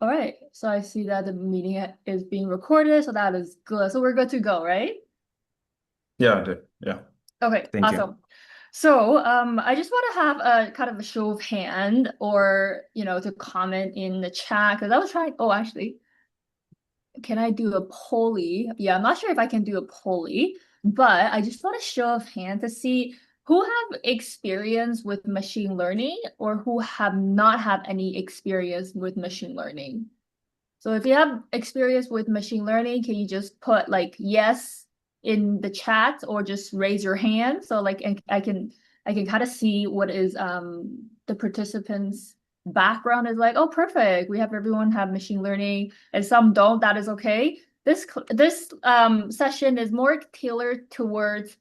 All right. So I see that the meeting is being recorded, so that is good. So we're good to go, right? Yeah, I did. Yeah. Okay, Thank you. awesome. So, I just want to have a kind of a show of hand or, to comment in the chat because I was trying. Oh, actually, can I do a poll-y? Yeah, I'm not sure if I can do a poll-y, but I just want a show of hand to see who have experience with machine learning or who have not had any experience with machine learning. So if you have experience with machine learning, can you just put like yes in the chat or just raise your hand? So like I can kind of see what is the participants' background is like. Oh, perfect. We have everyone have machine learning and some don't. That is okay. This session is more tailored towards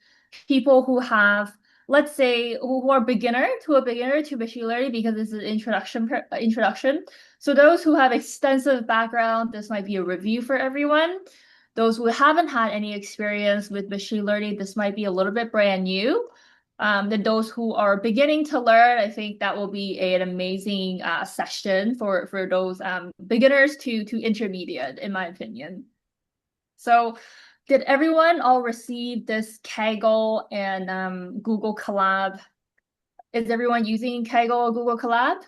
people who have, let's say, who are beginner to machine learning because this is introduction. So those who have extensive background, this might be a review for everyone. Those who haven't had any experience with machine learning, this might be a little bit brand new. Then those who are beginning to learn, I think that will be an amazing session for those beginners to intermediate, in my opinion. So did everyone all receive this Kaggle and Google Colab? Is everyone using Kaggle or Google Colab?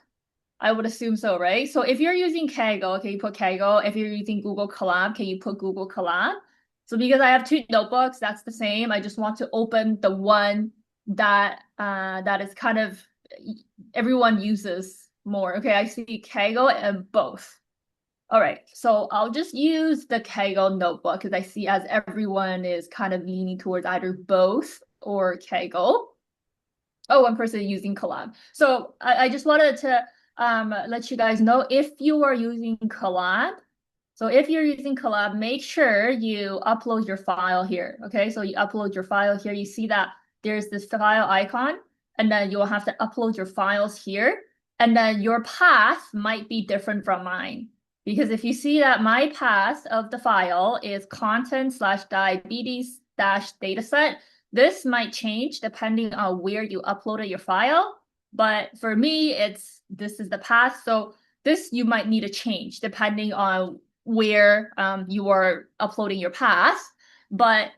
I would assume so, right? So if you're using Kaggle, can you put Kaggle? If you're using Google Colab, can you put Google Colab? So because I have two notebooks, that's the same. I just want to open the one that is kind of everyone uses more. Okay, I see Kaggle and both. All right, so I'll just use the Kaggle notebook because I see as everyone is kind of leaning towards either both or Kaggle. Oh, one person using Collab. So I just wanted to let you guys know if you are using Collab. So if you're using Collab, make sure you upload your file here. Okay, so you upload your file here. You see that there's this file icon, and then you'll have to upload your files here. And then your path might be different from mine. Because if you see that my path of the file is content/diabetes dash dataset, this might change depending on where you uploaded your file. But for me, this is the path. So this you might need to change depending on where you are uploading your path. But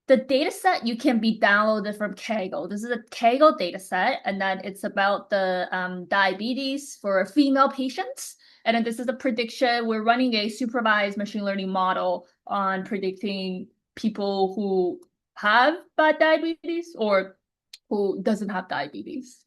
the data set you can be downloaded from Kaggle. This is a Kaggle data set, and then it's about the diabetes for female patients. And then this is a prediction. We're running a supervised machine learning model on predicting people who have bad diabetes or who doesn't have diabetes.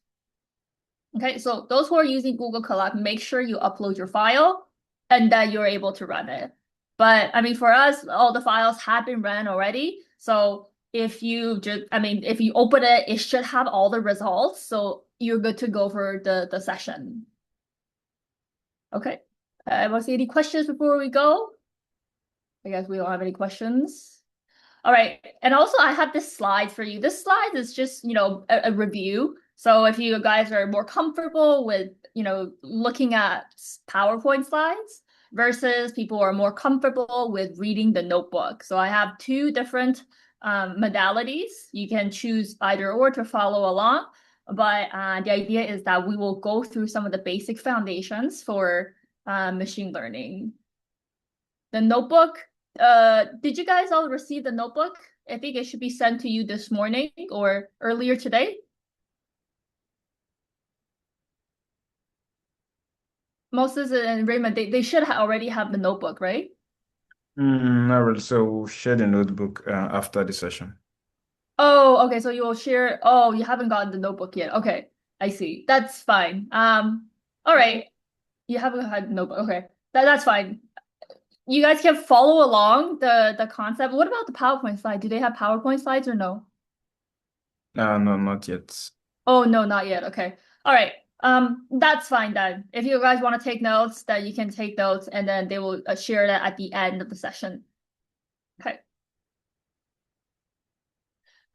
Okay, so those who are using Google Colab, make sure you upload your file and then you're able to run it. But I mean, for us, all the files have been run already. So if you just, I mean, if you open it, it should have all the results. So you're good to go for the session. Okay. Want to see any questions before we go? I guess we don't have any questions. All right. And also I have this slide for you. This slide is just, a review. So if you guys are more comfortable with, looking at PowerPoint slides versus people who are more comfortable with reading the notebook. So I have two different modalities. You can choose either or to follow along. But the idea is that we will go through some of the basic foundations for machine learning. The notebook, did you guys all receive the notebook? I think it should be sent to you this morning or earlier today. Moses and Raymond, they should already have the notebook, right? Not really. So we'll share the notebook after the session. Oh, okay. So you will share. Oh, you haven't gotten the notebook yet. Okay, I see. That's fine. All right. You haven't had the notebook. Okay, that's fine. You guys can follow along the concept. What about the PowerPoint slide? Do they have PowerPoint slides or no? No, not yet. Oh, no, not yet. Okay. All right. That's fine then. If you guys want to take notes, then you can take notes and then they will share that at the end of the session. Okay.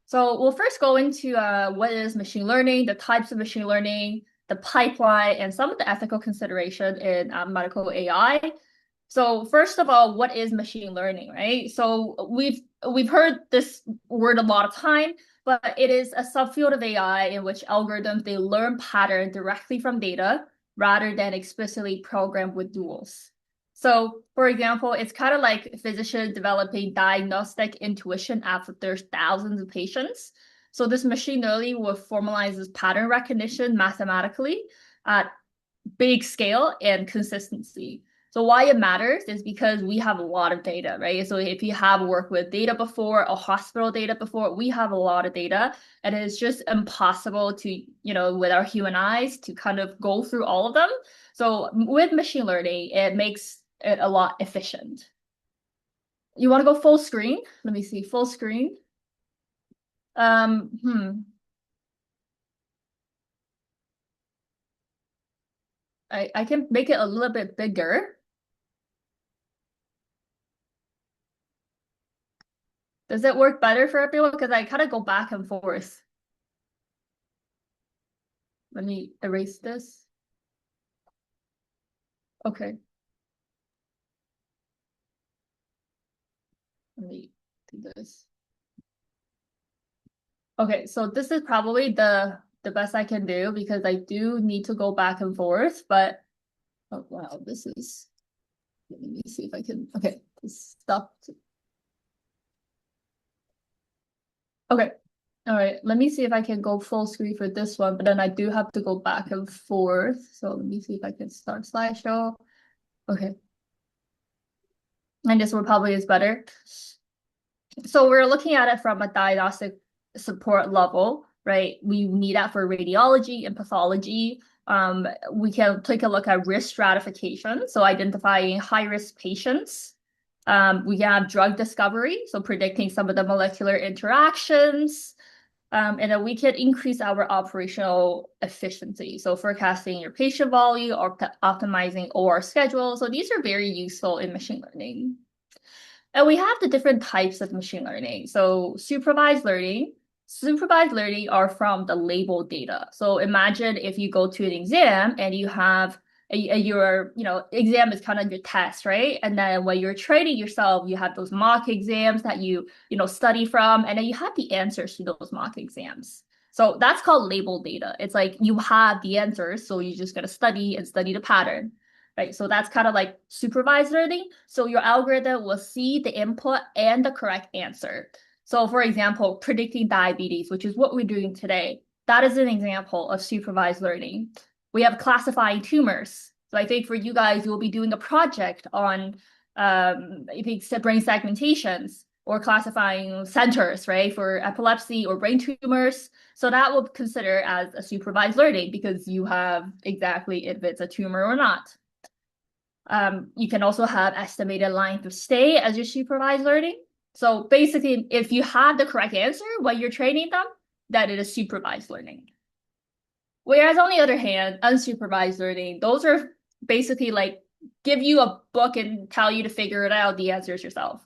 So we'll first go into what is machine learning, the types of machine learning, the pipeline, and some of the ethical consideration in medical AI. So first of all, what is machine learning, right? So we've heard this word a lot of time, but it is a subfield of AI in which algorithms they learn pattern directly from data rather than explicitly programmed with rules. So, for example, it's kind of like physicians developing diagnostic intuition after there's thousands of patients. So this machine learning will formalize this pattern recognition mathematically at big scale and consistency. So why it matters is because we have a lot of data, right? So if you have worked with data before or hospital data before, we have a lot of data, and it's just impossible to, with our human eyes to kind of go through all of them. So with machine learning, it makes it a lot efficient. You want to go full screen? Let me see, full screen. Um, hmm. I can make it a little bit bigger. Does it work better for everyone? Because I kind of go back and forth. Let me erase this. Okay, let me do this. Okay, so this is probably the best I can do because I do need to go back and forth, but oh wow, this is let me see if I can okay, stop. Okay. All right, let me see if I can go full screen for this one, but then I do have to go back and forth. So let me see if I can start slideshow. Okay. And this one probably is better. So we're looking at it from a diagnostic support level, right? We need that for radiology and pathology. We can take a look at risk stratification, so identifying high-risk patients. We can have drug discovery, so predicting some of the molecular interactions. And then we can increase our operational efficiency, so forecasting your patient volume or optimizing OR schedule. So these are very useful in machine learning. And we have the different types of machine learning. So supervised learning are from the labeled data. So imagine if you go to an exam and you have your, exam is kind of your test, right? And then when you're training yourself, you have those mock exams that you study from, and then you have the answers to those mock exams. So that's called labeled data. It's like you have the answers, so you just gotta study and study the pattern, right? So that's kind of like supervised learning. So your algorithm will see the input and the correct answer. So for example, predicting diabetes, which is what we're doing today, that is an example of supervised learning. We have classifying tumors. So I think for you guys, you'll be doing a project on brain segmentations or classifying centers, right, for epilepsy or brain tumors. So that will consider as a supervised learning because you have exactly if it's a tumor or not. You can also have estimated length of stay as your supervised learning. So basically, if you have the correct answer when you're training them, that it is supervised learning. Whereas on the other hand, unsupervised learning, those are basically like give you a book and tell you to figure it out the answers yourself.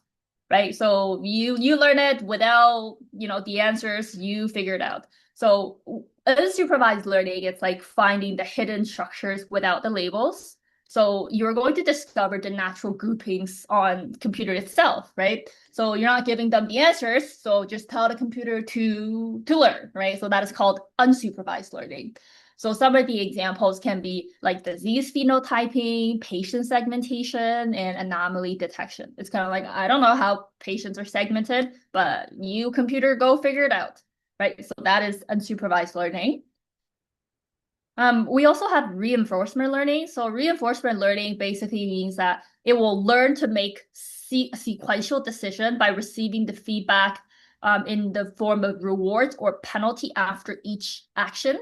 Right. So you learn it without, the answers, you figure it out. So unsupervised learning, it's like finding the hidden structures without the labels. So you're going to discover the natural groupings on computer itself, right? So you're not giving them the answers, so just tell the computer to learn, right? So that is called unsupervised learning. So some of the examples can be like disease phenotyping, patient segmentation, and anomaly detection. It's kind of like, I don't know how patients are segmented, but you computer go figure it out, right? So that is unsupervised learning. We also have reinforcement learning. So reinforcement learning basically means that it will learn to make a sequential decision by receiving the feedback in the form of rewards or penalty after each action.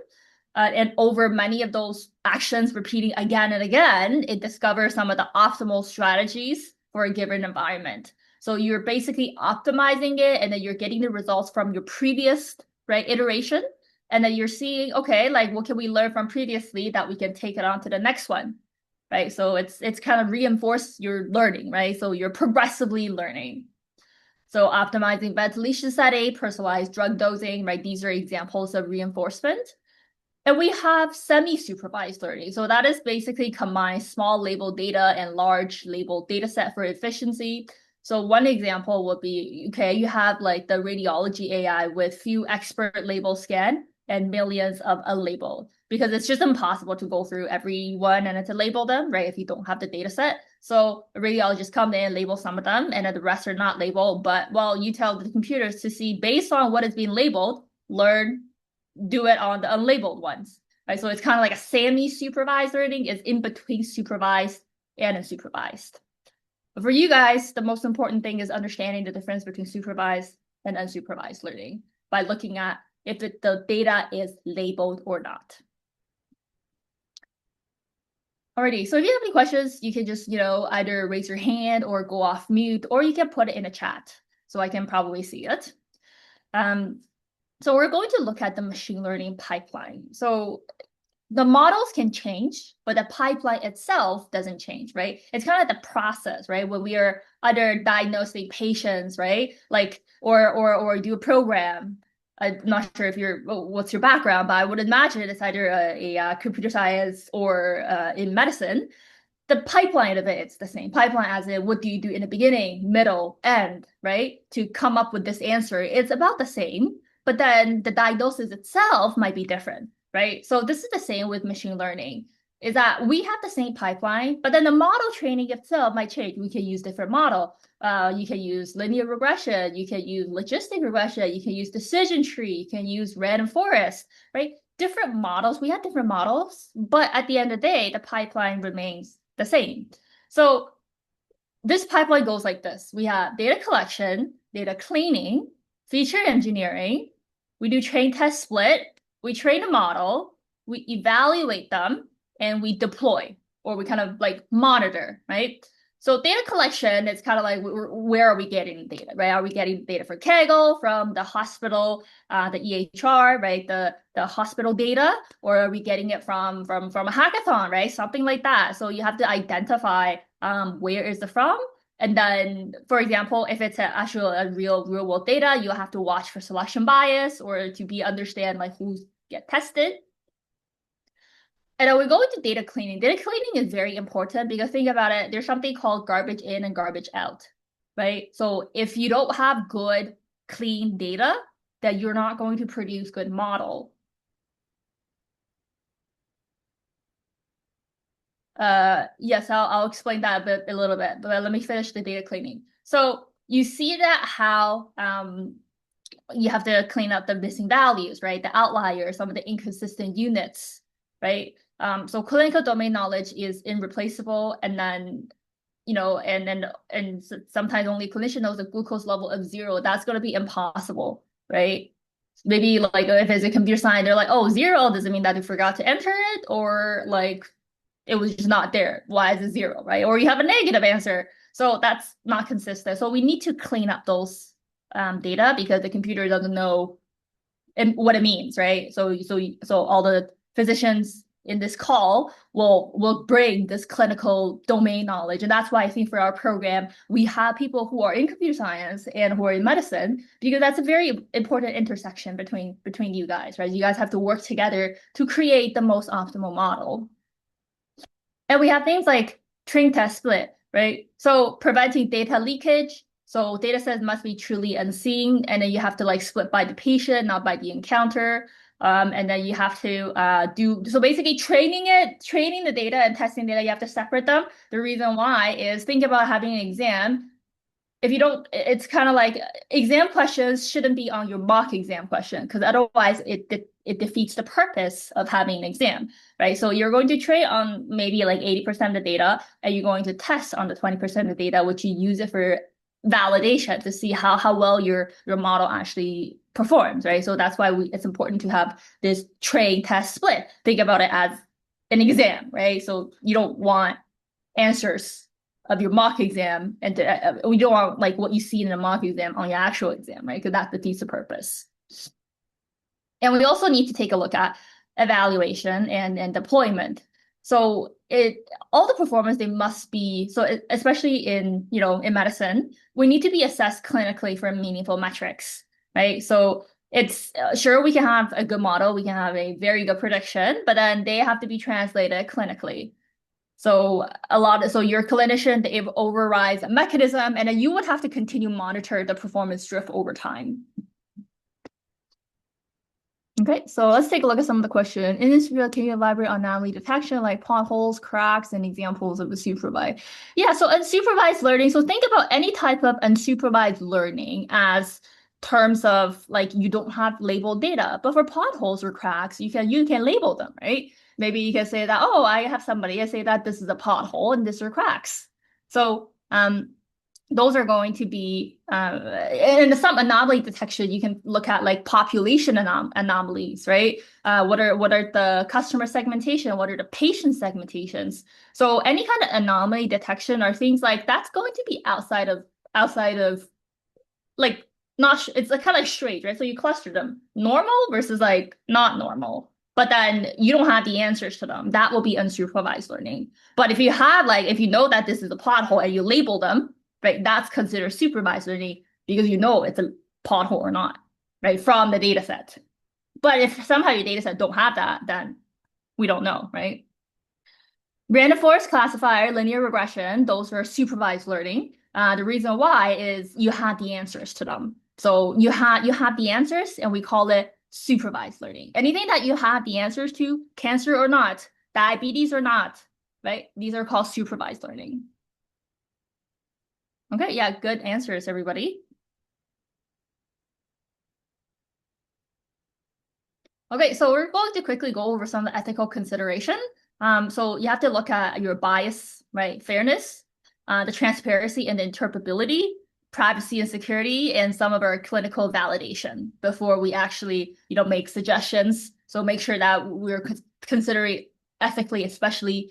And over many of those actions repeating again and again, it discovers some of the optimal strategies for a given environment. So you're basically optimizing it, and then you're getting the results from your previous, right, iteration. And then you're seeing, okay, like what can we learn from previously that we can take it on to the next one, right? So it's kind of reinforce your learning, right? So you're progressively learning. So optimizing ventilation setting, personalized drug dosing, right? These are examples of reinforcement. And we have semi-supervised learning. So that is basically combine small label data and large label data set for efficiency. So one example would be, okay, you have like the radiology AI with few expert label scan, and millions of unlabeled because it's just impossible to go through every one and to label them, right? If you don't have the data set. So a radiologist come in and label some of them, and then the rest are not labeled. But well, you tell the computers to see based on what is being labeled, do it on the unlabeled ones. Right. So it's kind of like a semi-supervised learning is in between supervised and unsupervised. But for you guys, the most important thing is understanding the difference between supervised and unsupervised learning by looking at if the data is labeled or not. Alrighty, so if you have any questions, you can just, either raise your hand or go off mute, or you can put it in a chat so I can probably see it. So we're going to look at the machine learning pipeline. So the models can change, but the pipeline itself doesn't change, right? It's kind of the process, right? When we are either diagnosing patients, right? Like, or do a program. I'm not sure if what's your background, but I would imagine it's either a computer science or in medicine. The pipeline of it's the same. Pipeline as in what do you do in the beginning, middle, end, right? To come up with this answer. It's about the same, but then the diagnosis itself might be different, right? So this is the same with machine learning, is that we have the same pipeline, but then the model training itself might change. We can use different model. You can use linear regression, you can use logistic regression, you can use decision tree, you can use random forest, right? Different models, we have different models, but at the end of the day, the pipeline remains the same. So this pipeline goes like this. We have data collection, data cleaning, feature engineering. We do train test split. We train a model, we evaluate them, and we deploy, or we kind of like monitor, right? So data collection is kind of like where are we getting data, right? Are we getting data for Kaggle from the hospital, the EHR, right? The hospital data, or are we getting it from a hackathon, right? Something like that. So you have to identify where is it from. And then, for example, if it's a real world data, you have to watch for selection bias or to understand like who's get tested. And then we go into data cleaning. Data cleaning is very important because think about it, there's something called garbage in and garbage out, right? So if you don't have good, clean data, then you're not going to produce good model. Yes, I'll explain that a little bit, but let me finish the data cleaning. So you see that how you have to clean up the missing values, right? The outliers, some of the inconsistent units, right? So clinical domain knowledge is irreplaceable, and then and sometimes only clinician knows the glucose level of 0. That's going to be impossible, right? Maybe like if it's a computer science, they're like, oh, 0 doesn't mean that you forgot to enter it, or like it was just not there. Why is it 0, right? Or you have a negative answer. So that's not consistent. So we need to clean up those data because the computer doesn't know what it means, right? So all the physicians in this call will bring this clinical domain knowledge, and that's why I think for our program we have people who are in computer science and who are in medicine, because that's a very important intersection between you guys, right? You guys have to work together to create the most optimal model. And we have things like train test split, right? So preventing data leakage. So data sets must be truly unseen, and then you have to like split by the patient, not by the encounter. And then you have to so basically training the data and testing data, you have to separate them. The reason why is think about having an exam. If you don't, it's kind of like exam questions shouldn't be on your mock exam question, because otherwise it defeats the purpose of having an exam, right? So you're going to train on maybe like 80% of the data, and you're going to test on the 20% of the data, which you use it for validation to see how well your model actually performs, right? So that's why it's important to have this train test split. Think about it as an exam, right? So you don't want answers of your mock exam, and we don't want like what you see in a mock exam on your actual exam, right? Because that defeats the purpose. And we also need to take a look at evaluation and deployment. So all the performance, they must be, so especially in medicine, we need to be assessed clinically for meaningful metrics, right? So it's sure we can have a good model, we can have a very good prediction, but then they have to be translated clinically. So your clinician, they overrides a mechanism, and then you would have to continue monitor the performance drift over time. Okay, so let's take a look at some of the question. In this video, can you elaborate on anomaly detection, like potholes, cracks, and examples of the supervised? Yeah, so unsupervised learning. So think about any type of unsupervised learning as terms of like you don't have labeled data. But for potholes or cracks, you can label them, right? Maybe you can say that, oh, I have somebody, I say that this is a pothole and this are cracks. So those are going to be in some anomaly detection you can look at like population anomalies, right? What are the customer segmentation, what are the patient segmentations? So any kind of anomaly detection are things like that's going to be outside of like not it's like kind of like straight, right? So you cluster them normal versus like not normal, but then you don't have the answers to them. That will be unsupervised learning. But if you have like if you know that this is a pothole and you label them, right, that's considered supervised learning because you know it's a pothole or not, right, from the data set. But if somehow your data set don't have that, then we don't know, right? Random forest classifier, linear regression, those are supervised learning. The reason why is you had the answers to them. So you have the answers, and we call it supervised learning. Anything that you have the answers to, cancer or not, diabetes or not, right? These are called supervised learning. Okay, yeah, good answers, everybody. Okay, so we're going to quickly go over some of the ethical consideration. So you have to look at your bias, right? Fairness, the transparency and the interpretability, privacy and security, and some of our clinical validation before we actually, make suggestions. So make sure that we're considering ethically, especially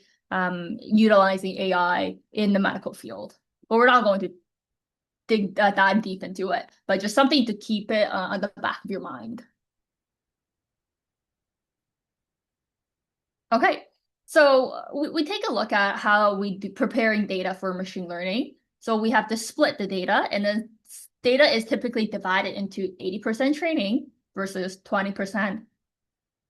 utilizing AI in the medical field. But we're not going to dive deep into it, but just something to keep it on the back of your mind. Okay, so we take a look at how we do preparing data for machine learning. So we have to split the data, and then data is typically divided into 80% training versus 20%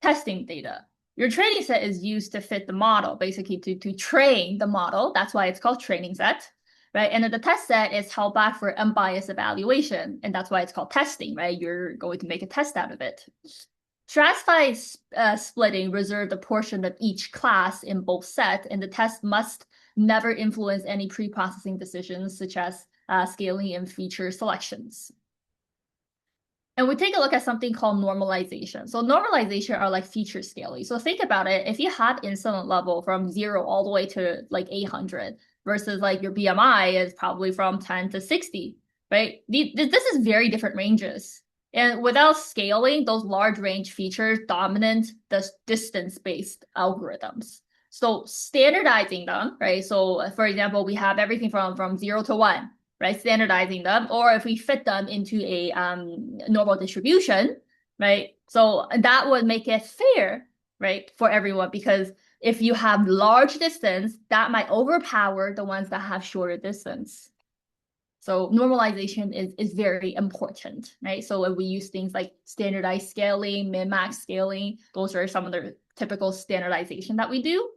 testing data. Your training set is used to fit the model, basically to train the model. That's why it's called training set, right? And then the test set is held back for unbiased evaluation, and that's why it's called testing, right? You're going to make a test out of it. Stratify splitting reserve the portion of each class in both sets, and the test must never influence any pre-processing decisions such as scaling and feature selections. And we take a look at something called normalization. So normalization are like feature scaling. So think about it. If you have insulin level from 0 all the way to like 800 versus like your BMI is probably from 10 to 60, right? This is very different ranges. And without scaling, those large range features dominate the distance-based algorithms. So standardizing them, right? So for example, we have everything from 0 to 1, right? Standardizing them, or if we fit them into a normal distribution, right? So that would make it fair, right, for everyone, because if you have large distance, that might overpower the ones that have shorter distance. So normalization is very important, right? So when we use things like standardized scaling, min-max scaling, those are some of the typical standardization that we do.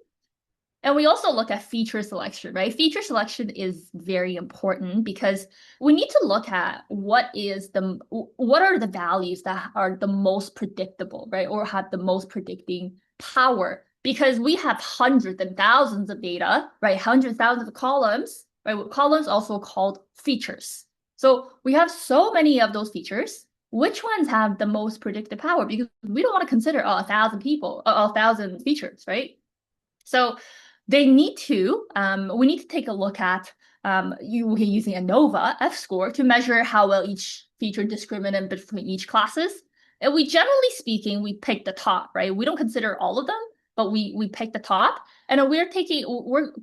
And we also look at feature selection, right? Feature selection is very important because we need to look at what are the values that are the most predictable, right? Or have the most predicting power, because we have hundreds and thousands of data, right? Hundreds, thousands of columns, right? Columns also called features. So we have so many of those features. Which ones have the most predictive power? Because we don't want to consider 1,000 features, right? So we need to take a look at using ANOVA F-score to measure how well each feature discriminant between each classes. And generally speaking, we pick the top, right? We don't consider all of them, but we pick the top. And we're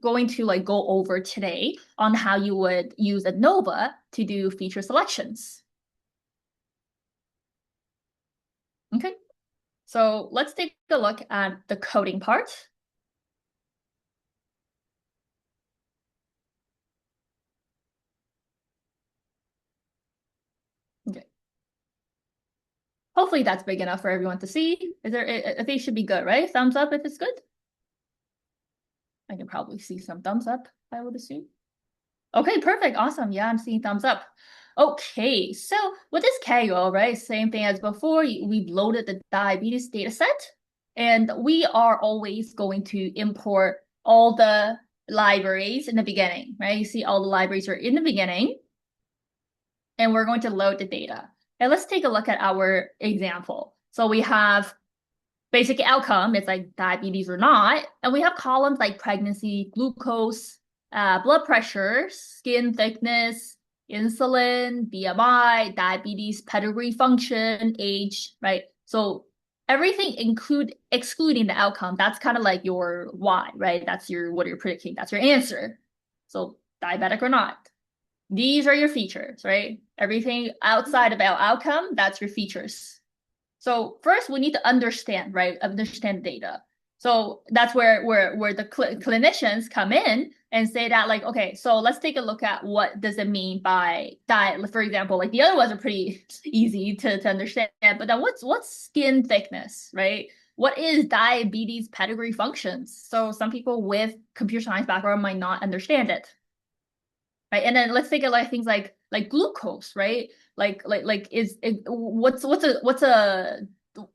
going to like go over today on how you would use ANOVA to do feature selections. Okay, so let's take a look at the coding part. Okay. Hopefully that's big enough for everyone to see. I think it should be good, right? Thumbs up if it's good. I can probably see some thumbs up, I would assume. Okay, perfect. Awesome. Yeah, I'm seeing thumbs up. Okay, so with this KO, right, same thing as before, we've loaded the diabetes data set, and we are always going to import all the libraries in the beginning, right? You see all the libraries are in the beginning, and we're going to load the data. And let's take a look at our example. So we have basic outcome, it's like diabetes or not. And we have columns like pregnancy, glucose, blood pressure, skin thickness, insulin, BMI, diabetes, pedigree function, age, right? So everything excluding the outcome, that's kind of like your why, right? That's your what you're predicting, that's your answer. So diabetic or not. These are your features, right? Everything outside of our outcome, that's your features. So first we need to understand, right? Understand data. So that's where the clinicians come in and say that like, okay, so let's take a look at what does it mean by diet. For example, like the other ones are pretty easy to understand, but then what's skin thickness, right? What is diabetes pedigree functions? So some people with computer science background might not understand it, right? And then let's take it like things like glucose, right? Like is it,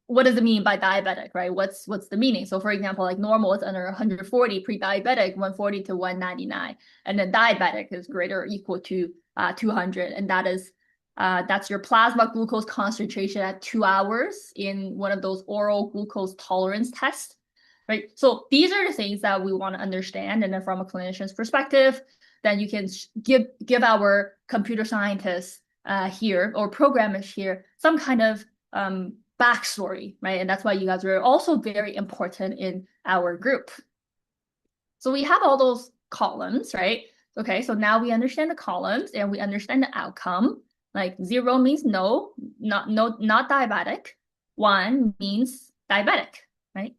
what does it mean by diabetic, right? What's the meaning? So for example, like normal is under 140, pre-diabetic 140 to 199, and then diabetic is greater or equal to 200, and that's your plasma glucose concentration at 2 hours in one of those oral glucose tolerance tests, right? So these are the things that we want to understand, and then from a clinician's perspective, then you can give our computer scientists here or programmers here some kind of backstory, right? And that's why you guys are also very important in our group. So we have all those columns, right? Okay, so now we understand the columns and we understand the outcome. Like 0 means not diabetic. 1 means diabetic, right?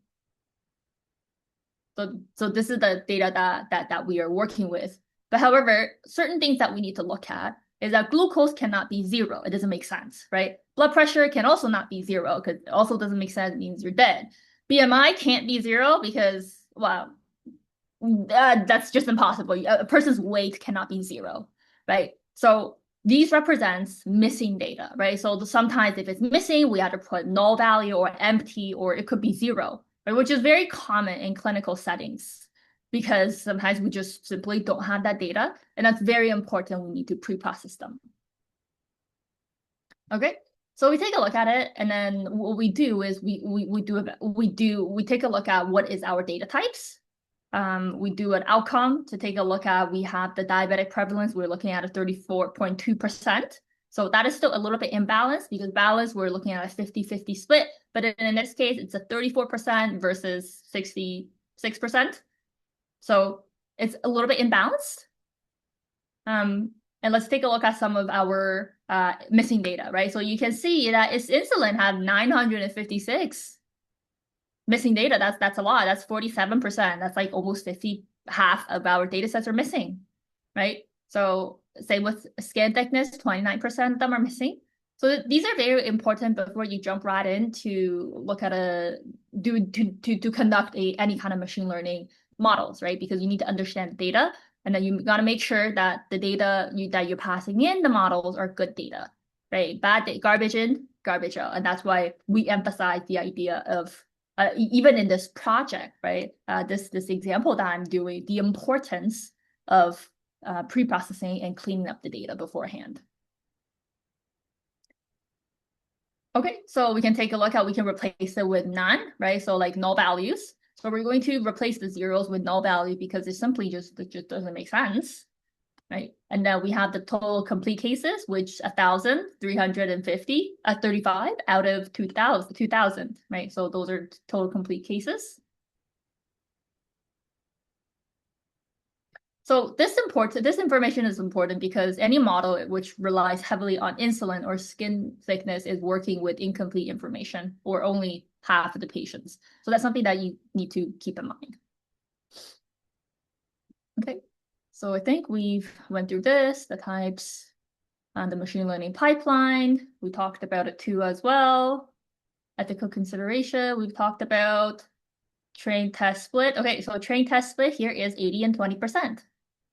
So this is the data that we are working with. But however, certain things that we need to look at is that glucose cannot be 0. It doesn't make sense, right? Blood pressure can also not be 0 because it also doesn't make sense. It means you're dead. BMI can't be 0 because, well, that's just impossible. A person's weight cannot be 0, right? So these represents missing data, right? So sometimes if it's missing, we have to put null value or empty, or it could be 0, right? Which is very common in clinical settings because sometimes we just simply don't have that data, and that's very important. We need to pre-process them. Okay, so we take a look at it, and then what we do is we take a look at what is our data types. We do an outcome to take a look at, we have the diabetic prevalence, we're looking at a 34.2%. So that is still a little bit imbalanced because balance, we're looking at a 50-50 split. But in this case, it's a 34% versus 66%. So it's a little bit imbalanced. And let's take a look at some of our missing data, right? So you can see that its insulin had 956 missing data. That's a lot. That's 47%. That's like almost 50, half of our data sets are missing, right? So same with skin thickness, 29% of them are missing. So these are very important before you jump right in to look at to conduct any kind of machine learning models, right? Because you need to understand the data, and then you got to make sure that the data that you're passing in the models are good data, right? Bad data, garbage in, garbage out, and that's why we emphasize the idea of even in this project, right? This example that I'm doing, the importance of pre-processing and cleaning up the data beforehand. Okay, so we can take a look at, we can replace it with none, right? So like null values. So we're going to replace the zeros with null value because it just doesn't make sense, right? And then we have the total complete cases, which 1,350, 35 out of 2,000, right? So those are total complete cases. So this information is important because any model which relies heavily on insulin or skin thickness is working with incomplete information or only half of the patients. So that's something that you need to keep in mind. Okay, so I think we've went through this, the types, and the machine learning pipeline. We talked about it too as well. Ethical consideration, we've talked about train test split. Okay, so train test split here is 80 and 20%.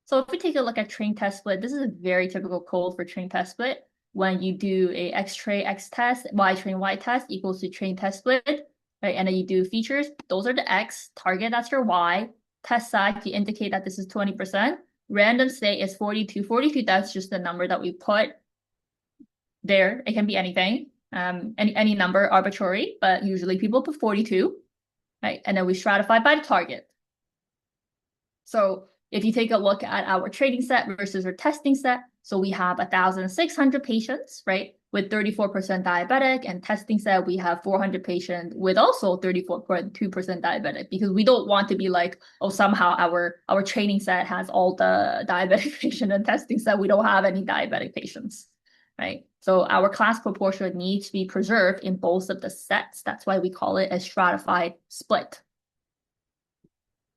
So if we take a look at train test split, this is a very typical code for train test split. When you do a X tray X test, Y train Y test equals to train test split, right? And then you do features, those are the X, target, that's your Y, test size, you indicate that this is 20%. Random state is 42. 42, that's just the number that we put there. It can be anything, any number, arbitrary, but usually people put 42, right? And then we stratify by the target. So if you take a look at our training set versus our testing set, so we have 1,600 patients, right, with 34% diabetic, and testing set, we have 400 patients with also 34.2% diabetic, because we don't want to be like, oh, somehow our training set has all the diabetic patient, and testing set, we don't have any diabetic patients, right? So our class proportion needs to be preserved in both of the sets. That's why we call it a stratified split.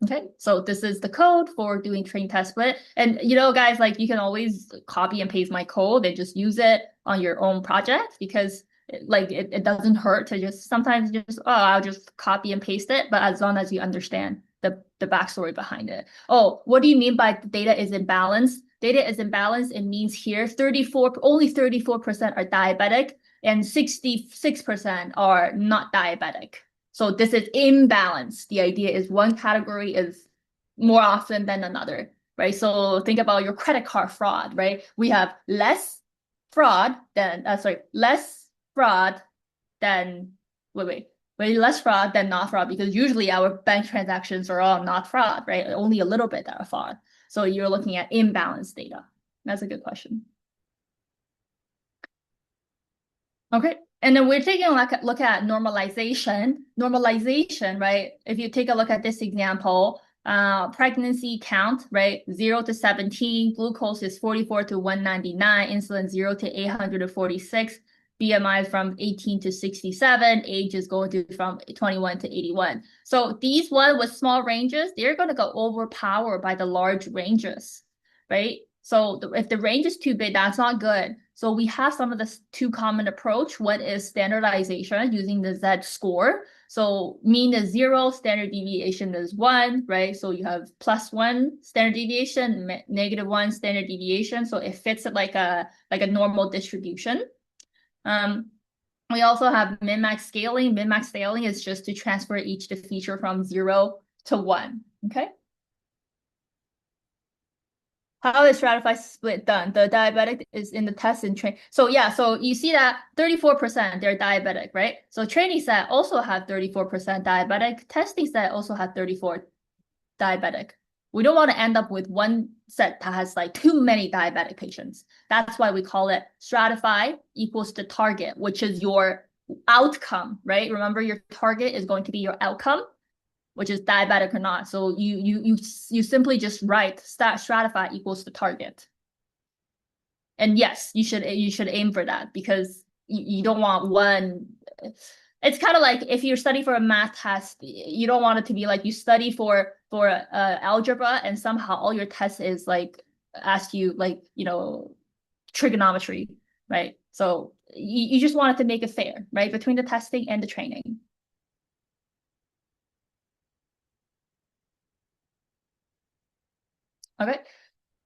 Okay, so this is the code for doing train test split. And guys, like you can always copy and paste my code and just use it on your own project, because it doesn't hurt to just sometimes just, oh, I'll just copy and paste it, but as long as you understand the backstory behind it. Oh, what do you mean by the data is imbalanced? Data is imbalanced, it means here only 34% are diabetic and 66% are not diabetic. So this is imbalance. The idea is one category is more often than another, right? So think about your credit card fraud, right? We have less fraud than, less fraud than, less fraud than not fraud, because usually our bank transactions are all not fraud, right? Only a little bit that are fraud. So you're looking at imbalanced data. That's a good question. Okay. And then we're taking a look at normalization. Normalization, right? If you take a look at this example, pregnancy count, right? 0 to 17, glucose is 44 to 199, insulin 0 to 846, BMI from 18 to 67, age is going to from 21 to 81. So these ones with small ranges, they're going to go overpowered by the large ranges, right? So if the range is too big, that's not good. So we have some of the two common approach. One is standardization using the Z score. So mean is 0, standard deviation is 1, right? So you have +1 standard deviation, -1 standard deviation. So it fits it like a normal distribution. We also have min-max scaling. Min-max scaling is just to transfer each feature from 0 to 1. Okay. How is stratified split done? The diabetic is in the test and train. So yeah, so you see that 34% they're diabetic, right? So training set also have 34% diabetic. Testing set also have 34 diabetic. We don't want to end up with one set that has like too many diabetic patients. That's why we call it stratify equals the target, which is your outcome, right? Remember, your target is going to be your outcome, which is diabetic or not. So you simply just write stratify equals the target. And yes, you should aim for that, because you don't want one. It's kind of like if you're studying for a math test, you don't want it to be like you study for algebra and somehow all your test is like ask you like trigonometry, right? So you just want it to make it fair, right, between the testing and the training. Okay.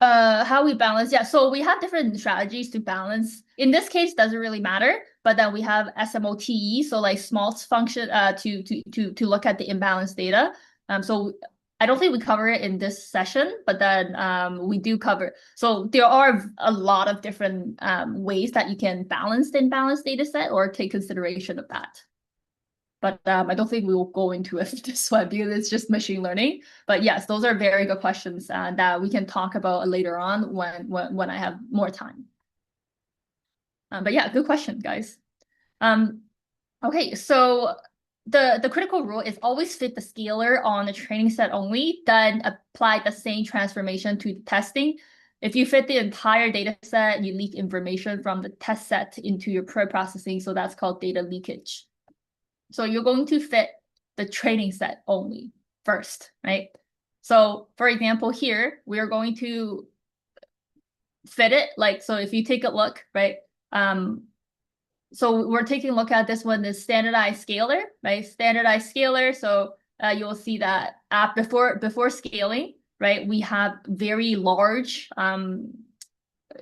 How we balance, yeah, so we have different strategies to balance. In this case, doesn't really matter, but then we have SMOTE, so like small function to look at the imbalance data. So I don't think we cover it in this session, but then we do cover. So there are a lot of different ways that you can balance the imbalance data set or take consideration of that. But I don't think we will go into it this one because it's just machine learning. But yes, those are very good questions that we can talk about later on when I have more time. But yeah, good question, guys. Okay, so the critical rule is always fit the scalar on the training set only, then apply the same transformation to the testing. If you fit the entire data set, you leak information from the test set into your pre-processing, so that's called data leakage. So you're going to fit the training set only first, right? So for example, here, we are going to fit it like, so if you take a look, right? So we're taking a look at this one, the standardized scalar, right? Standardized scalar. So you'll see that before scaling, right, we have very large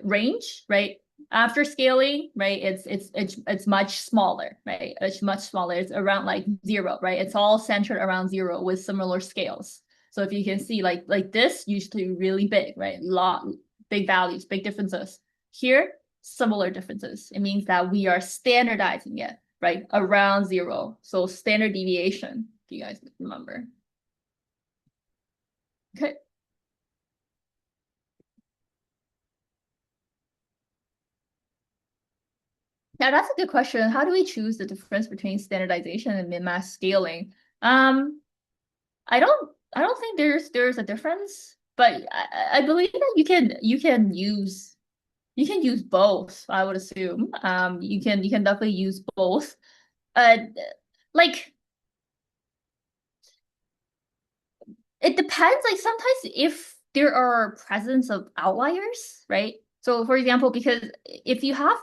range, right? After scaling, right, it's much smaller, right? It's much smaller. It's around like 0, right? It's all centered around 0 with similar scales. So if you can see like this used to be really big, right? Big values, big differences. Here, similar differences. It means that we are standardizing it, right? Around 0. So standard deviation, if you guys remember. Okay. Yeah, that's a good question. How do we choose the difference between standardization and min-max scaling? Um, I don't think there's a difference, but I believe that you can use both, I would assume. You can definitely use both. Uh like it depends. Like sometimes if there are presence of outliers, right? So for example, because if you have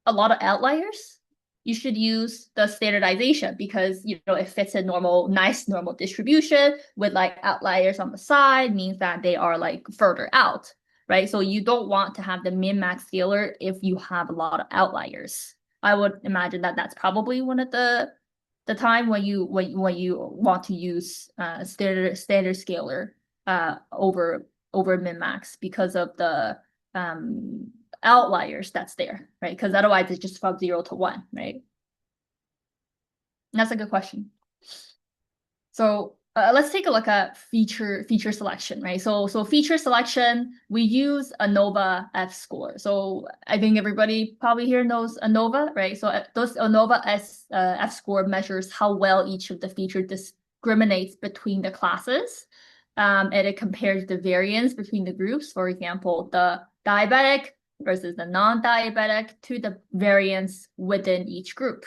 a lot of outliers, you should use the standardization because it fits a nice normal distribution with like outliers on the side means that they are like further out, right? So you don't want to have the min-max scalar if you have a lot of outliers. I would imagine that that's probably one of the time when you want to use standard scalar over min-max because of the um outliers that's there, right? Because otherwise it's just from 0 to 1, right? And that's a good question. So let's take a look at feature selection, right? So feature selection, we use ANOVA F score. So I think everybody probably here knows ANOVA, right? So those ANOVA F score measures how well each of the feature discriminates between the classes. And it compares the variance between the groups. For example, the diabetic versus the non-diabetic to the variance within each group.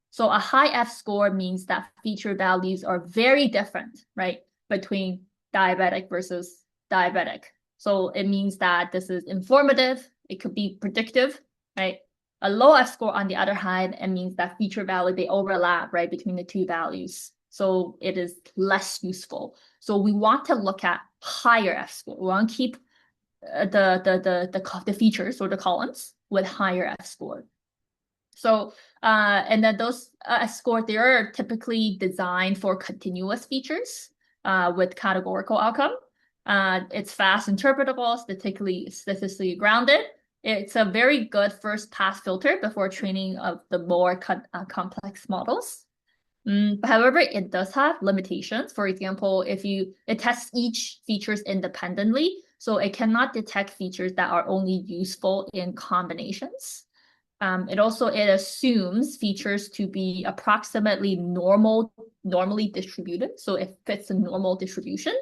So a high F score means that feature values are very different, right, between diabetic versus diabetic. So it means that this is informative. It could be predictive, right? A low F score, on the other hand, it means that feature value, they overlap, right, between the two values. So it is less useful. So we want to look at higher F score. We want to keep the features or the columns with higher F score. So, and then those score, they are typically designed for continuous features with categorical outcome. It's fast interpretable, statistically grounded. It's a very good first pass filter before training of the more complex models. However, it does have limitations. For example, it tests each features independently, so it cannot detect features that are only useful in combinations. It assumes features to be approximately normally distributed, so it fits a normal distribution.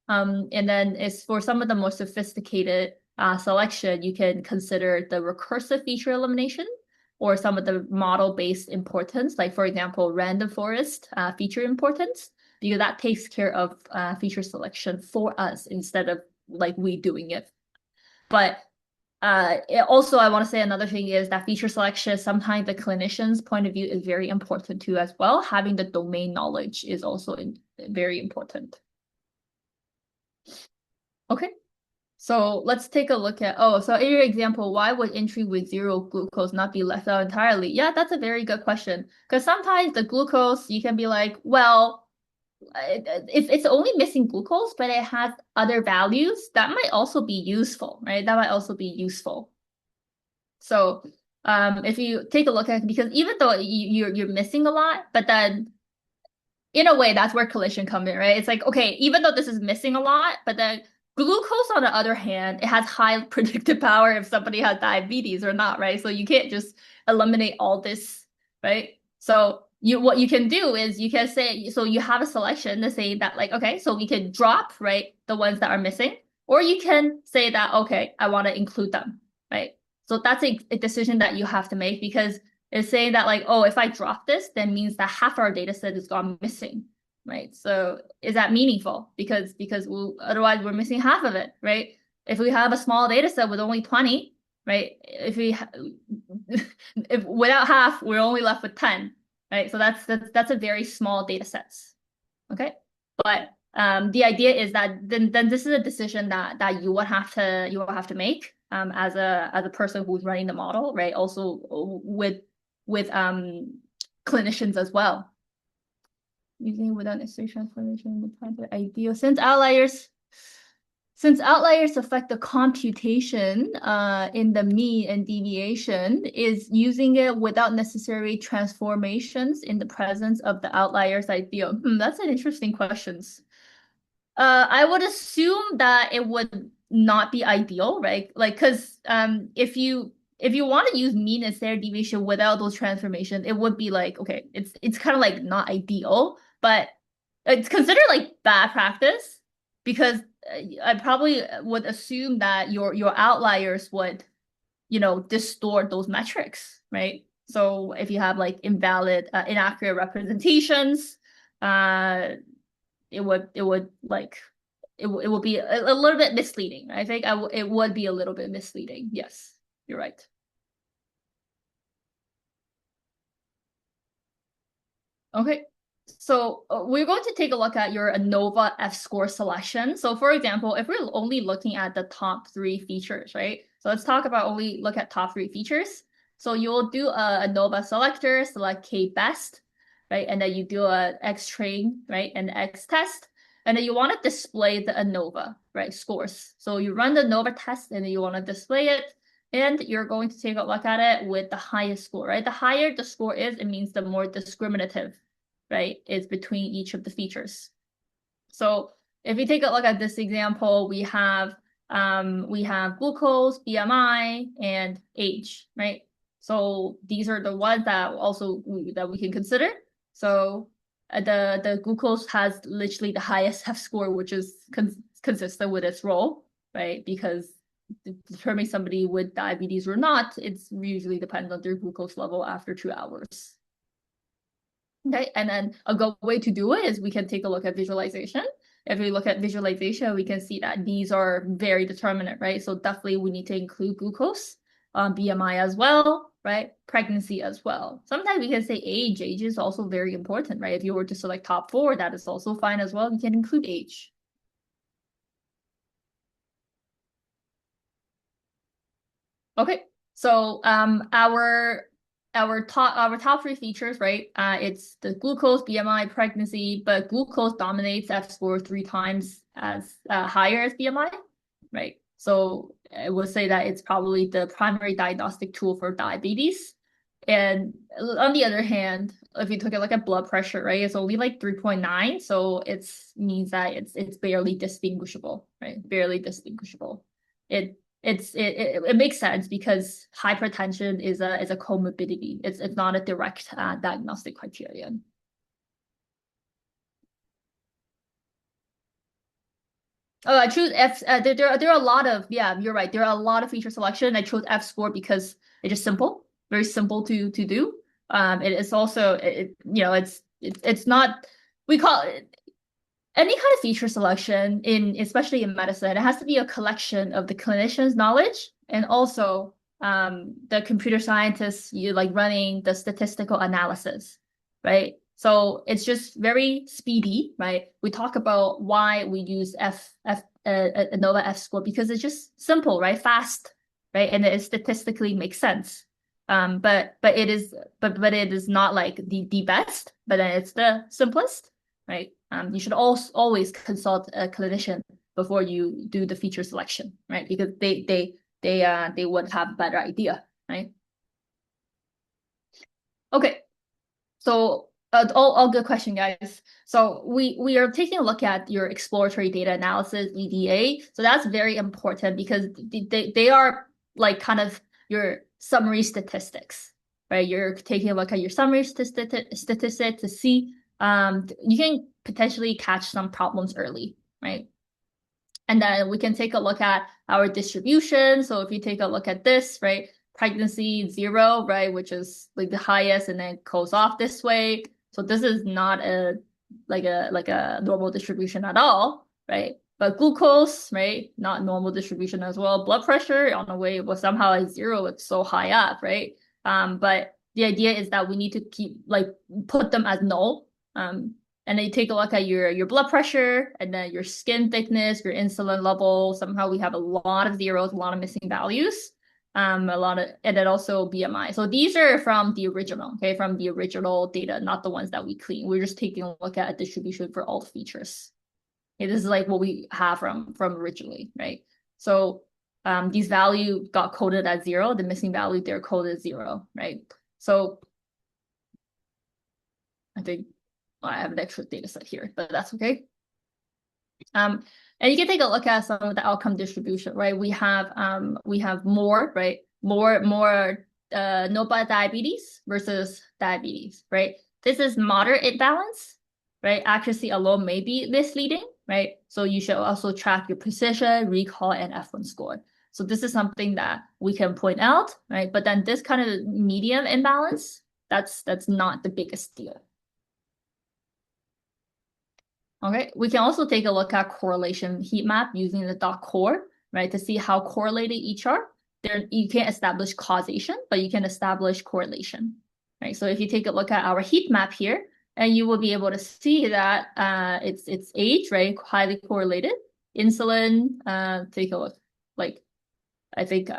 And then it's for some of the more sophisticated selection, you can consider the recursive feature elimination or some of the model-based importance, like for example, random forest feature importance, because that takes care of feature selection for us instead of like we doing it. But also, I want to say another thing is that feature selection, sometimes the clinician's point of view is very important too as well. Having the domain knowledge is also very important. Okay, so let's take a look at, so in your example, why would entry with 0 glucose not be left out entirely? Yeah, that's a very good question. Because sometimes the glucose, you can be like, well, if it's only missing glucose, but it has other values, that might also be useful, right? That might also be useful. So if you take a look at it, because even though you're missing a lot, but then in a way that's where collision come in, right? It's like, okay, even though this is missing a lot, but then glucose on the other hand, it has high predictive power if somebody has diabetes or not, right? So you can't just eliminate all this, right? So what you can do is you can say, so you have a selection to say that like, okay, so we can drop, right, the ones that are missing, or you can say that, okay, I want to include them, right? So that's a decision that you have to make because it's saying that like, oh, if I drop this, then means that half our data set is gone missing, right? So is that meaningful? Because otherwise we're missing half of it, right? If we have a small data set with only 20, right? If without half, we're only left with 10, right? So that's a very small data sets. Okay. But The idea is that then this is a decision that you will have to make as a person who's running the model, right? Also with clinicians as well. Using without necessary transformation in the ideal since outliers affect the computation in the mean and deviation, is using it without necessary transformations in the presence of the outliers ideal? That's an interesting question. I would assume that it would not be ideal, right? Like, because if you want to use mean and standard deviation without those transformations, it would be like, okay, it's kind of like not ideal, but it's considered like bad practice because I probably would assume that your outliers would, distort those metrics, right? So if you have like inaccurate representations, uh, it would like it would be a little bit misleading. I think it would be a little bit misleading. Yes, you're right. Okay. So we're going to take a look at your ANOVA F-score selection. So for example, if we're only looking at the top three features, right? So let's talk about only look at top three features. So you'll do a ANOVA selector, select K best, right? And then you do a X train, right? And X test. And then you want to display the ANOVA, right? Scores. So you run the ANOVA test and then you want to display it. And you're going to take a look at it with the highest score, right? The higher the score is, it means the more discriminative, right, is between each of the features. So if you take a look at this example, we have glucose, BMI, and age, right? So these are the ones that that we can consider. So the glucose has literally the highest F score, which is consistent with its role, right? Because determining somebody with diabetes or not, it's usually depends on their glucose level after 2 hours. Okay, and then a good way to do it is we can take a look at visualization. If we look at visualization, we can see that these are very determinate, right? So definitely we need to include glucose, BMI as well, right? Pregnancy as well. Sometimes we can say age. Age is also very important, right? If you were to select top four, that is also fine as well. You can include age. Okay, so our top three features, right? It's the glucose, BMI, pregnancy, but glucose dominates F score 3 times as higher as BMI, right? So I would say that it's probably the primary diagnostic tool for diabetes. And on the other hand, if you took a look at blood pressure, right, it's only like 3.9, so it's means that it's barely distinguishable, right? Barely distinguishable. It makes sense because hypertension is a comorbidity. It's not a direct diagnostic criterion. Oh, I choose F. There are a lot of, yeah, you're right. There are a lot of feature selection. I chose F score because it's just simple, very simple to do. It is also it's not, we call it any kind of feature selection in especially in medicine. It has to be a collection of the clinician's knowledge and also the computer scientists you like running the statistical analysis, right? So it's just very speedy, right? We talk about why we use ANOVA F score because it's just simple, right? Fast, right? And it statistically makes sense. But it is not like the best, but then it's the simplest, right? You should also always consult a clinician before you do the feature selection, right? Because they would have a better idea, right? Okay, so all good question, guys. So we are taking a look at your exploratory data analysis (EDA). So that's very important because they are like kind of your summary statistics, right? You're taking a look at your summary statistics to see you can potentially catch some problems early, right? And then we can take a look at our distribution. So if you take a look at this, right, pregnancy 0, right, which is like the highest and then goes off this way. So this is not like a normal distribution at all, right? But glucose, right, not normal distribution as well. Blood pressure on the way was somehow at 0, it's so high up, right? But the idea is that we need to keep like put them as null. And then you take a look at your blood pressure and then your skin thickness, your insulin level. Somehow we have a lot of zeros, a lot of missing values. A lot of, and then also BMI. So these are from the original, okay, from the original data, not the ones that we clean. We're just taking a look at a distribution for all features. Okay, this is like what we have from originally, right? So these value got coded as 0. The missing value they're coded as 0, right? So I think I have an extra data set here, but that's okay. And you can take a look at some of the outcome distribution, right? We have more, right? More note by diabetes versus diabetes, right? This is moderate imbalance, right? Accuracy alone may be misleading, right? So you should also track your precision, recall, and F1 score. So this is something that we can point out, right? But then this kind of medium imbalance, that's not the biggest deal. Okay, we can also take a look at correlation heat map using the dot core, right, to see how correlated each are. There, you can't establish causation, but you can establish correlation, right? So if you take a look at our heat map here, and you will be able to see that it's age, right, highly correlated. Insulin, take a look, like I think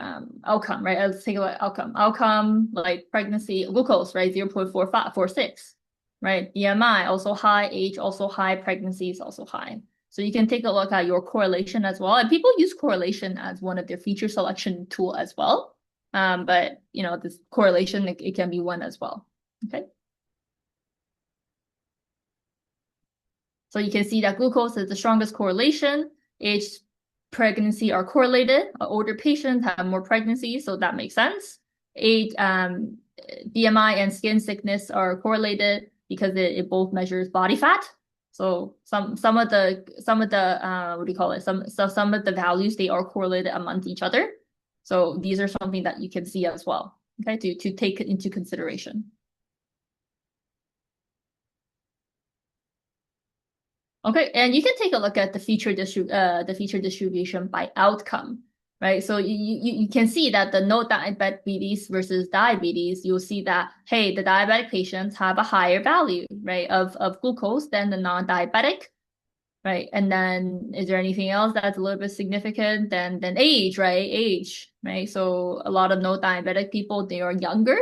outcome, right? Let's take a look at outcome. Outcome, like pregnancy, glucose, right? 0.4546, right? BMI also high, age also high, pregnancy is also high. So you can take a look at your correlation as well. And people use correlation as one of their feature selection tool as well. But you know, this correlation, it can be one as well. Okay. So you can see that glucose is the strongest correlation. Age, pregnancy are correlated. Older patients have more pregnancy, so that makes sense. Age, BMI and skin thickness are correlated because it both measures body fat. So some of the what do you call it? Some of the values, they are correlated among each other. So these are something that you can see as well, okay, to take into consideration. Okay, and you can take a look at the feature distribution by outcome, right? So you can see that the no diabetes versus diabetes, you'll see that, hey, the diabetic patients have a higher value, right, of glucose than the non-diabetic, right? And then is there anything else that's a little bit significant than age, right? Age, right? So a lot of no diabetic people, they are younger,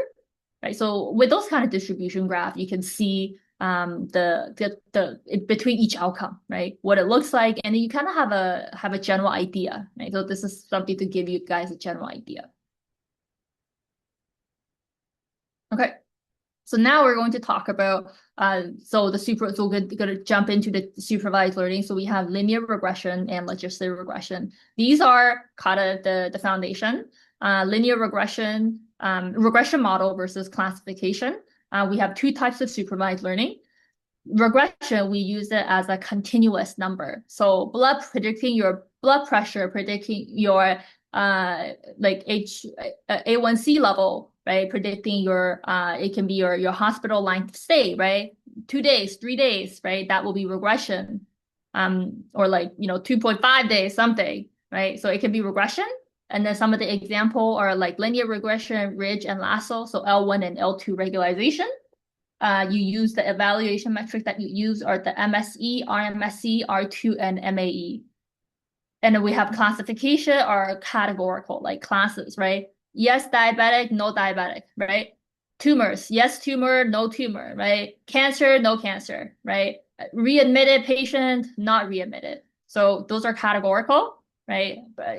right? So with those kind of distribution graph, you can see the between each outcome, right? What it looks like, and you kind of have a general idea, right? So this is something to give you guys a general idea. Okay. So now we're going to talk about so we're going to jump into the supervised learning. So we have linear regression and logistic regression. These are kind of the foundation. Linear regression, regression model versus classification. We have two types of supervised learning. Regression, we use it as a continuous number. So predicting your blood pressure, predicting your like A1C level, right? Predicting your it can be your hospital length of stay, right? 2 days, 3 days, right? That will be regression. Or like, you know, 2.5 days, something, right? So it can be regression. And then some of the example are like linear regression, ridge and lasso. So L1 and L2 regularization. You use the evaluation metric that you use are the MSE, RMSE, R2, and MAE. And then we have classification or categorical, like classes, right? Yes, diabetic, no diabetic, right? Tumors, yes, tumor, no tumor, right? Cancer, no cancer, right? Readmitted patient, not readmitted. So those are categorical, right? But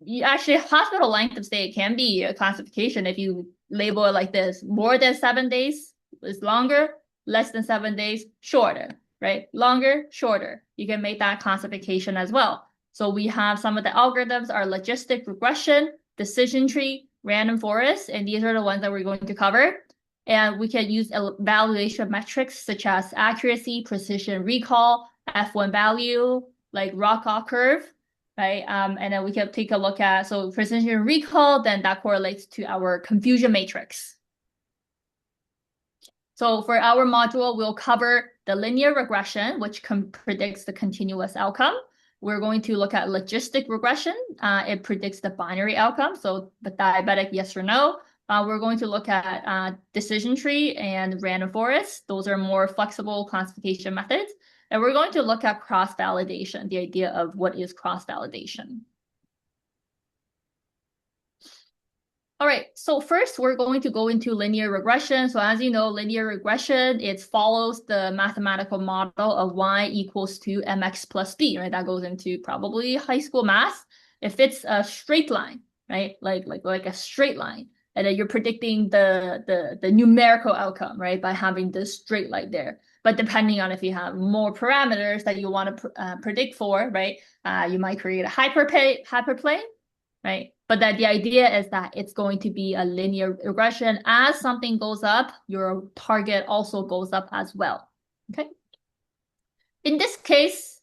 you actually, hospital length of stay can be a classification if you label it like this: more than 7 days is longer, less than 7 days, shorter, right? Longer, shorter. You can make that classification as well. So we have some of the algorithms are logistic regression, decision tree, random forest, and these are the ones that we're going to cover. And we can use evaluation metrics such as accuracy, precision recall, F1 value, like Rockoff curve, right? And then we can take a look at, so precision recall, then that correlates to our confusion matrix. So for our module, we'll cover the linear regression, which predicts the continuous outcome. We're going to look at logistic regression. It predicts the binary outcome. So the diabetic, yes or no. we're going to look at decision tree and random forest. Those are more flexible classification methods. And we're going to look at cross-validation, the idea of what is cross-validation. All right, so first we're going to go into linear regression. So as you know, linear regression, it follows the mathematical model of y equals to mx plus b, right? That goes into probably high school math. If it's a straight line, right? Like a straight line. And then you're predicting the numerical outcome, right? By having this straight line there. But depending on if you have more parameters that you want to predict for, right? You might create a hyperplane, right? But that the idea is that it's going to be a linear regression. As something goes up, your target also goes up as well. Okay. In this case,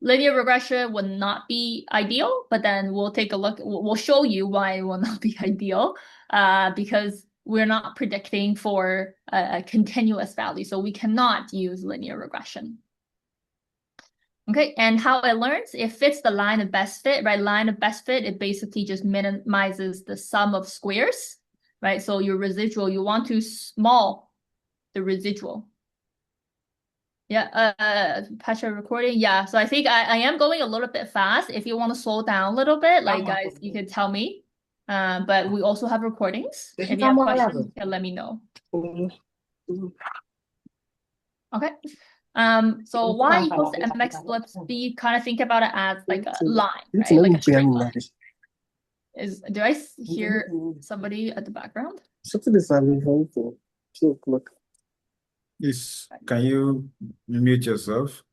linear regression would not be ideal, but then we'll take a look. We'll show you why it will not be ideal, because we're not predicting for a continuous value. So we cannot use linear regression. Okay, and how it learns, it fits the line of best fit, right? Line of best fit, it basically just minimizes the sum of squares, right? So your residual, you want to small the residual. Yeah, Pacha recording. Yeah, so I think I am going a little bit fast. If you want to slow down a little bit, like guys, you can tell me. But we also have recordings. If you have questions, you can let me know. Okay. So y equals to mx plus b, kind of think about it as like a line, right? Like a straight line. Do I hear somebody at the background? Yes. Can you mute yourself?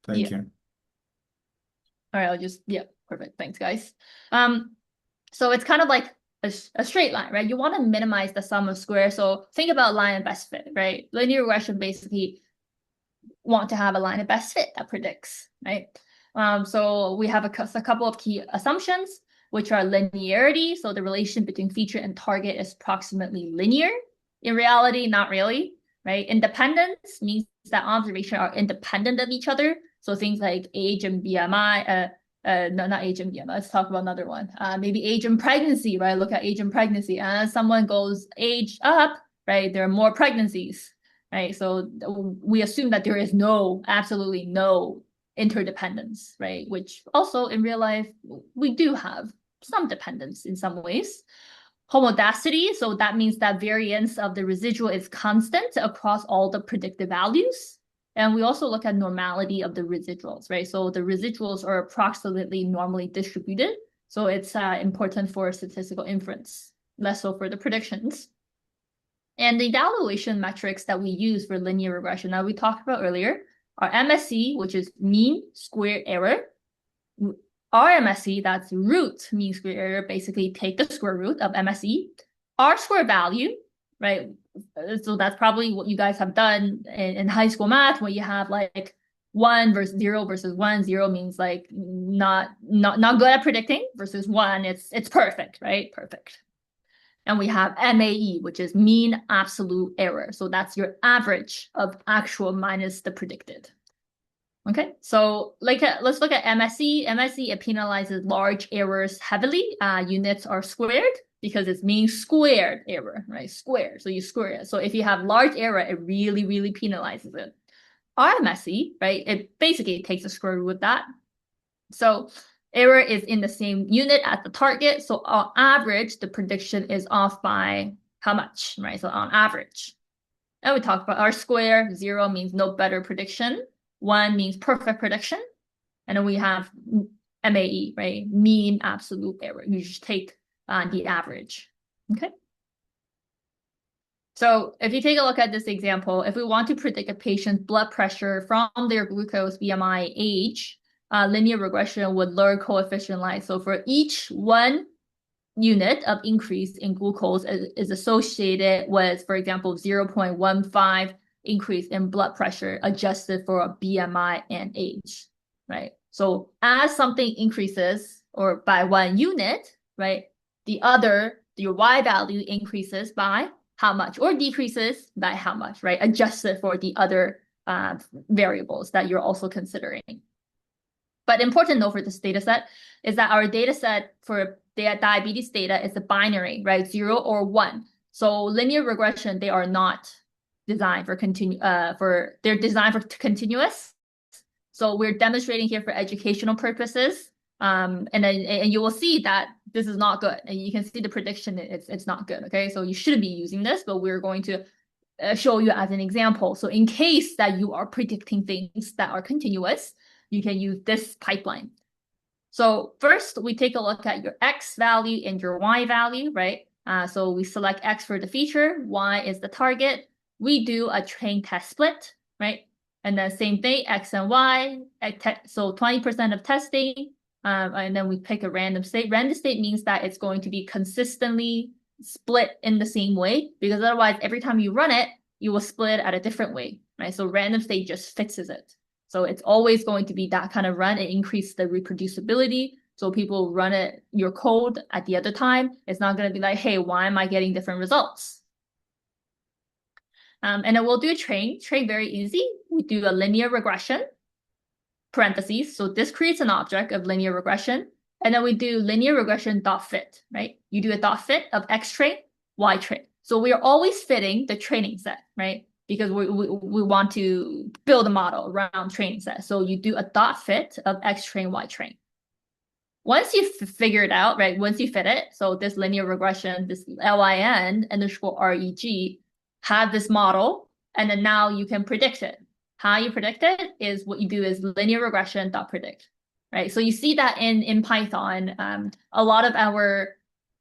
Thank Yeah. you. All right, I'll just, yeah, perfect. Thanks, guys. So it's kind of like a straight line, right? You want to minimize the sum of squares. So think about line of best fit, right? Linear regression basically want to have a line of best fit that predicts, right? So we have a couple of key assumptions, which are linearity. So the relation between feature and target is approximately linear. In reality, not really, right? Independence means that observations are independent of each other. So things like age and BMI, no, not age and BMI. Let's talk about another one. Maybe age and pregnancy, right? Look at age and pregnancy. As someone goes age up, right, there are more pregnancies, right? So we assume that there is absolutely no interdependence, right? Which also in real life, we do have some dependence in some ways. Homodacity, so that means that variance of the residual is constant across all the predicted values. And we also look at normality of the residuals, right? So the residuals are approximately normally distributed. So it's important for statistical inference, less so for the predictions. And the evaluation metrics that we use for linear regression that we talked about earlier are MSE, which is mean square error. RMSE, that's root mean square error, basically take the square root of MSE. R square value, right? So that's probably what you guys have done in high school math, where you have like 1 versus 0 versus 1. 0 means like not good at predicting, versus 1, it's perfect, right? Perfect. And we have MAE, which is mean absolute error. So that's your average of actual minus the predicted. Okay, so let's look at MSE. MSE, it penalizes large errors heavily. Units are squared because it's mean squared error, right? Squared, so you square it. So if you have large error, it really, really penalizes it. RMSE, right? It basically takes the square root of that. So error is in the same unit as the target. So on average, the prediction is off by how much, right? So on average. And we talked about R square. 0 means no better prediction. 1 means perfect prediction. And then we have MAE, right? Mean absolute error. You just take the average. Okay. So if you take a look at this example, if we want to predict a patient's blood pressure from their glucose, BMI, age, linear regression would learn coefficient line. So for each 1 unit of increase in glucose is associated with, for example, 0.15 increase in blood pressure adjusted for a BMI and age, right? So as something increases or by 1 unit, right, your Y value increases by how much or decreases by how much, right? Adjusted for the other variables that you're also considering. But important note for this data set is that our data set for diabetes data is a binary, right? 0 or 1. So linear regression, they are not designed for they're designed for continuous. So we're demonstrating here for educational purposes. And you will see that this is not good. And you can see the prediction, it's not good. Okay, so you shouldn't be using this, but we're going to show you as an example. So in case that you are predicting things that are continuous, you can use this pipeline. So first, we take a look at your X value and your Y value, right? So we select X for the feature, Y is the target. We do a train test split, right? And then same thing, X and Y. So 20% of testing, and then we pick a random state. Random state means that it's going to be consistently split in the same way, because otherwise, every time you run it, you will split at a different way, right? So random state just fixes it. So it's always going to be that kind of run. It increases the reproducibility. So people run it, your code at the other time. It's not going to be like, hey, why am I getting different results? And then we'll do a train very easy. We do a linear regression, parentheses. So this creates an object of linear regression. And then we do linear regression dot fit, right? You do a dot fit of X train, Y train. So we are always fitting the training set, right? Because we want to build a model around training set. So you do a dot fit of X train, Y train. Once you figure it out, right? Once you fit it, so this linear regression, this LIN underscore REG, have this model, and then now you can predict it. How you predict it is what you do is linear regression dot predict, right? So you see that in Python, a lot of our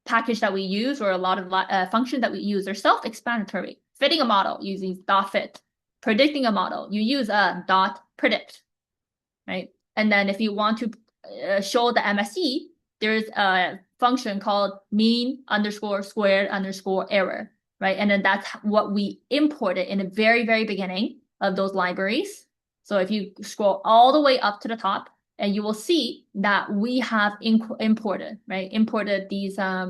package that we use or a lot of functions that we use are self-explanatory. Fitting a model using dot fit, predicting a model, you use a dot predict, right? And then if you want to show the MSE, there's a function called mean underscore squared underscore error, right? And then that's what we imported in the very, very beginning of those libraries. So if you scroll all the way up to the top, and you will see that we have imported, right? Imported these, I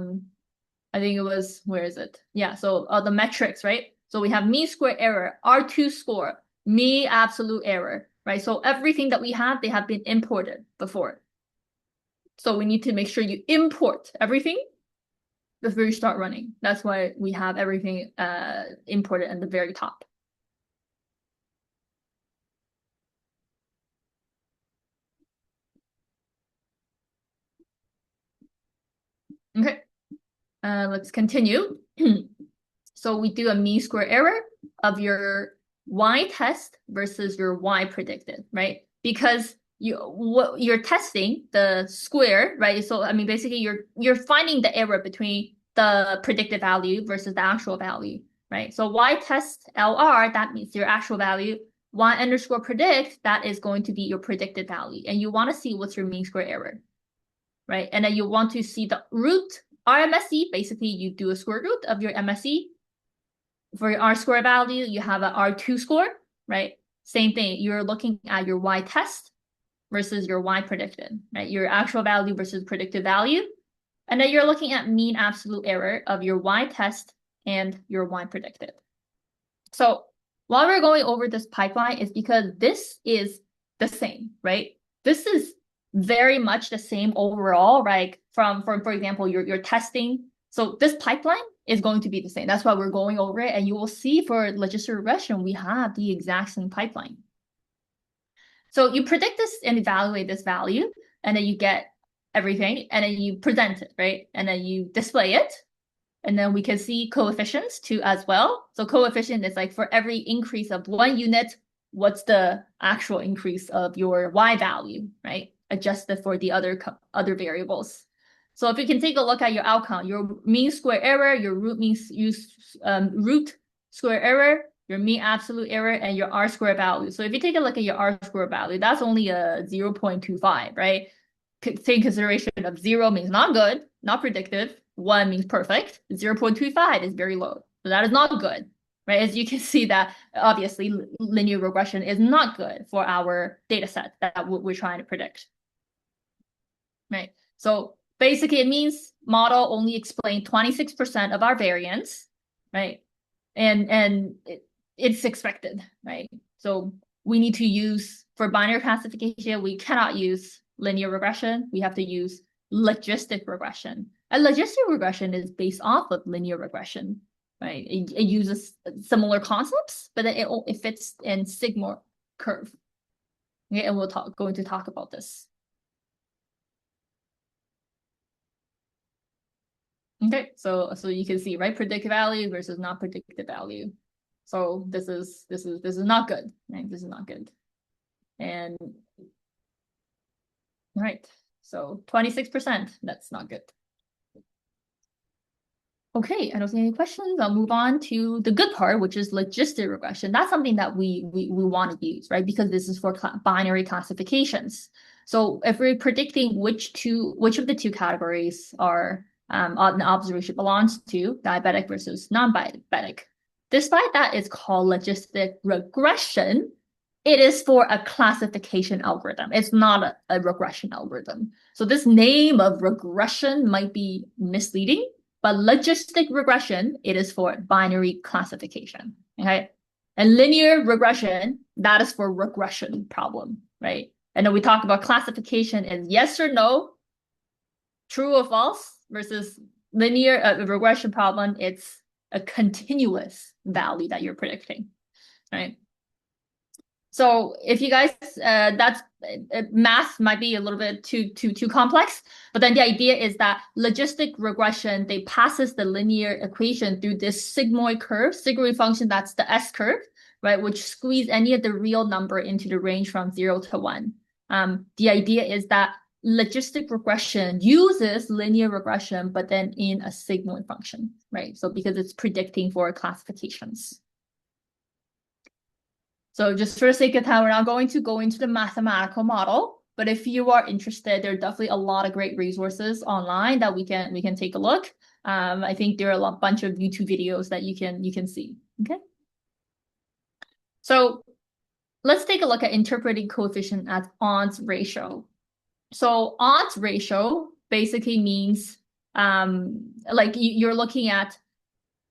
think it was, where is it? Yeah, so the metrics, right? So we have mean square error, R2 score, mean absolute error, right? So everything that we have, they have been imported before. So we need to make sure you import everything before you start running. That's why we have everything imported at the very top. Okay, let's continue. So we do a mean square error of your Y test versus your Y predicted, right? Because what you're testing the square, right? So I mean, basically, you're finding the error between the predicted value versus the actual value, right? So Y test LR, that means your actual value. Y underscore predict, that is going to be your predicted value, and you want to see what's your mean square error, right? And then you want to see the root RMSE. Basically, you do a square root of your MSE. For your R square value, you have an R2 score, right? Same thing. You're looking at your Y test versus your Y predicted, right? Your actual value versus predicted value. And then you're looking at mean absolute error of your Y test and your Y predicted. So while we're going over this pipeline is because this is the same, right? This is very much the same overall, right? From for example, your testing. So this pipeline is going to be the same. That's why we're going over it. And you will see for logistic regression, we have the exact same pipeline. So you predict this and evaluate this value, and then you get everything, and then you present it, right? And then you display it. And then we can see coefficients too as well. So coefficient is like for every increase of 1 unit, what's the actual increase of your Y value, right? Adjusted for the other variables. So if you can take a look at your outcome, your mean square error, your root square error, your mean absolute error, and your R square value. So if you take a look at your R square value, that's only a 0.25, right? Take consideration of 0 means not good, not predictive. 1 means perfect. 0.25 is very low. So that is not good, right? As you can see that obviously linear regression is not good for our data set that we're trying to predict, right? So basically it means model only explained 26% of our variance, right? And it's expected, right? So we need to use, for binary classification, we cannot use linear regression. We have to use logistic regression. A logistic regression is based off of linear regression, right? It uses similar concepts, but then it fits in sigmoid curve. Okay, and going to talk about this. Okay, so you can see, right, predicted value versus not predicted value. So this is not good, right? This is not good. And right, so 26%, that's not good. Okay, I don't see any questions. I'll move on to the good part, which is logistic regression. That's something that we want to use, right? Because this is for binary classifications. So if we're predicting which of the two categories are an observation belongs to, diabetic versus non-diabetic, despite that it's called logistic regression, it is for a classification algorithm. It's not a regression algorithm. So this name of regression might be misleading, but logistic regression, it is for binary classification, okay? And linear regression, that is for regression problem, right? And then we talk about classification as yes or no, true or false, versus linear regression problem, it's a continuous value that you're predicting, right? So if you guys, that's math might be a little bit too complex, but then the idea is that logistic regression, they passes the linear equation through this sigmoid curve, sigmoid function, that's the S curve, right, which squeeze any of the real number into the range from 0 to 1. The idea is that logistic regression uses linear regression, but then in a sigmoid function, right? So because it's predicting for classifications. So just for the sake of time, we're not going to go into the mathematical model, but if you are interested, there are definitely a lot of great resources online that we can take a look. I think there are a bunch of YouTube videos that you can see. Okay. So let's take a look at interpreting coefficient as odds ratio. So odds ratio basically means like you're looking at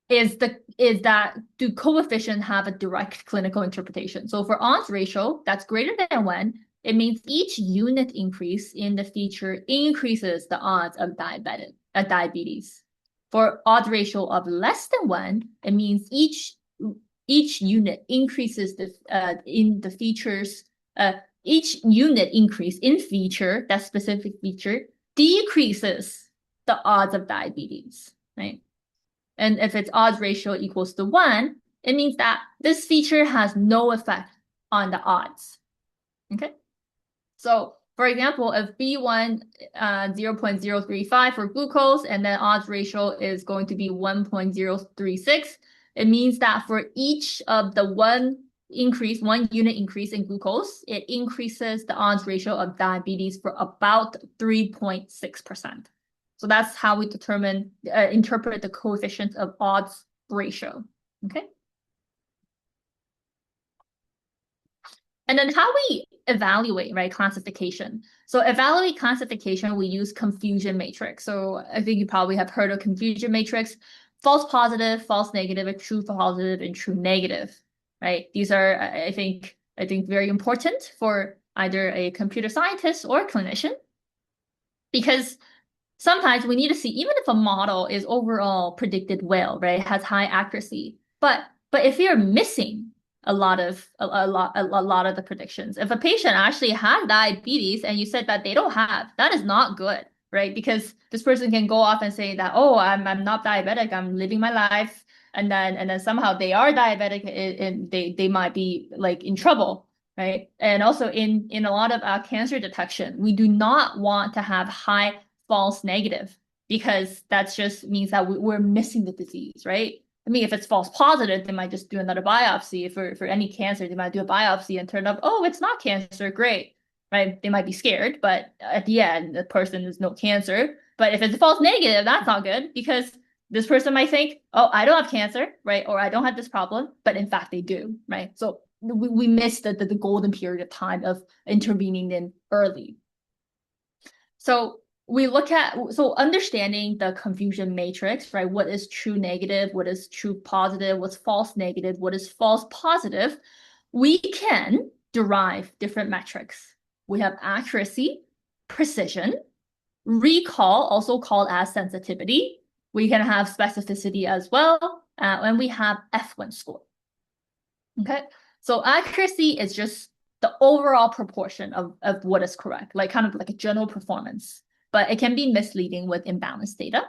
is that do coefficients have a direct clinical interpretation? So for odds ratio, that's greater than 1, it means each unit increase in the feature increases the odds of diabetes. For odds ratio of less than 1, it means each unit increases in the features, each unit increase in feature, that specific feature, decreases the odds of diabetes, right? And if its odds ratio equals to 1, it means that this feature has no effect on the odds. Okay? So for example, if B1 0.035 for glucose and then odds ratio is going to be 1.036, it means that for each of the one unit increase in glucose, it increases the odds ratio of diabetes for about 3.6%. So that's how we interpret the coefficient of odds ratio, okay? And then how we evaluate, right, classification. So evaluate classification, we use confusion matrix. So I think you probably have heard of confusion matrix, false positive, false negative, a true positive, and true negative, right? These are, I think very important for either a computer scientist or a clinician, because sometimes we need to see, even if a model is overall predicted well, right, has high accuracy, but if you're missing a lot of the predictions, if a patient actually has diabetes and you said that they don't have, that is not good, right? Because this person can go off and say that, oh, I'm not diabetic, I'm living my life, and then somehow they are diabetic and they might be like in trouble. Right. And also in a lot of cancer detection, we do not want to have high false negative, because that just means that we're missing the disease, right? I mean, if it's false positive, they might just do another biopsy. For any cancer, they might do a biopsy and turn up, oh, it's not cancer, great, right? They might be scared, but at the end, the person is no cancer. But if it's a false negative, that's not good, because this person might think, oh, I don't have cancer, right? Or I don't have this problem, but in fact they do, right? So we missed the golden period of time of intervening in early. So we look at, so understanding the confusion matrix, right? What is true negative? What is true positive? What's false negative? What is false positive? We can derive different metrics. We have accuracy, precision, recall, also called as sensitivity. We can have specificity as well, and we have F1 score. Okay, so accuracy is just the overall proportion of what is correct, like kind of like a general performance, but it can be misleading with imbalanced data.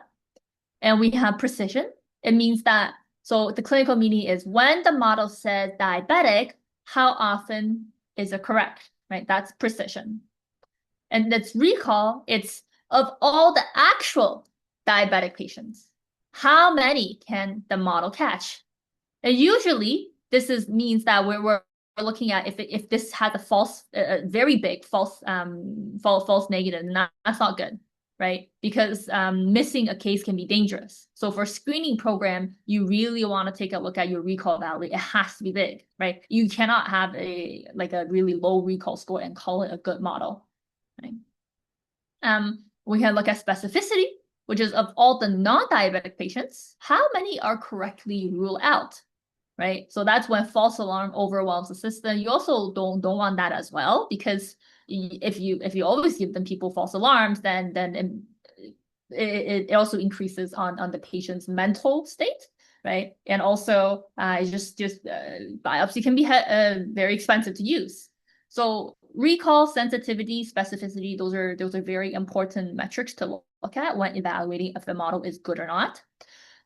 And we have precision. It means that, so the clinical meaning is when the model says diabetic, how often is it correct, right? That's precision. And that's recall, it's of all the actual diabetic patients, how many can the model catch? And usually means that we're looking at if this has a false, very big false negative, and that's not good, right? Because missing a case can be dangerous. So for screening program, you really want to take a look at your recall value. It has to be big, right? You cannot have a really low recall score and call it a good model, right? We can look at specificity, which is of all the non-diabetic patients, how many are correctly ruled out, right? So that's when false alarm overwhelms the system. You also don't want that as well, because if you always give them people false alarms, then it also increases on the patient's mental state, right? And also, it's just biopsy can be very expensive to use. So recall, sensitivity, specificity, those are very important metrics to look at when evaluating if the model is good or not.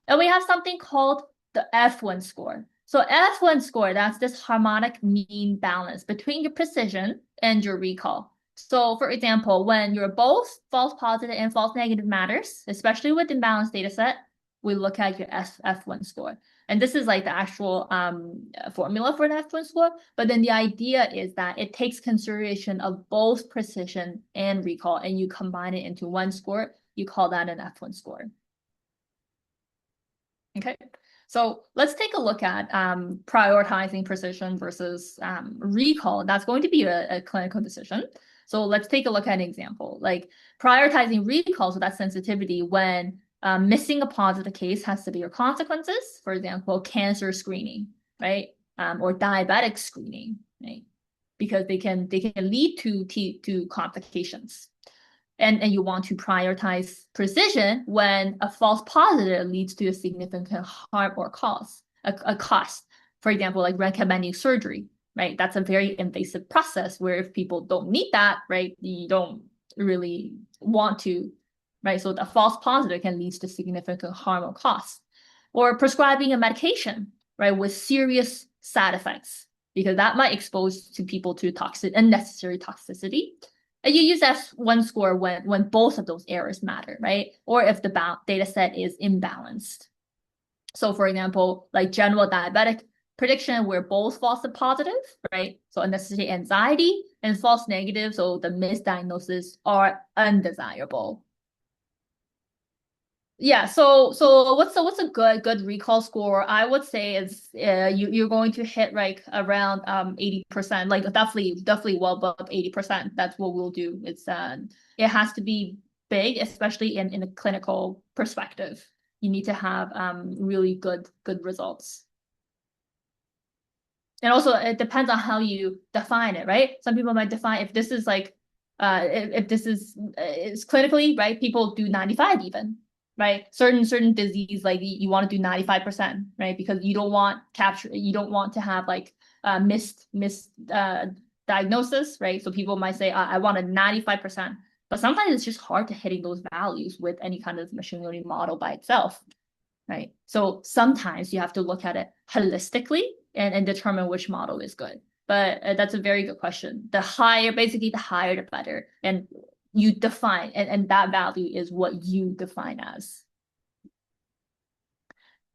And we have something called the F1 score. So F1 score, that's this harmonic mean balance between your precision and your recall. So for example, when you're both false positive and false negative matters, especially with imbalanced data set, we look at your F1 score. And this is like the actual formula for the F1 score. But then the idea is that it takes consideration of both precision and recall, and you combine it into one score. You call that an F1 score. Okay, so let's take a look at prioritizing precision versus recall. That's going to be a clinical decision. So let's take a look at an example, like prioritizing recall, so that's sensitivity when missing a positive case has severe consequences. For example, cancer screening, right? Or diabetic screening, right? Because they can lead to complications. And you want to prioritize precision when a false positive leads to a significant harm or a cost. For example, like recommending surgery, right? That's a very invasive process where if people don't need that, right, you don't really want to, right? So the false positive can lead to significant harm or cost. Or prescribing a medication, right, with serious side effects, because that might expose to people to unnecessary toxicity. And you use F1 score when both of those errors matter, right? Or if the data set is imbalanced. So for example, like general diabetic prediction, where both false and positive, right? So unnecessary anxiety, and false negative, so the misdiagnosis are undesirable. Yeah, so what's a good recall score? I would say is you're going to hit like around 80%, like definitely well above 80%. That's what we'll do. It has to be big, especially in a clinical perspective. You need to have really good results. And also it depends on how you define it, right? Some people might define if this is like if this is clinically, right, people do 95 even, right? Certain disease, like you want to do 95%, right? Because you don't want to have like missed diagnosis, right? So people might say, I want a 95%, but sometimes it's just hard to hitting those values with any kind of machine learning model by itself, right? So sometimes you have to look at it holistically and determine which model is good. But that's a very good question. Basically the higher the better. And you define, and that value is what you define as.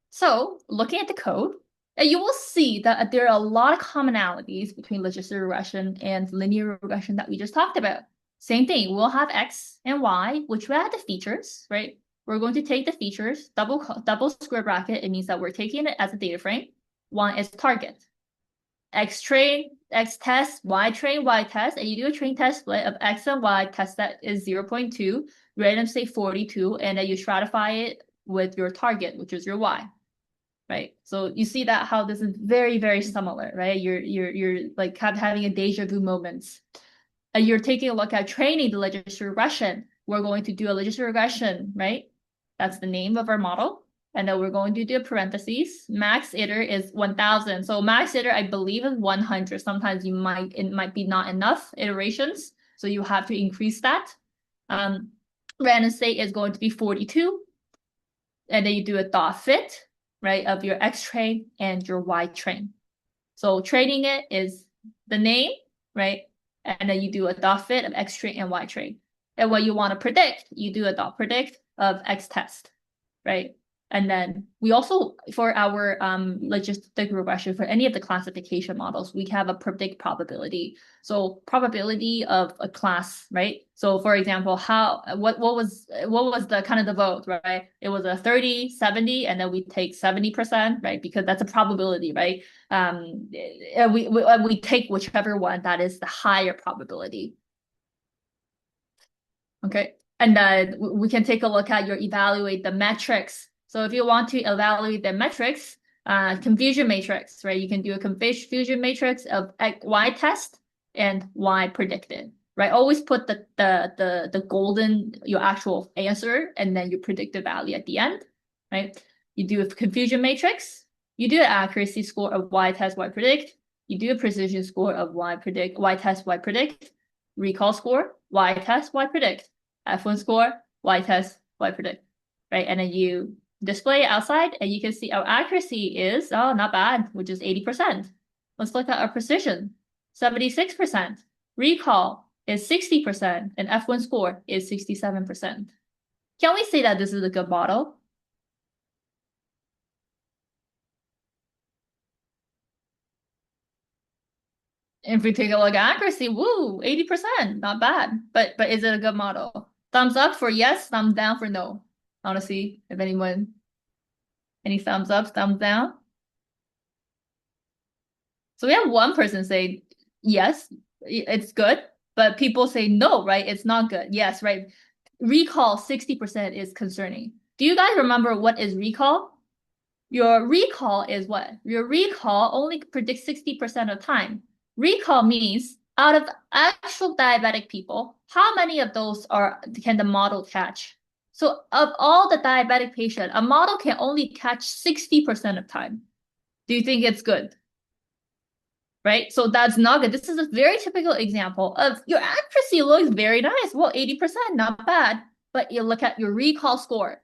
So looking at the code, you will see that there are a lot of commonalities between logistic regression and linear regression that we just talked about. Same thing, we'll have X and Y, which will add the features, right? We're going to take the features, double square bracket. It means that we're taking it as a data frame. One is target. X train, X test, Y train, Y test, and you do a train test split of X and Y test that is 0.2, random say 42, and then you stratify it with your target, which is your Y, right? So you see that how this is very, very similar, right? You're like having a deja vu moments. You're taking a look at training the logistic regression. we're going to do a logistic regression, right? That's the name of our model. And then we're going to do parentheses. Max iter is 1000. So max iter, I believe, is 100. Sometimes it might be not enough iterations. So you have to increase that. Random state is going to be 42. And then you do a dot fit, right, of your X train and your Y train. So training it is the name, right? And then you do a dot fit of X train and Y train. And what you want to predict, you do a dot predict of X test, right? And then we also, for our logistic regression, for any of the classification models, we have a predict probability. So probability of a class, right? So for example, what was the kind of the vote, right? It was a 30, 70, and then we take 70%, right? Because that's a probability, right? We take whichever one that is the higher probability. Okay. And then we can take a look at your evaluate the metrics. So if you want to evaluate the metrics, confusion matrix, right? You can do a confusion matrix of Y test and Y predicted, right? Always put the golden, your actual answer, and then your predicted value at the end, right? You do a confusion matrix, you do an accuracy score of Y test, Y predict, you do a precision score of Y predict, Y test, Y predict, recall score, Y test, Y predict, F1 score, Y test, Y predict, right? And then you display it outside and you can see our accuracy is, oh, not bad, which is 80%. Let's look at our precision, 76%. Recall is 60% and F1 score is 67%. Can we say that this is a good model? If we take a look at accuracy, woo, 80%, not bad. But is it a good model? Thumbs up for yes, thumbs down for no. Honestly, if anyone, any thumbs up, thumbs down? So we have one person say yes, it's good, but people say no, right? It's not good. Yes, right. Recall 60% is concerning. Do you guys remember what is recall? Your recall is what? Your recall only predicts 60% of time. Recall means out of actual diabetic people, how many of those can the model catch? So of all the diabetic patient, a model can only catch 60% of time. Do you think it's good? Right? So that's not good. This is a very typical example of your accuracy looks very nice. Well, 80%, not bad. But you look at your recall score.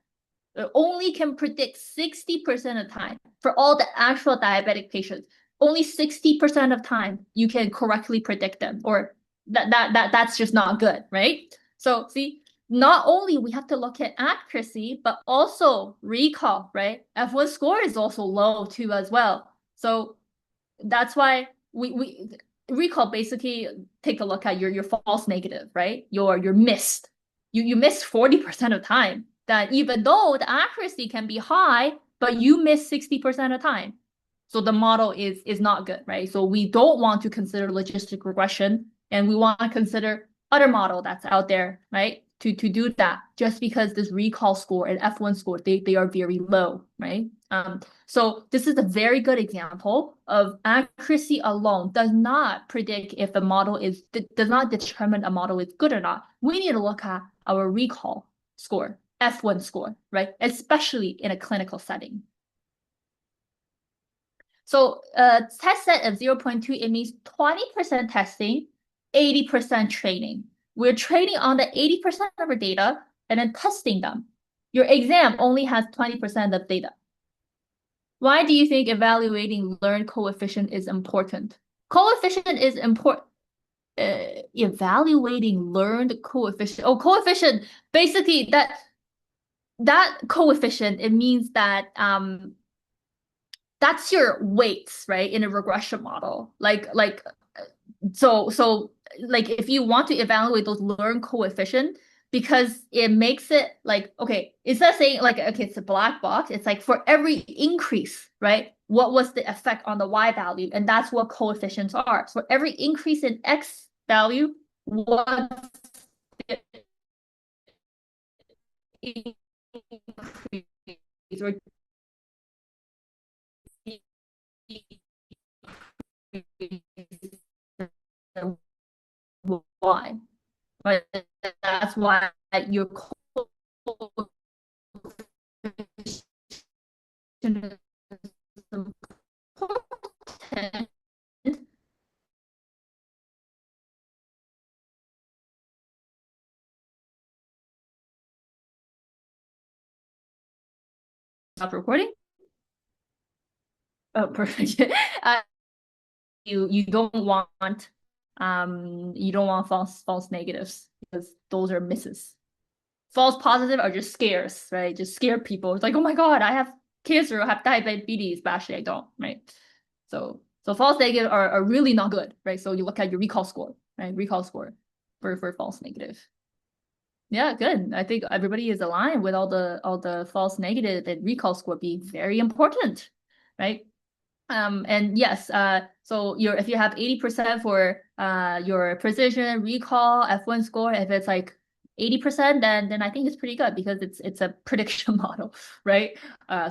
It only can predict 60% of time for all the actual diabetic patients. Only 60% of time you can correctly predict them, or that's just not good, right? So see, not only we have to look at accuracy, but also recall, right? F1 score is also low too as well. So that's why we recall basically take a look at your false negative, right? Your missed. You missed 40% of time. That even though the accuracy can be high, but you miss 60% of time. So the model is not good, right? So we don't want to consider logistic regression, and we want to consider other model that's out there, right? To do that, just because this recall score and F1 score, they are very low, right? So this is a very good example of accuracy alone does not predict if the model does not determine a model is good or not. We need to look at our recall score, F1 score, right? Especially in a clinical setting. So test set of 0.2, it means 20% testing, 80% training. We're training on the 80% of our data and then testing them. Your exam only has 20% of data. Why do you think evaluating learned coefficient is important? Coefficient is important. Evaluating learned coefficient. Oh, coefficient. Basically, that coefficient, it means that that's your weights, right? In a regression model. So like if you want to evaluate those learned coefficient, because it makes it like, okay, instead of saying like, okay, it's a black box, it's like for every increase, right? What was the effect on the Y value? And that's what coefficients are. So every increase in X value, what's the increase or decrease Y, right? That's why your coefficient is important. Stop recording. Oh, perfect. uh, you don't want false negatives because those are misses. False positive are just scares, right? Just scare people. It's like, oh my God, I have cancer, I have diabetes, but actually I don't, right? So false negative are really not good, right? So you look at your recall score, right? Recall score for false negative. Yeah, good. I think everybody is aligned with all the false negative and recall score being very important, right? And yes, so if you have 80% for your precision, recall, F1 score, if it's like 80%, then I think it's pretty good because it's a prediction model, right?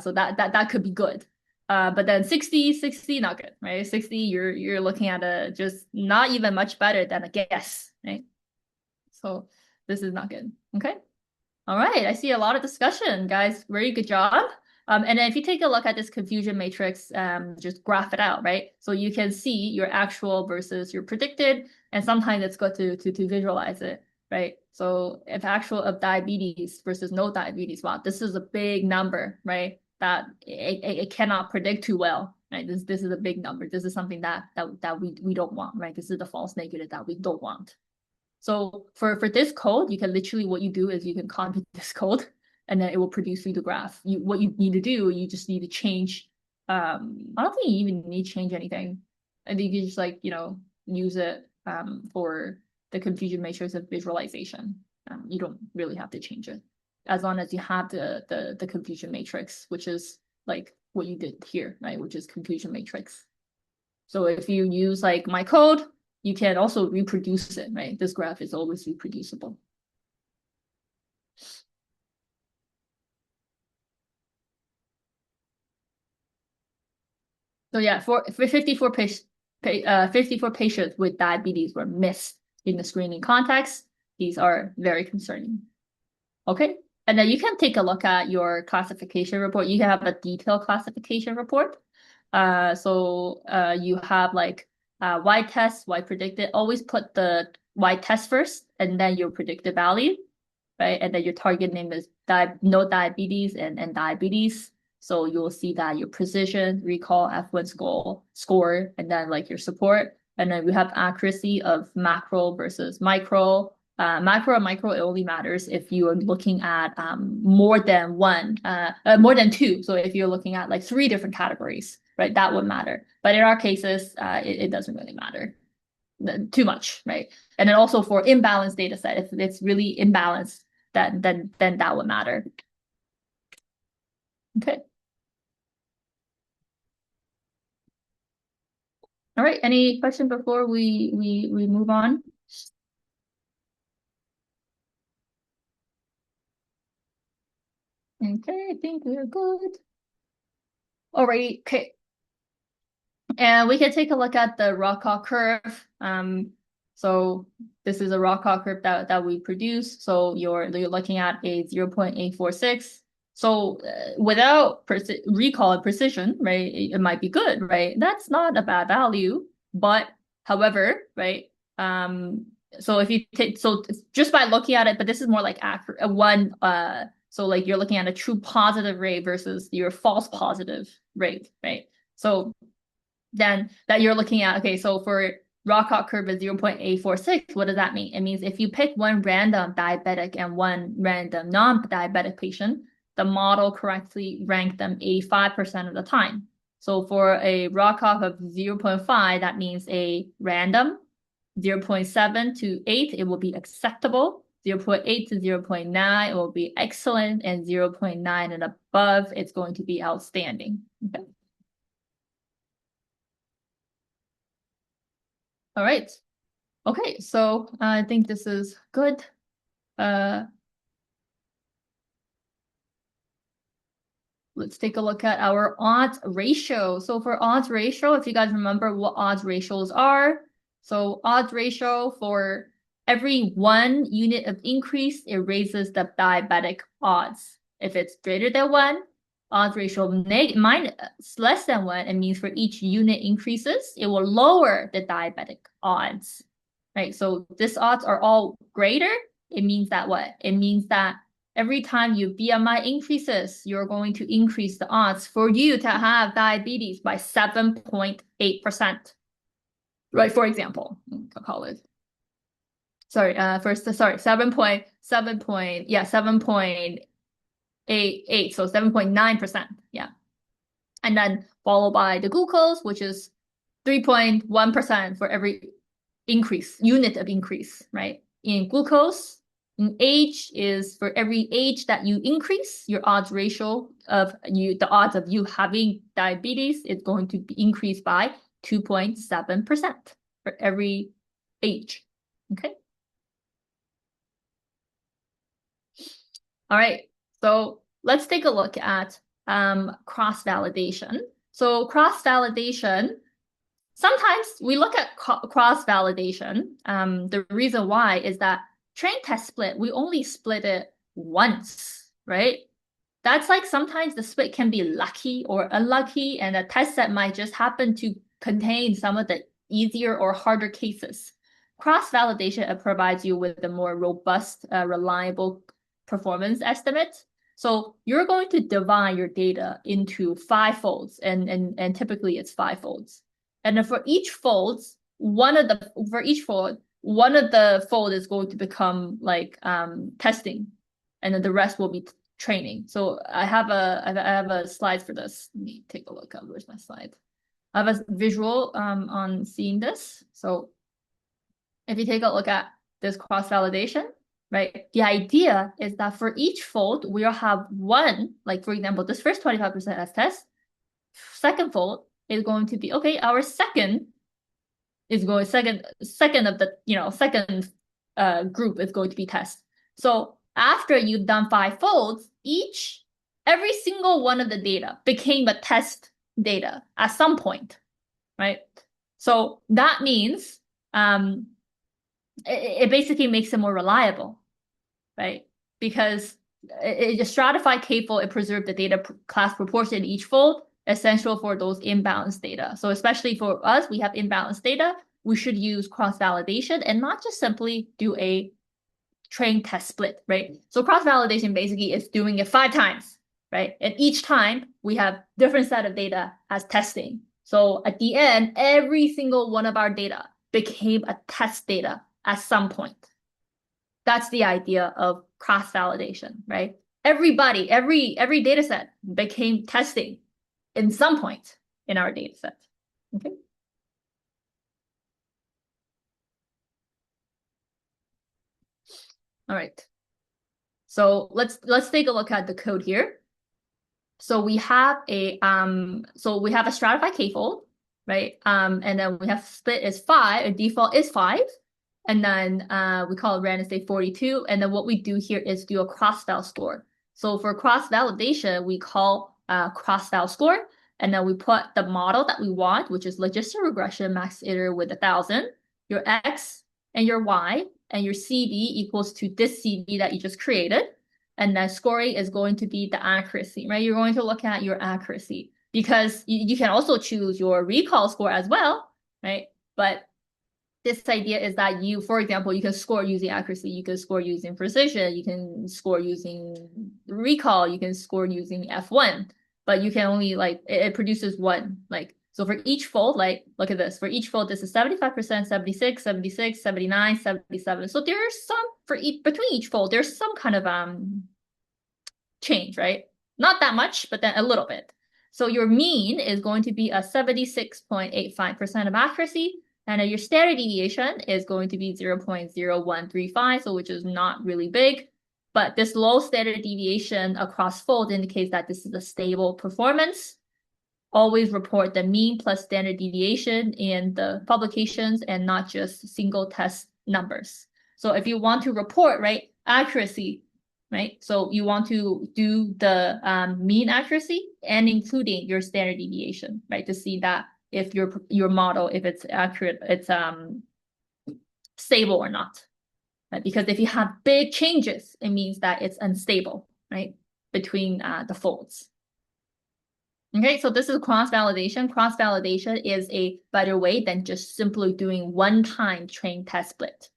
So that could be good. But then 60, not good, right? 60, you're looking at a just not even much better than a guess, right? So this is not good. Okay. All right, I see a lot of discussion, guys. Very good job. And then if you take a look at this confusion matrix, just graph it out, right? So you can see your actual versus your predicted, and sometimes it's good to visualize it, right? So if actual of diabetes versus no diabetes, wow, this is a big number, right? That it cannot predict too well, right? This is a big number. This is something that we don't want, right? This is the false negative that we don't want. So for this code, you can literally, what you do is you can copy this code and then it will produce you the graph. What you need to do, you just need to change. I don't think you even need to change anything. I think you just like, use it for the confusion matrix of visualization. You don't really have to change it as long as you have the confusion matrix, which is like what you did here, right? Which is confusion matrix. So if you use like my code, you can also reproduce it, right? This graph is always reproducible. So yeah, for 54 patients with diabetes were missed in the screening context. These are very concerning. Okay. And then you can take a look at your classification report. You can have a detailed classification report. So you have like Y test, Y predicted. Always put the Y test first and then your predicted value, right? And then your target name is no diabetes and diabetes. So you'll see that your precision, recall, F1 score, and then like your support. And then we have accuracy of macro versus micro. Macro and micro, it only matters if you are looking at more than more than two. So if you're looking at like three different categories, right, that would matter. But in our cases, it doesn't really matter too much, right? And then also for imbalanced data set, if it's really imbalanced, then that would matter. Okay. All right. Any question before we move on? Okay, I think we're good. All right. Okay. And we can take a look at the Rockoff curve. So this is a Rockoff curve that we produce. So you're looking at a 0.846. So without recall and precision, right, it might be good, right? That's not a bad value. But however, right, so if you take, so just by looking at it, but this is more like accurate, so like you're looking at a true positive rate versus your false positive rate, right? So then that you're looking at, okay, so for Rockoff curve is 0.846, what does that mean? It means if you pick one random diabetic and one random non-diabetic patient, the model correctly ranked them 85% of the time. So for a Rockoff of 0.5, that means a random 0.7 to 8, it will be acceptable. 0.8 to 0.9, it will be excellent, and 0.9 and above, it's going to be outstanding. Okay. All right. Okay, so I think this is good. Uh, let's take a look at our odds ratio. So for odds ratio, if you guys remember what odds ratios are, so odds ratio for every 1 unit of increase, it raises the diabetic odds. If it's greater than 1, odds ratio less than 1, it means for each unit increases, it will lower the diabetic odds. Right? So these odds are all greater. It means that what? It means that every time your BMI increases, you're going to increase the odds for you to have diabetes by 7.8%. Right, for example, I'll call it. Sorry, 7.88, so 7.9%. Yeah. And then followed by the glucose, which is 3.1% for every unit of increase, right? In glucose, in age is for every age that you increase, your odds ratio of the odds of you having diabetes is going to be increased by 2.7% for every age. Okay. All right. So let's take a look at cross-validation. So cross-validation, sometimes we look at cross-validation. The reason why is that train test split, we only split it once, right? That's like sometimes the split can be lucky or unlucky, and a test set might just happen to contain some of the easier or harder cases. Cross-validation provides you with a more robust, reliable performance estimate. So you're going to divide your data into 5 folds, and typically it's 5 folds. And then for each fold, one of the fold is going to become like testing, and then the rest will be training. So I have a slide for this. Let me take a look. Where's my slide? I have a visual on seeing this. So if you take a look at this cross-validation, right? The idea is that for each fold, we'll have one, like for example, this first 25% as test. Second fold is going to be, okay, our second is going second of the, second group is going to be test. So after you've done 5 folds, every single one of the data became a test data at some point, right? So that means it basically makes it more reliable, right? Because a stratified k-fold, it preserves the data class proportion in each fold, essential for those imbalanced data. So especially for us, we have imbalanced data, we should use cross-validation and not just simply do a train test split, right? So cross-validation basically is doing it 5 times, right? And each time we have different set of data as testing. So at the end, every single one of our data became a test data at some point. That's the idea of cross-validation, right? Every data set became testing in some point in our data set. Okay. All right. So let's take a look at the code here. So we have a stratified k-fold, right? And then we have split is 5, and default is 5. And then we call it random state 42. And then what we do here is do a cross-val score. So for cross-validation, we call cross-val score. And then we put the model that we want, which is logistic regression max iter with 1,000, your X and your Y, and your CV equals to this CV that you just created. And then scoring is going to be the accuracy, right? You're going to look at your accuracy because you can also choose your recall score as well, right? But this idea is that for example, you can score using accuracy, you can score using precision, you can score using recall, you can score using F1, but you can only it produces one. So for each fold, look at this. For each fold, this is 75%, 76, 76, 79, 77. So there are some between each fold, there's some kind of change, right? Not that much, but then a little bit. So your mean is going to be a 76.85% of accuracy, and your standard deviation is going to be 0.0135, so which is not really big. But this low standard deviation across folds indicates that this is a stable performance. Always report the mean plus standard deviation in the publications and not just single test numbers. So if you want to report, right, accuracy, right? So you want to do the mean accuracy and including your standard deviation, right? To see that if your model, if it's accurate, it's stable or not. right? Because if you have big changes, it means that it's unstable, right, between the folds. Okay, so this is cross-validation. Cross-validation is a better way than just simply doing one-time train test split,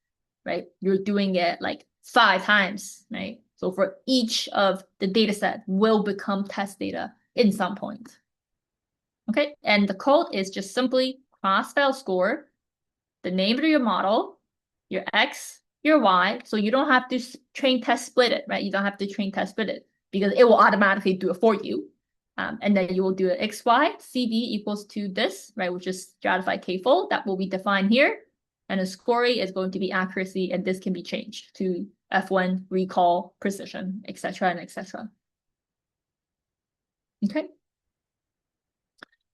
right? You're doing it like 5 times, right? So for each of the data set will become test data in some point. Okay, and the code is just simply cross-val score, the name of your model, your X, your Y. So you don't have to train test split it, right? You don't have to train test split it because it will automatically do it for you. And then you will do an XY, CV equals to this, right? Which is stratified k-fold that will be defined here. And the scoring is going to be accuracy, and this can be changed to F1, recall, precision, etc. and etc. Okay.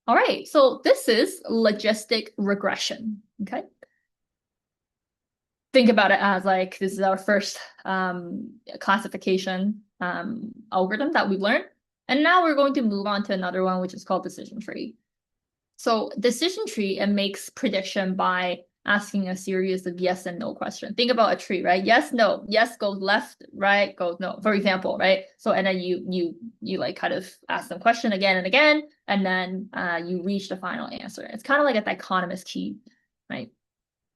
All right, so this is logistic regression, okay? Think about it as like, this is our first classification algorithm that we've learned. And now we're going to move on to another one, which is called decision tree. So decision tree, it makes prediction by asking a series of yes and no questions. Think about a tree, right? Yes, no. Yes goes left, right goes no, for example, right? So, and then you like kind of ask them question again and again, and then you reach the final answer. It's kind of like a dichotomous key, right?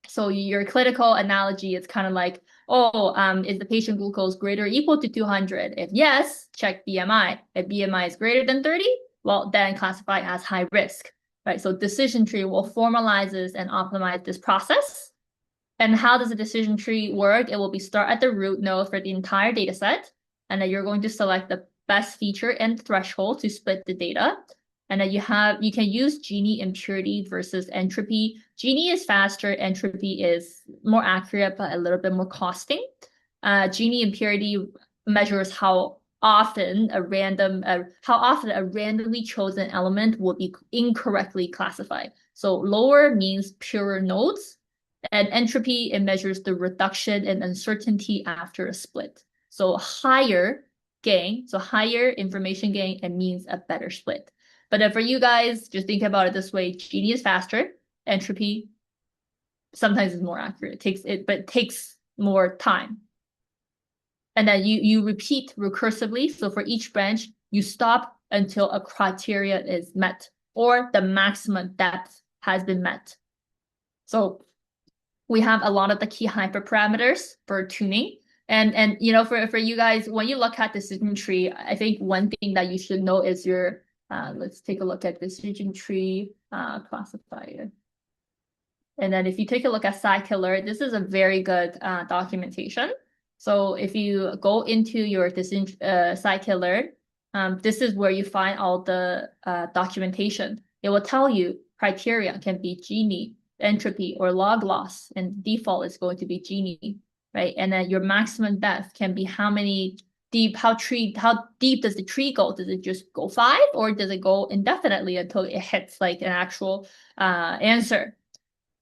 So your clinical analogy is kind of like, oh, is the patient glucose greater or equal to 200? If yes, check BMI. If BMI is greater than 30, well, then classify as high risk, right? So decision tree will formalizes and optimize this process. And how does the decision tree work? It will be start at the root node for the entire data set, and then you're going to select the best feature and threshold to split the data. And then you can use Gini impurity versus entropy. Gini is faster, entropy is more accurate, but a little bit more costing. Gini impurity measures how often a randomly chosen element will be incorrectly classified. So lower means purer nodes, and entropy, it measures the reduction in uncertainty after a split. So higher gain, so higher information gain, it means a better split. But for you guys, just think about it this way: Gini is faster, entropy sometimes is more accurate. But it takes more time. And then you repeat recursively. So for each branch, you stop until a criteria is met or the maximum depth has been met. So we have a lot of the key hyperparameters for tuning. And you know, for you guys, when you look at decision tree, I think one thing that you should know is your let's take a look at decision tree classifier. And then if you take a look at scikit-learn, this is a very good documentation. So if you go into your decision scikit-learn, this is where you find all the documentation. It will tell you criteria can be Gini, entropy, or log loss, and default is going to be Gini, right? And then your maximum depth can be how deep does the tree go? Does it just go 5, or does it go indefinitely until it hits like an actual answer?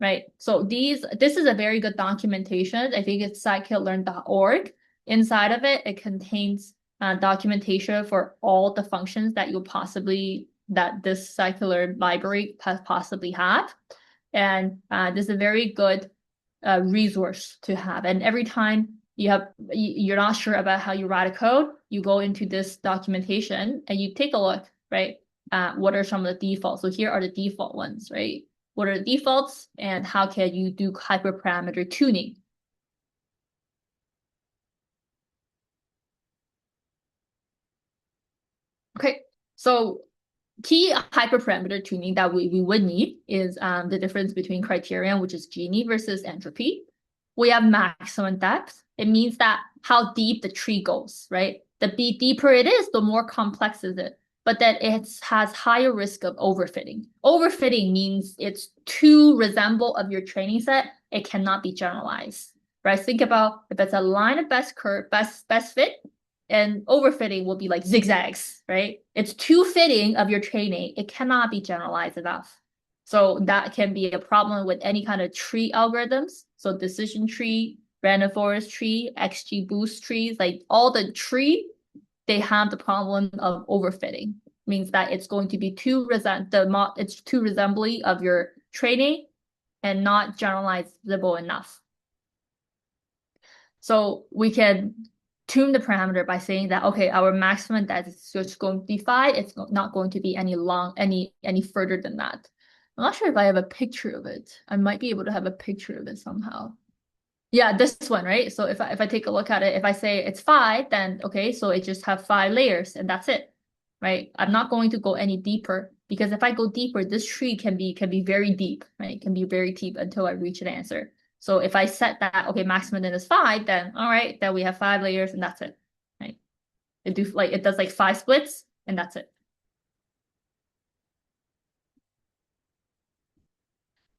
Right. So this is a very good documentation. I think it's scikit-learn.org. Inside of it, it contains documentation for all the functions that that this scikit-learn library possibly have. And this is a very good resource to have. And every time you're not sure about how you write a code, you go into this documentation and you take a look, right? What are some of the defaults? So here are the default ones, right? What are the defaults and how can you do hyperparameter tuning? Okay, so key hyperparameter tuning that we would need is the difference between criterion, which is Gini versus entropy. We have maximum depth. It means that how deep the tree goes, right? The deeper it is, the more complex is it. But that it has higher risk of overfitting. Overfitting means it's too resemble of your training set. It cannot be generalized, right? Think about if it's a line of best fit, and overfitting will be like zigzags, right? It's too fitting of your training. It cannot be generalized enough. So that can be a problem with any kind of tree algorithms. So decision tree, random forest tree, XGBoost trees, like all the tree, they have the problem of overfitting. Means that it's going to be it's too resembling of your training and not generalizable enough. So we can tune the parameter by saying that, okay, our maximum that is just going to be 5. It's not going to be any further than that. I'm not sure if I have a picture of it. I might be able to have a picture of it somehow. Yeah, this one, right? So if I take a look at it, if I say it's 5, then okay, so it just have 5 layers and that's it, right? I'm not going to go any deeper because if I go deeper, this tree can be very deep, right? It can be very deep until I reach an answer. So if I set that, okay, maximum then is 5, then all right, then we have 5 layers and that's it, right? It does like 5 splits and that's it.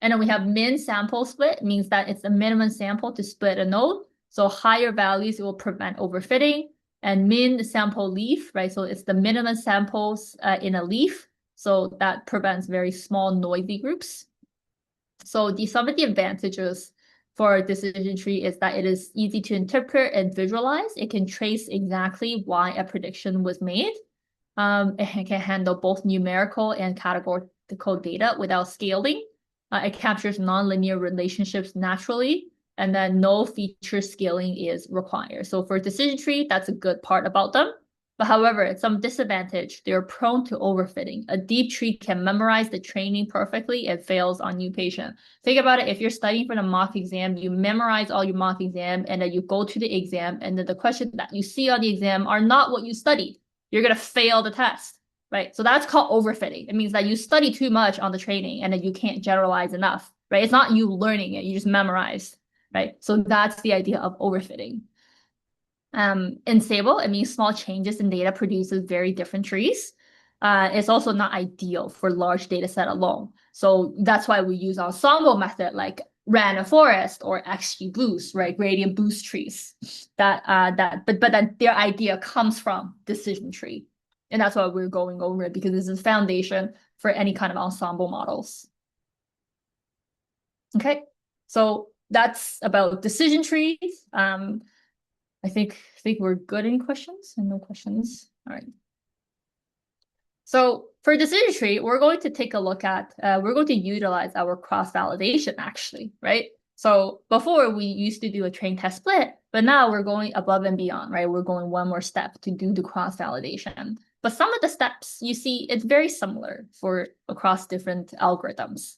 And then we have min sample split, means that it's the minimum sample to split a node. So higher values, it will prevent overfitting. And min sample leaf, right? So it's the minimum samples in a leaf. So that prevents very small noisy groups. So some of the advantages for a decision tree is that it is easy to interpret and visualize. It can trace exactly why a prediction was made. It can handle both numerical and categorical data without scaling. It captures nonlinear relationships naturally, and then no feature scaling is required. So for decision tree, that's a good part about them. But however, at some disadvantage, they're prone to overfitting. A deep tree can memorize the training perfectly and fails on new patient. Think about it. If you're studying for the mock exam, you memorize all your mock exam, and then you go to the exam, and then the questions that you see on the exam are not what you studied. You're going to fail the test, right? So that's called overfitting. It means that you study too much on the training and then you can't generalize enough, right? It's not you learning it, you just memorize, right? So that's the idea of overfitting. Unstable, it means small changes in data produces very different trees. It's also not ideal for large data set alone. So that's why we use ensemble method like random forest or XGBoost, right? Gradient boost trees. But then their idea comes from decision tree. And that's why we're going over it because this is foundation for any kind of ensemble models. Okay, so that's about decision trees. I think we're good in questions and no questions. All right. So for decision tree, we're going to take a look at, we're going to utilize our cross-validation actually, right? So before we used to do a train test split, but now we're going above and beyond, right? We're going one more step to do the cross-validation. But some of the steps you see, it's very similar for across different algorithms.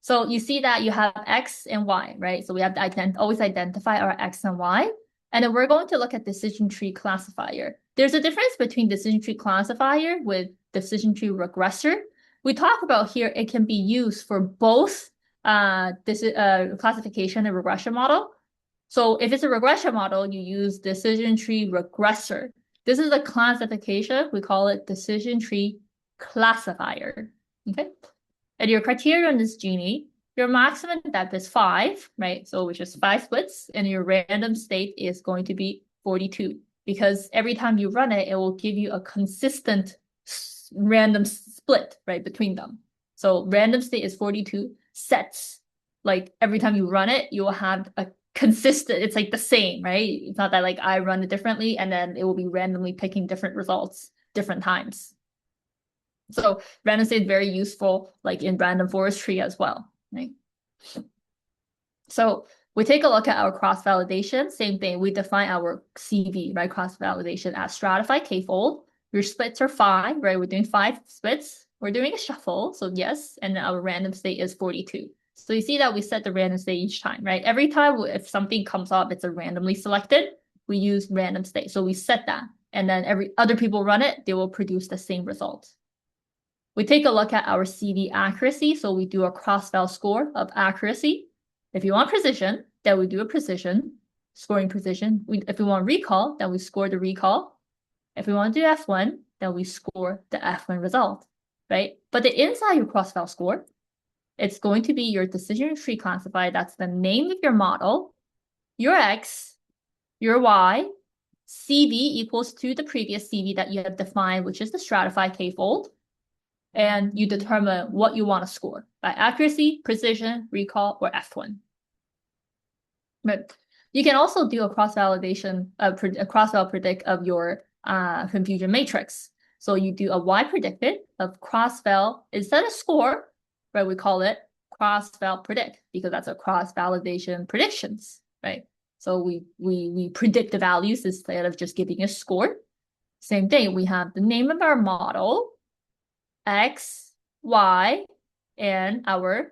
So you see that you have X and Y, right? So we have to always identify our X and Y. And then we're going to look at decision tree classifier. There's a difference between decision tree classifier with decision tree regressor. We talk about here, it can be used for both this classification and regression model. So if it's a regression model, you use decision tree regressor. This is a classification. We call it decision tree classifier. Okay. And your criterion is Gini. Your maximum depth is 5, right? So which is 5 splits, and your random state is going to be 42 because every time you run it, it will give you a consistent random split, right, between them. So random state is 42 sets. Like every time you run it, you will have a consistent, it's like the same, right? It's not that like I run it differently and then it will be randomly picking different results different times. So random state is very useful, like in random forest tree as well, right? So we take a look at our cross-validation. Same thing, we define our CV, right? Cross-validation as stratified k-fold. Your splits are 5, right? We're doing 5 splits. We're doing a shuffle, so yes, and our random state is 42. So you see that we set the random state each time, right? Every time if something comes up, it's a randomly selected, we use random state. So we set that, and then every other people run it, they will produce the same result. We take a look at our CV accuracy. So we do a cross-val score of accuracy. If you want precision, then we do a precision, scoring precision. If we want recall, then we score the recall. If we want to do F1, then we score the F1 result, right? But the inside your cross-val score, it's going to be your decision tree classifier. That's the name of your model, your X, your Y, CV equals to the previous CV that you have defined, which is the stratified k-fold. And you determine what you want to score by accuracy, precision, recall, or F1. But you can also do a cross-validation, a cross-val predict of your confusion matrix. So you do a Y predicted of cross-val instead of score, right? We call it cross-val predict because that's a cross-validation predictions, right? So we predict the values instead of just giving a score. Same thing, we have the name of our model, X, Y, and our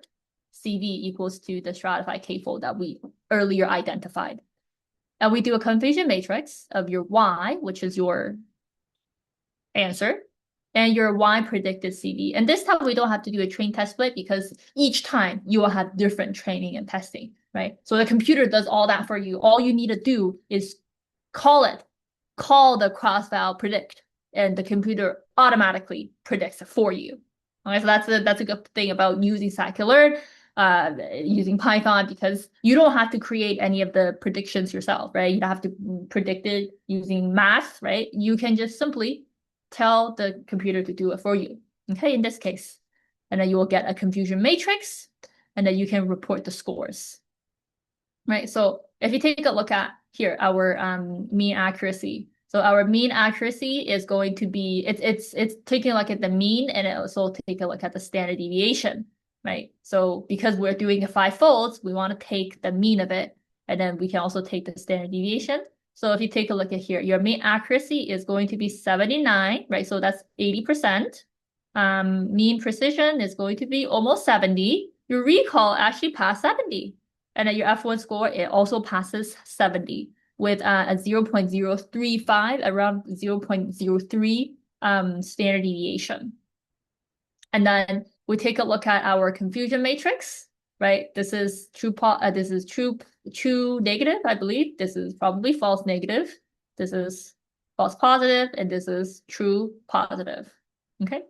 CV equals to the stratified k-fold that we earlier identified. And we do a confusion matrix of your Y, which is your answer, and your Y predicted CV. And this time we don't have to do a train test split because each time you will have different training and testing, right? So the computer does all that for you. All you need to do is call the cross-val predict, and the computer automatically predicts it for you. Okay, so that's a good thing about using scikit-learn, using Python, because you don't have to create any of the predictions yourself, right? You don't have to predict it using math, right? You can just simply tell the computer to do it for you. Okay, in this case. And then you will get a confusion matrix, and then you can report the scores. Right, so if you take a look at here, our mean accuracy. So our mean accuracy is going to be, it's taking a look at the mean, and it also take a look at the standard deviation, right? So because we're doing a 5 folds, we want to take the mean of it, and then we can also take the standard deviation. So if you take a look at here, your mean accuracy is going to be 79, right? So that's 80%. Mean precision is going to be almost 70. Your recall actually passed 70. And then your F1 score, it also passes 70 with a 0.035, around 0.03 standard deviation. And then we take a look at our confusion matrix, right? This is true negative, I believe. This is probably false negative. This is false positive, and this is true positive. Okay.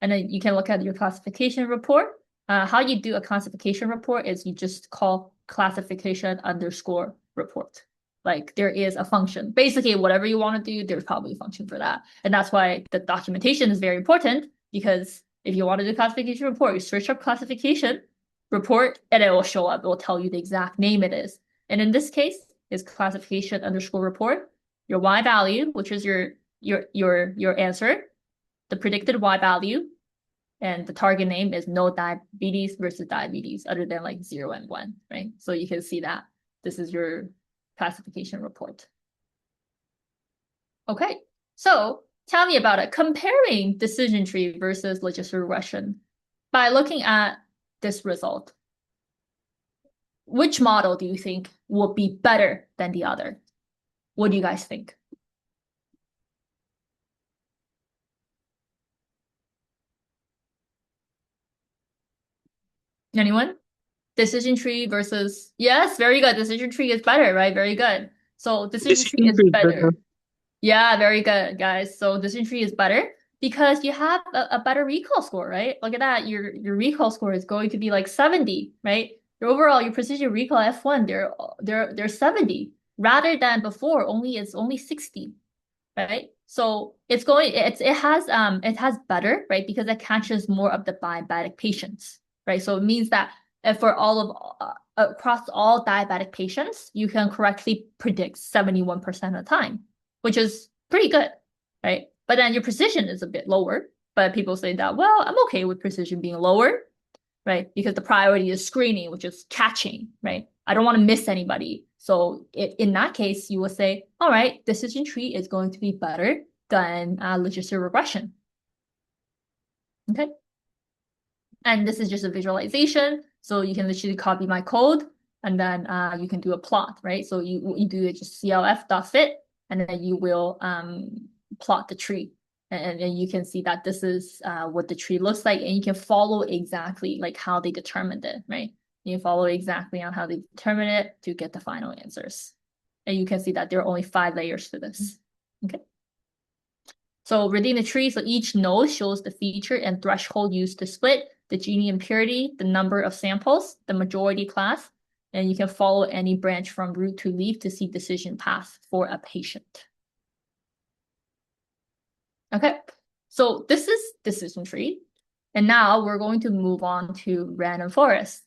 And then you can look at your classification report. How you do a classification report is you just call classification underscore report. Like there is a function. Basically, whatever you want to do, there's probably a function for that. And that's why the documentation is very important, because if you want to do classification report, you search up classification report and it will show up. It will tell you the exact name it is. And in this case, is classification underscore report, your Y value, which is your answer, the predicted Y value, and the target name is no diabetes versus diabetes, other than like 0 and 1, right? So you can see that this is your classification report. Okay, so tell me about it. Comparing decision tree versus logistic regression. By looking at this result, which model do you think will be better than the other? What do you guys think? Anyone? Decision tree versus, yes, very good. Decision tree is better, right? Very good. So decision tree Decision is tree is better. better. Yeah, very good, guys. So decision tree is better because you have a better recall score, right? Look at that. Your recall score is going to be like 70, right? Your overall, your precision recall F1, they're 70 rather than before, it's only 60, right? So it has better, right? Because it catches more of the diabetic patients, right? So it means that for across all diabetic patients, you can correctly predict 71% of the time, which is pretty good, right? But then your precision is a bit lower. But people say that, well, I'm okay with precision being lower, right? Because the priority is screening, which is catching, right? I don't want to miss anybody. So in that case, you will say, all right, decision tree is going to be better than logistic regression. Okay. And this is just a visualization. So you can literally copy my code, and then you can do a plot, right? So you do it just clf.fit, and then you will plot the tree. And you can see that this is what the tree looks like, and you can follow exactly like how they determined it, right? You follow exactly on how they determine it to get the final answers. And you can see that there are only 5 layers to this. Okay. So within the tree, so each node shows the feature and threshold used to split, the Gini impurity, the number of samples, the majority class, and you can follow any branch from root to leaf to see decision path for a patient. Okay, so this is decision tree. And now we're going to move on to random forest.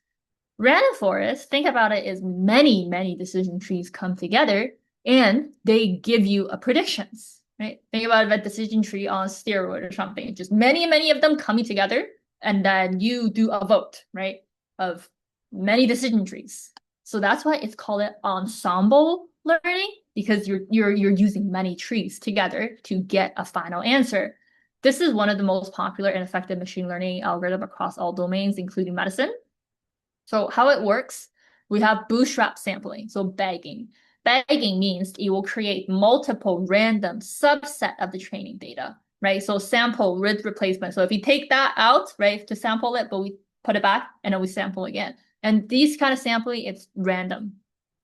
Random forest, think about it, is many, many decision trees come together and they give you a predictions, right? Think about a decision tree on steroid or something. Just many, many of them coming together, and then you do a vote, right? Of many decision trees. So that's why it's called ensemble learning, because you're using many trees together to get a final answer. This is one of the most popular and effective machine learning algorithm across all domains, including medicine. So how it works, we have bootstrap sampling, so bagging. Bagging means it will create multiple random subset of the training data, right? So sample with replacement. So if you take that out, right, to sample it, but we put it back and then we sample again. And these kind of sampling, it's random,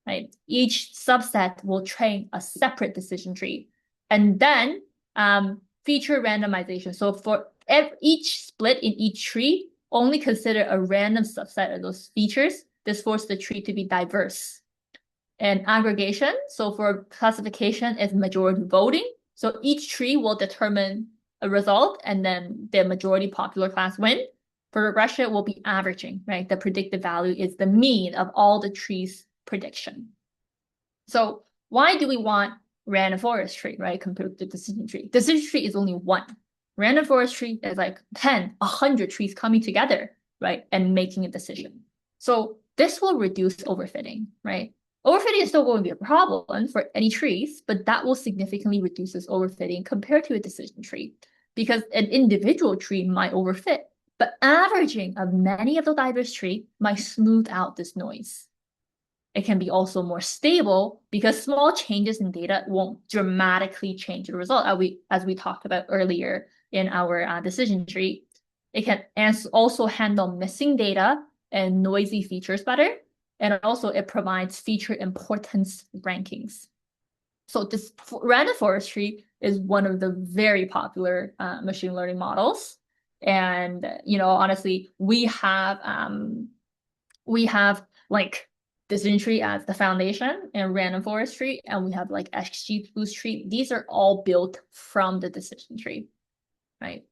right? Each subset will train a separate decision tree. And then feature randomization. So for each split in each tree, only consider a random subset of those features. This forces the tree to be diverse. And aggregation, so for classification, is majority voting. So each tree will determine a result, and then the majority popular class win. For regression, it will be averaging, right? The predicted value is the mean of all the trees' prediction. So why do we want random forest tree, right, compared to decision tree? Decision tree is only one. Random forest tree is like 10, 100 trees coming together, right, and making a decision. So this will reduce overfitting, right? Overfitting is still going to be a problem for any trees, but that will significantly reduce overfitting compared to a decision tree, because an individual tree might overfit, but averaging of many of the diverse trees might smooth out this noise. It can be also more stable because small changes in data won't dramatically change the result, as we talked about earlier in our decision tree. It can also handle missing data and noisy features better. And also it provides feature importance rankings. So this random forestry is one of the very popular machine learning models. And, honestly, we have like decision tree as the foundation and random forestry, and we have like XGBoost tree. These are all built from the decision tree, right?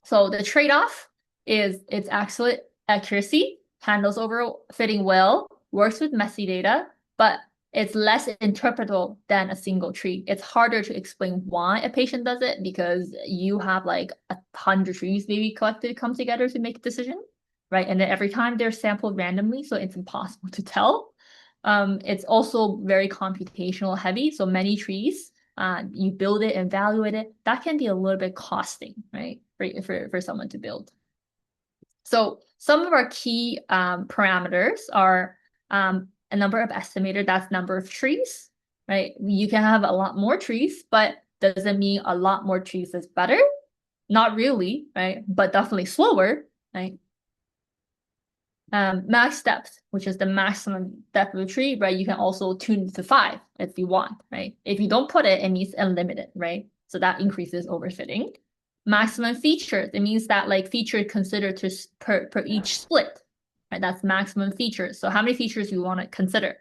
So the trade-off is its excellent accuracy, handles overfitting well, works with messy data, but it's less interpretable than a single tree. It's harder to explain why a patient does it because you have like 100 trees maybe collected come together to make a decision, right? And then every time they're sampled randomly, so it's impossible to tell. It's also very computational heavy, so many trees. You build it and evaluate it. That can be a little bit costing, right, for someone to build. So some of our key parameters are a number of estimator, that's number of trees, right? You can have a lot more trees, but does it mean a lot more trees is better? Not really, right? But definitely slower, right? Max depth, which is the maximum depth of a tree, right? You can also tune it to 5 if you want, right? If you don't put it, it means unlimited, right? So that increases overfitting. Maximum features, it means that like feature considered to per each split, right? That's maximum features. So how many features you want to consider?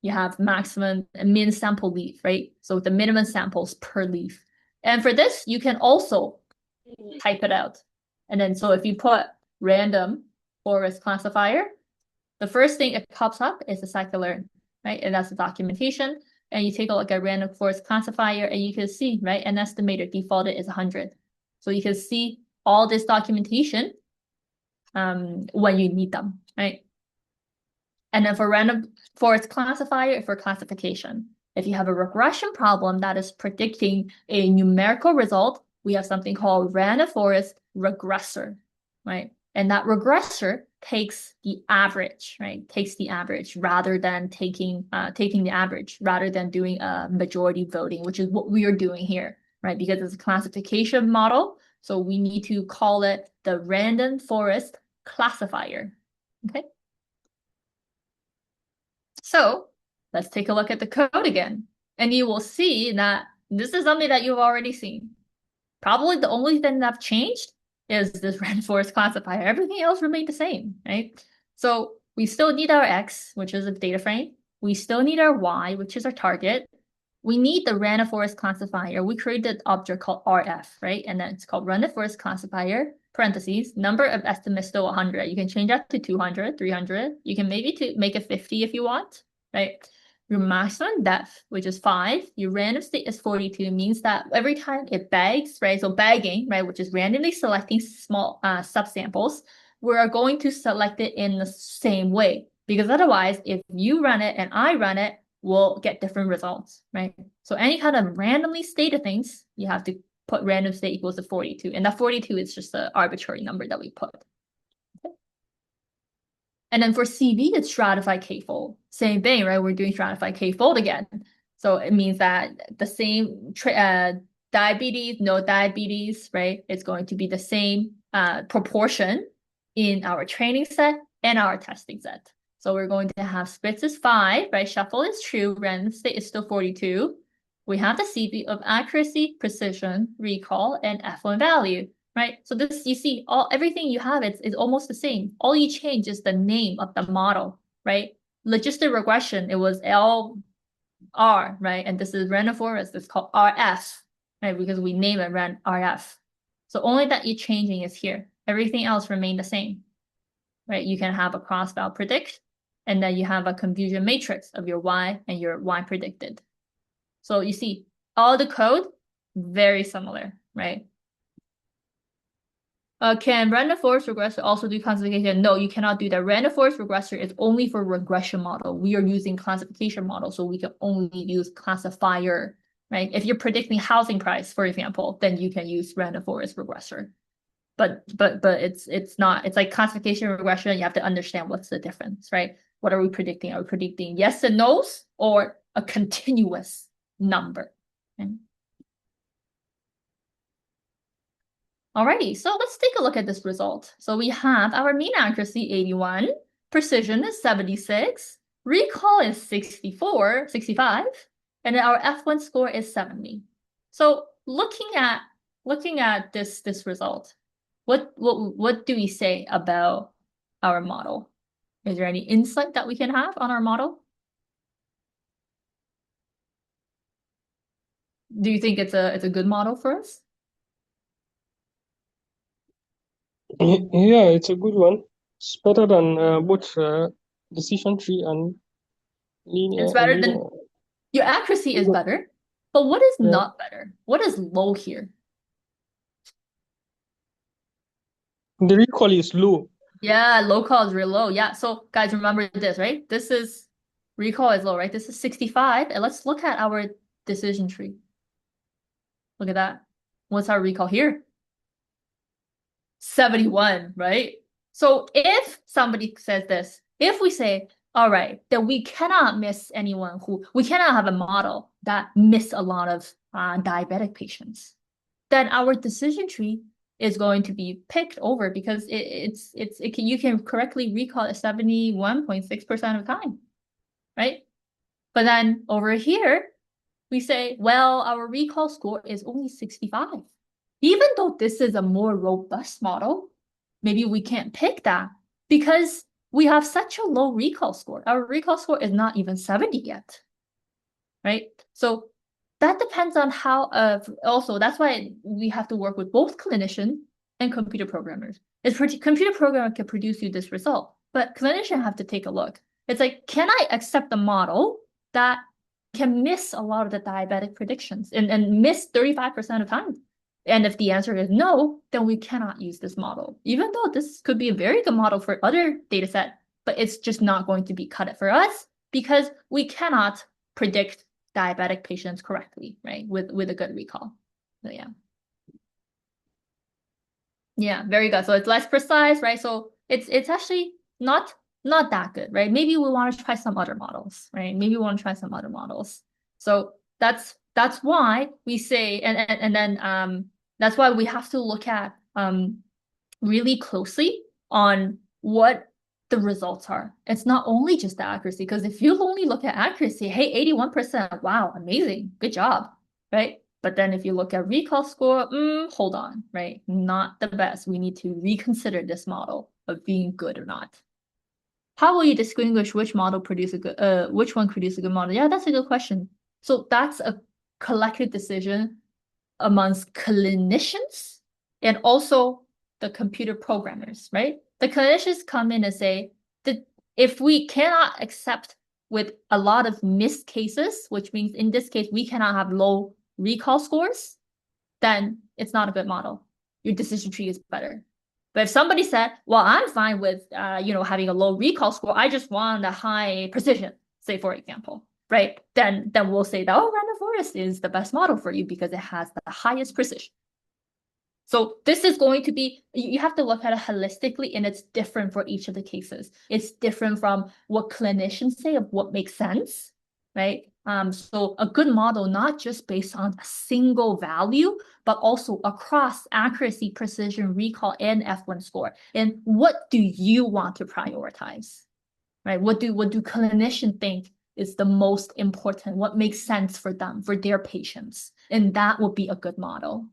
You have maximum and min sample leaf, right? So the minimum samples per leaf. And for this, you can also type it out. And then so if you put random forest classifier, the first thing it pops up is the scikit-learn, right? And that's the documentation. And you take a look at random forest classifier and you can see, right? An estimator defaulted is 100. So you can see all this documentation when you need them, right? And then for random forest classifier, for classification, if you have a regression problem that is predicting a numerical result, we have something called random forest regressor, right? And that regressor takes the average, right? Takes the average rather than taking the average, rather than doing a majority voting, which is what we are doing here, right? Because it's a classification model, so we need to call it the random forest classifier. Okay. So let's take a look at the code again. And you will see that this is something that you've already seen. Probably the only thing that's changed is this random forest classifier. Everything else remained the same, right? So we still need our X, which is a data frame. We still need our Y, which is our target. We need the random forest classifier. We created an object called RF, right? And then it's called random forest classifier, parentheses, number of estimates still 100. You can change that to 200, 300. You can maybe to make it 50 if you want, right? Your maximum depth, which is 5, your random state is 42, means that every time it bags, right? So bagging, right, which is randomly selecting small subsamples, we are going to select it in the same way. Because otherwise, if you run it and I run it, we'll get different results, right? So any kind of randomly stated things, you have to put random state equals to 42. And that 42 is just an arbitrary number that we put. And then for CV, it's stratified k-fold. Same thing, right? We're doing stratified k-fold again. So it means that the same diabetes, no diabetes, right? It's going to be the same proportion in our training set and our testing set. So we're going to have spits is 5, right? Shuffle is true, random state is still 42. We have the CV of accuracy, precision, recall, and F1 value, right? So this, you see, everything you have is almost the same. All you change is the name of the model, right? Logistic regression, it was LR, right? And this is random forest, it's called RF, right? Because we name it RF. So only that you're changing is here. Everything else remained the same, right? You can have a cross-val predict, and then you have a confusion matrix of your Y and your Y predicted. So you see, all the code, very similar, right? Can random forest regressor also do classification? No, you cannot do that. Random forest regressor is only for regression model. We are using classification model, so we can only use classifier, right? If you're predicting housing price, for example, then you can use random forest regressor. But it's not, it's like classification regression, you have to understand what's the difference, right? What are we predicting? Are we predicting yes and no's or a continuous number? Okay. Alrighty, so let's take a look at this result. So we have our mean accuracy 81, precision is 76, recall is 64, 65, and then our F1 score is 70. So looking at this result, what do we say about our model? Is there any insight that we can have on our model? Do you think it's a good model for us? Yeah, it's a good one. It's better than both decision tree and It's linear and better linear. than your accuracy is better, but what is Yeah, not better? What is low here? the recall is low. Yeah, low call is real low. Yeah. So guys, remember this, right? This is recall is low, right? This is 65. And let's look at our decision tree. Look at that. What's our recall here? 71, right? So if somebody says this, if we say, all right, that we cannot miss anyone we cannot have a model that miss a lot of diabetic patients, then our decision tree is going to be picked over because you can correctly recall it 71.6% of the time, right? But then over here, we say, well, our recall score is only 65. Even though this is a more robust model, maybe we can't pick that because we have such a low recall score. Our recall score is not even 70 yet, right? So that depends on how, also, that's why we have to work with both clinician and computer programmers. Computer programmer can produce you this result, but clinician have to take a look. It's like, can I accept a model that can miss a lot of the diabetic predictions and miss 35% of time? And if the answer is no, then we cannot use this model, even though this could be a very good model for other data set, but it's just not going to be cut it for us because we cannot predict diabetic patients correctly, right? With a good recall. So yeah. Yeah, very good. So it's less precise, right? So it's actually not that good, right? Maybe we want to try some other models, right? Maybe we want to try some other models. So that's why we say and then that's why we have to look at really closely on what the results are. It's not only just the accuracy, because if you only look at accuracy, hey, 81%, wow, amazing, good job, right? But then if you look at recall score, hold on, right? Not the best. We need to reconsider this model of being good or not. How will you distinguish which model produce a good, which one produce a good model? Yeah, that's a good question. So that's a collective decision amongst clinicians and also the computer programmers, right? The clinicians come in and say that if we cannot accept with a lot of missed cases, which means in this case, we cannot have low recall scores, then it's not a good model. Your decision tree is better. But if somebody said, well, I'm fine with, having a low recall score, I just want a high precision, say, for example, right? Then we'll say that, oh, random forest is the best model for you because it has the highest precision. So this is going to be, you have to look at it holistically, and it's different for each of the cases. It's different from what clinicians say of what makes sense, right? So a good model, not just based on a single value, but also across accuracy, precision, recall, and F1 score. And what do you want to prioritize, right? What do clinicians think is the most important? What makes sense for them, for their patients? And that will be a good model.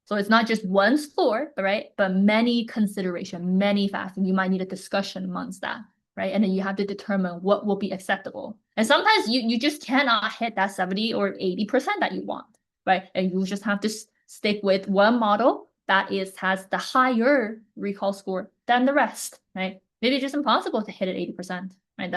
So it's not just one score, right? But many consideration, many factors. You might need a discussion amongst that, right? And then you have to determine what will be acceptable. And sometimes you just cannot hit that 70 or 80% that you want, right? And you just have to stick with one model that has the higher recall score than the rest, right? Maybe it's just impossible to hit it 80%, right?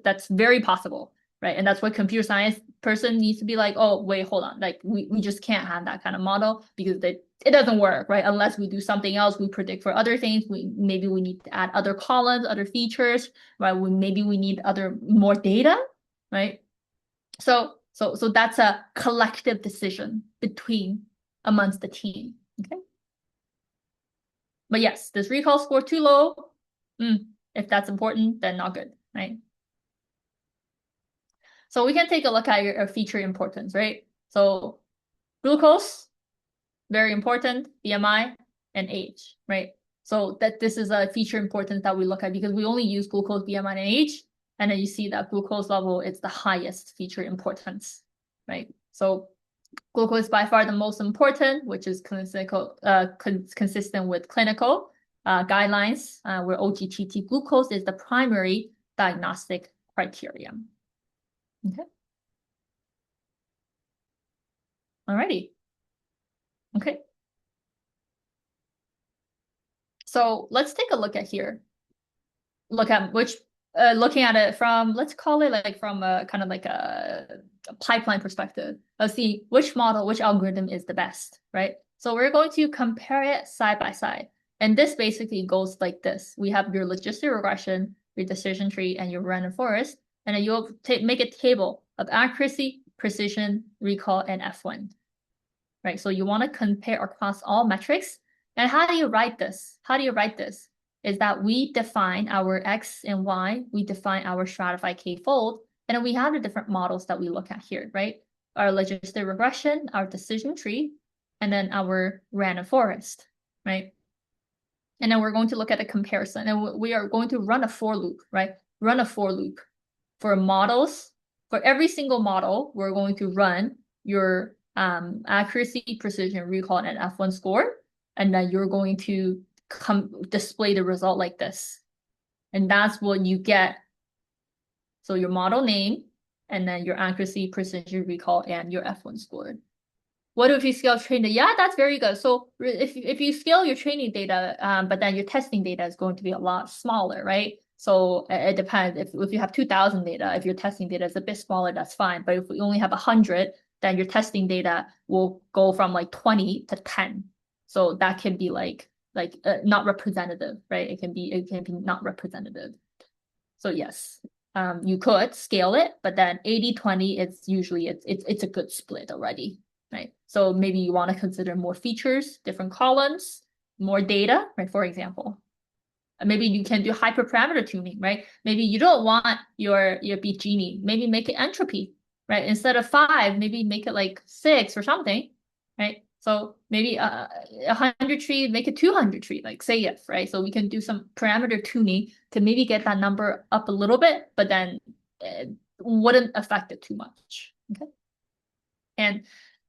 That's very possible. Right. And that's what computer science person needs to be like, oh, wait, hold on. Like we just can't have that kind of model because it doesn't work, right? Unless we do something else, we predict for other things. Maybe we need to add other columns, other features, right? Maybe we need more data, right? So that's a collective decision amongst the team. Okay. But yes, this recall score too low. If that's important, then not good, right? So we can take a look at your feature importance, right? So glucose, very important, BMI, and age, right? So this is a feature importance that we look at because we only use glucose, BMI, and age. And then you see that glucose level is the highest feature importance, right? So glucose is by far the most important, which is consistent with clinical guidelines, where OGTT glucose is the primary diagnostic criterion. Okay. Alrighty. Okay. So let's take a look at here. Looking at it from, let's call it like from a kind of like a pipeline perspective. Let's see which algorithm is the best, right? So we're going to compare it side by side. And this basically goes like this. We have your logistic regression, your decision tree, and your random forest. And then you'll make a table of accuracy, precision, recall, and F1. Right? So you want to compare across all metrics. And how do you write this? Is that we define our X and Y, we define our stratified k-fold, and then we have the different models that we look at here, right? Our logistic regression, our decision tree, and then our random forest, right? And then we're going to look at a comparison, and we are going to run a for loop, right? Run a for loop for models. For every single model, we're going to run your accuracy, precision, recall, and F1 score, and then you're going to display the result like this. And that's what you get. So your model name, and then your accuracy, precision, recall, and your F1 score. What if you scale training? Yeah, that's very good. So if you scale your training data, but then your testing data is going to be a lot smaller, right? So it depends. If you have 2,000 data, if your testing data is a bit smaller, that's fine. But if we only have 100, then your testing data will go from like 20 to 10. So that can be like not representative, right? It can be not representative. So yes, you could scale it, but then 80-20, it's usually it's a good split already, right? So maybe you want to consider more features, different columns, more data, right? For example, maybe you can do hyperparameter tuning, right? Maybe you don't want your beat Gini, maybe make it entropy, right? Instead of 5, maybe make it like 6 or something, right? So maybe 100 tree, make it 200 tree, like say if, right? So we can do some parameter tuning to maybe get that number up a little bit, but then it wouldn't affect it too much, okay? And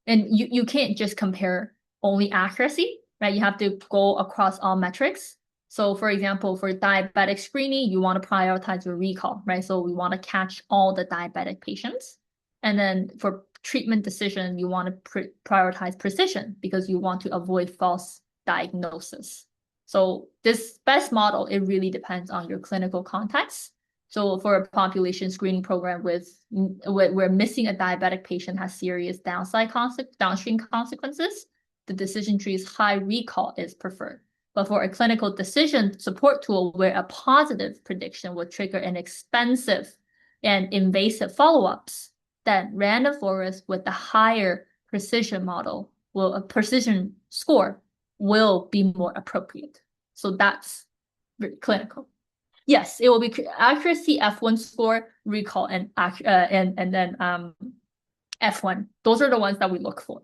you can't just compare only accuracy, right? You have to go across all metrics. So for example, for diabetic screening, you want to prioritize your recall, right? So we want to catch all the diabetic patients. And then for treatment decision, you want to prioritize precision because you want to avoid false diagnosis. So this best model, it really depends on your clinical context. So for a population screening program where missing a diabetic patient has serious downstream consequences, the decision tree's high recall is preferred. But for a clinical decision support tool where a positive prediction would trigger an expensive and invasive follow-ups, then random forest with the higher precision model will a precision score will be more appropriate. So that's clinical. Yes, it will be accuracy F1 score, recall, and then F1. Those are the ones that we look for.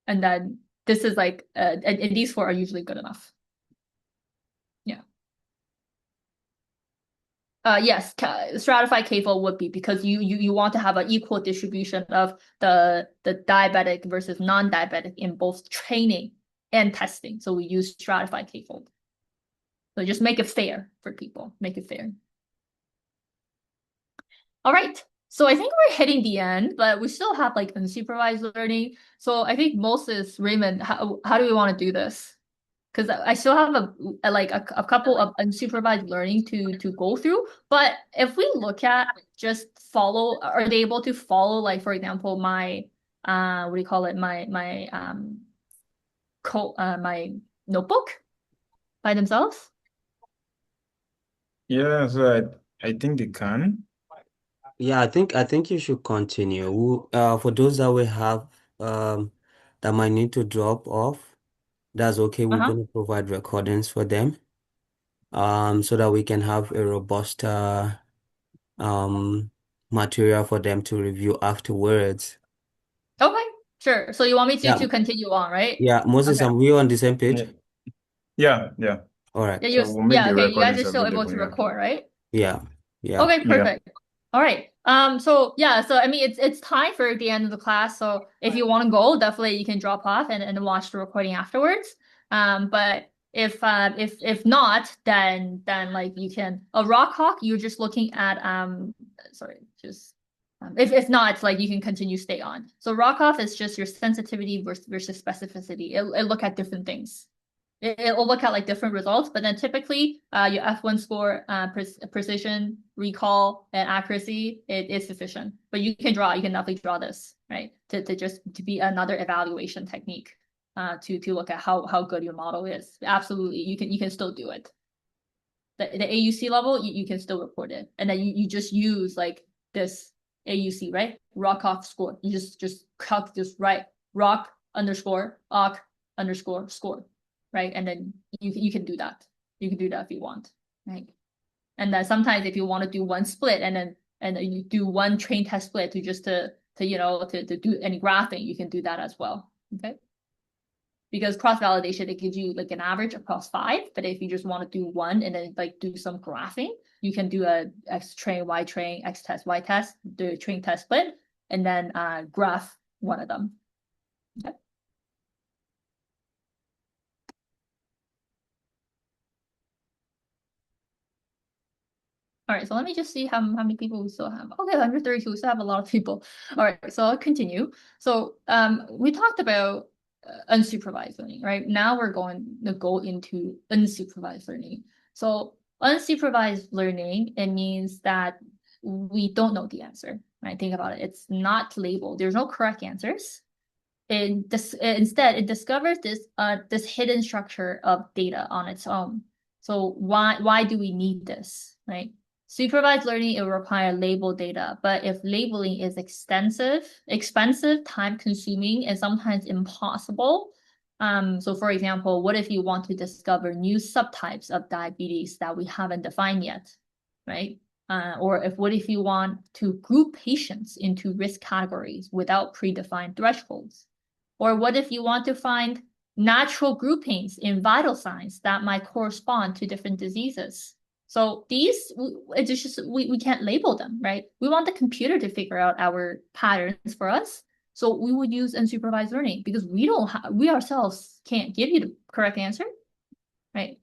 And then this is like and these four are usually good enough. Yeah. Yes, stratified K-fold would be because you want to have an equal distribution of the diabetic versus non-diabetic in both training and testing. So we use stratified K-fold. So just make it fair for people. Make it fair. All right. So I think we're hitting the end, but we still have like unsupervised learning. So I think Moses, Raymond, how do we want to do this? Because I still have a couple of unsupervised learning to go through. But if we look at just follow, are they able to follow, like, for example, my what do you call it? My notebook by themselves? Yeah, so I think they can. Yeah, I think you should continue. For those that we have that might need to drop off, that's okay. We're Uh-huh. going to provide recordings for them so that we can have a robust um material for them to review afterwards. Okay, sure. So you want me Yeah, to continue on, right? yeah, Moses, Okay. are we on the same page? Yeah, yeah, yeah. All right. Yeah, So we'll make the okay. You guys recordings are still able available, to yeah. record, right? Yeah, yeah. Okay, Yeah. perfect. All right. So yeah, so I mean it's time for the end of the class. So if you want to go, definitely you can drop off and watch the recording afterwards. But if not, then like you can Rock Hawk, you're just looking at sorry, just if not, it's like you can continue stay on. So Rock Hawk is just your sensitivity versus specificity. It look at different things. It'll look at like different results, but then typically your F1 score, precision, recall, and accuracy, it is sufficient. But you can definitely draw this, right? To be another evaluation technique to look at how good your model is. Absolutely, you can still do it. The AUC level, you can still report it. And then you just use like this AUC, right? Rock off score. You just write rock underscore awk underscore score, right? And then you can do that. You can do that if you want, right? And then sometimes if you want to do one split and then you do one train test split to do any graphing, you can do that as well. Okay. Because cross validation, it gives you like an average across 5. But if you just want to do one and then like do some graphing, you can do a X train, Y train, X test, Y test, do a train test split, and then graph one of them. Okay. All right, so let me just see how many people we still have. Okay, 132, we still have a lot of people. All right, so I'll continue. So we talked about unsupervised learning, right? Now we're going to go into unsupervised learning. So unsupervised learning, it means that we don't know the answer, right? Think about it. It's not labeled. There's no correct answers. Instead, it discovers this hidden structure of data on its own. So why do we need this, right? Supervised learning, it will require label data, but if labeling is expensive, time-consuming, and sometimes impossible, so for example, what if you want to discover new subtypes of diabetes that we haven't defined yet, right? Or what if you want to group patients into risk categories without predefined thresholds? Or what if you want to find natural groupings in vital signs that might correspond to different diseases? So these, it's just we can't label them, right? We want the computer to figure out our patterns for us. So we would use unsupervised learning because we ourselves can't give you the correct answer, right?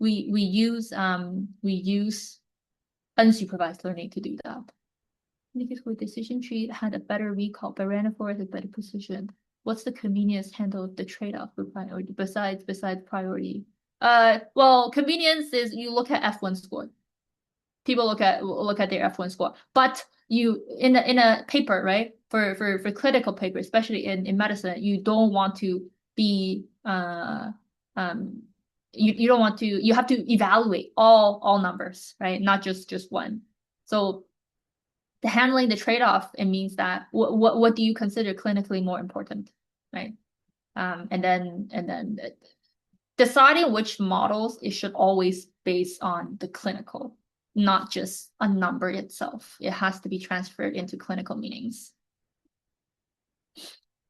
We use unsupervised learning to do that. Because with decision tree had a better recall, but ran forward a better precision. What's the convenience handle of the trade-off for priority besides priority? Well, convenience is you look at F1 score. People look at their F1 score, but you in a paper, right? For clinical paper, especially in medicine, you don't want to be you don't want to, you have to evaluate all numbers, right? Not just one. So the handling the trade-off, it means that what do you consider clinically more important, right? And then deciding which models, it should always based on the clinical, not just a number itself. It has to be transferred into clinical meanings.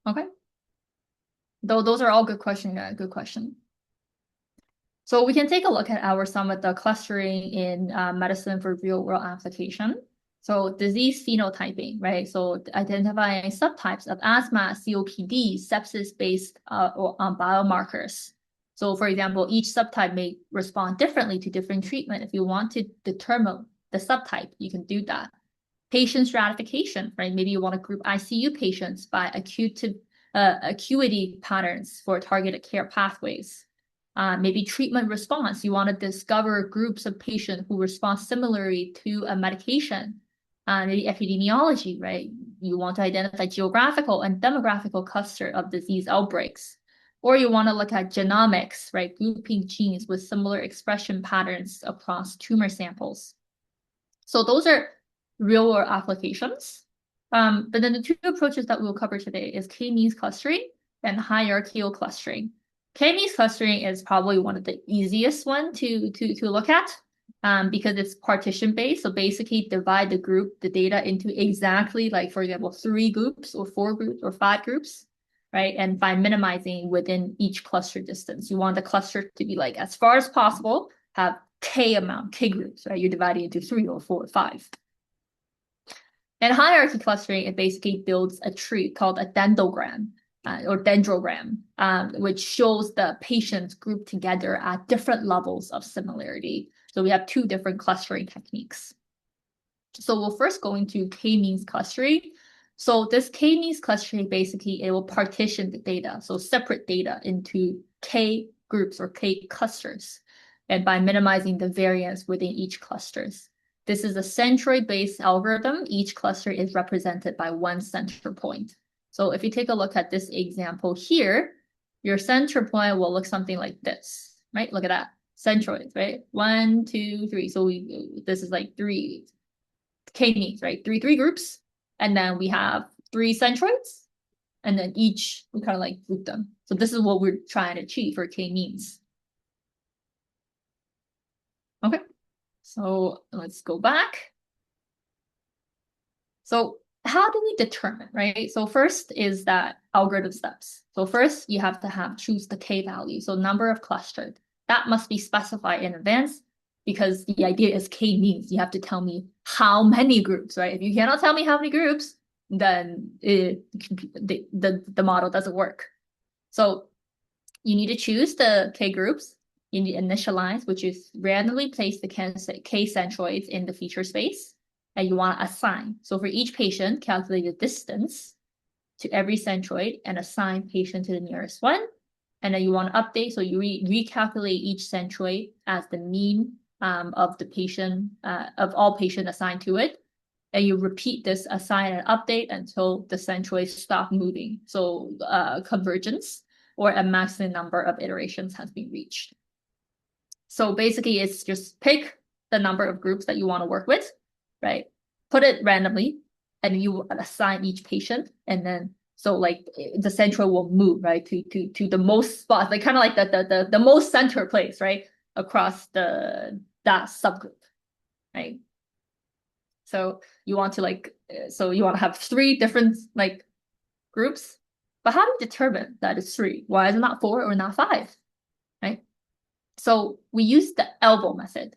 Okay. Though those are all good questions. Good question. So we can take a look at some of the clustering in medicine for real world application. So disease phenotyping, right? So identifying subtypes of asthma, COPD, sepsis-based biomarkers. So for example, each subtype may respond differently to different treatment. If you want to determine the subtype, you can do that. Patient stratification, right? Maybe you want to group ICU patients by acuity patterns for targeted care pathways. Maybe treatment response. You want to discover groups of patients who respond similarly to a medication. Maybe epidemiology, right? You want to identify geographical and demographical cluster of disease outbreaks. Or you want to look at genomics, right? Grouping genes with similar expression patterns across tumor samples. So those are real world applications. But then the two approaches that we'll cover today is k-means clustering and hierarchical clustering. K-means clustering is probably one of the easiest one to look at because it's partition based. So basically divide the data into exactly, like for example, 3 groups or 4 groups or 5 groups, right? And by minimizing within each cluster distance. You want the cluster to be like as far as possible, have k groups, right? You divide it into 3 or 4 or 5. And hierarchy clustering, it basically builds a tree called a dendrogram or dendrogram, which shows the patients grouped together at different levels of similarity. So we have 2 different clustering techniques. So we'll first go into k-means clustering. So this k-means clustering, basically, it will partition the data, so separate data into k groups or k clusters, and by minimizing the variance within each clusters. This is a centroid-based algorithm. Each cluster is represented by one center point. So if you take a look at this example here, your center point will look something like this, right? Look at that, centroids, right? 1, 2, 3. So this is like 3 k-means, right? Three groups, and then we have 3 centroids, and then each we kind of like group them. So this is what we're trying to achieve for k-means. Okay. So let's go back. So how do we determine, right? So first is that algorithm steps. So first you have to choose the k value. So number of clustered. That must be specified in advance because the idea is k-means. You have to tell me how many groups, right? If you cannot tell me how many groups, then the model doesn't work. So you need to choose the k groups. You need to initialize, which is randomly place the k centroids in the feature space, and you want to assign. So for each patient, calculate the distance to every centroid and assign patient to the nearest one. And then you want to update, so you recalculate each centroid as the mean of the patient, of all patients assigned to it. And you repeat this assign and update until the centroids stop moving. So convergence or a maximum number of iterations has been reached. So basically, it's just pick the number of groups that you want to work with, right? Put it randomly, and you assign each patient, and then so like the central will move, right, to the most spots, like kind of like the most center place, right, across that subgroup, right? So you want to have 3 different like groups, but how do you determine that it's 3? Why is it not 4 or not 5, right? So we use the elbow method.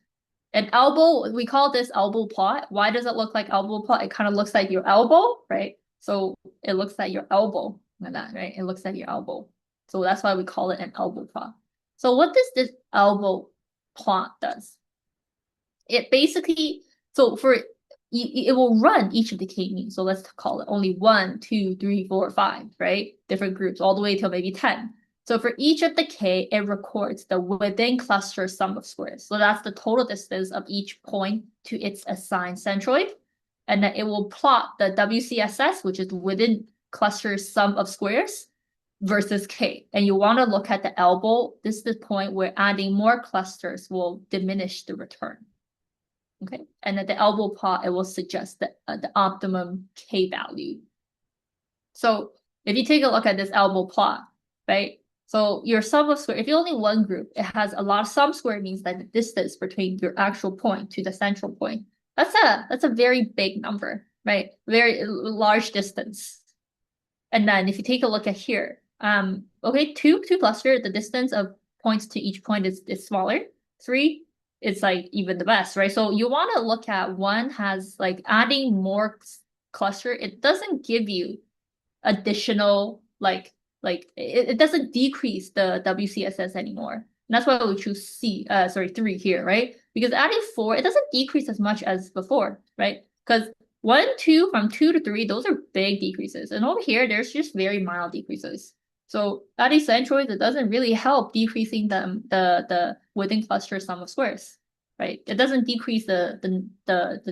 And elbow, we call this elbow plot. Why does it look like elbow plot? It kind of looks like your elbow, right? So it looks like your elbow like that, right? It looks like your elbow. So that's why we call it an elbow plot. So what does this elbow plot does? It basically, so for it will run each of the k-means. So let's call it only 1, 2, 3, 4, 5, right? Different groups all the way till maybe 10. So for each of the k, it records the within cluster sum of squares. So that's the total distance of each point to its assigned centroid. And then it will plot the WCSS, which is within cluster sum of squares, versus K. And you want to look at the elbow. This is the point where adding more clusters will diminish the return. Okay, and at the elbow plot, it will suggest the optimum K value. So if you take a look at this elbow plot, right? So your sum of square, if you only one group, it has a lot of sum square means that the distance between your actual point to the central point. That's a very big number, right? Very large distance. And then if you take a look at here, okay, two cluster, the distance of points to each point is smaller. 3, it's like even the best, right? So you want to look at one has like adding more cluster. It doesn't give you additional it doesn't decrease the WCSS anymore. And that's why we choose 3 here, right? Because adding 4, it doesn't decrease as much as before, right? Because 1, 2, from 2 to 3, those are big decreases. And over here, there's just very mild decreases. So adding centroids, it doesn't really help decreasing the within cluster sum of squares, right? It doesn't decrease the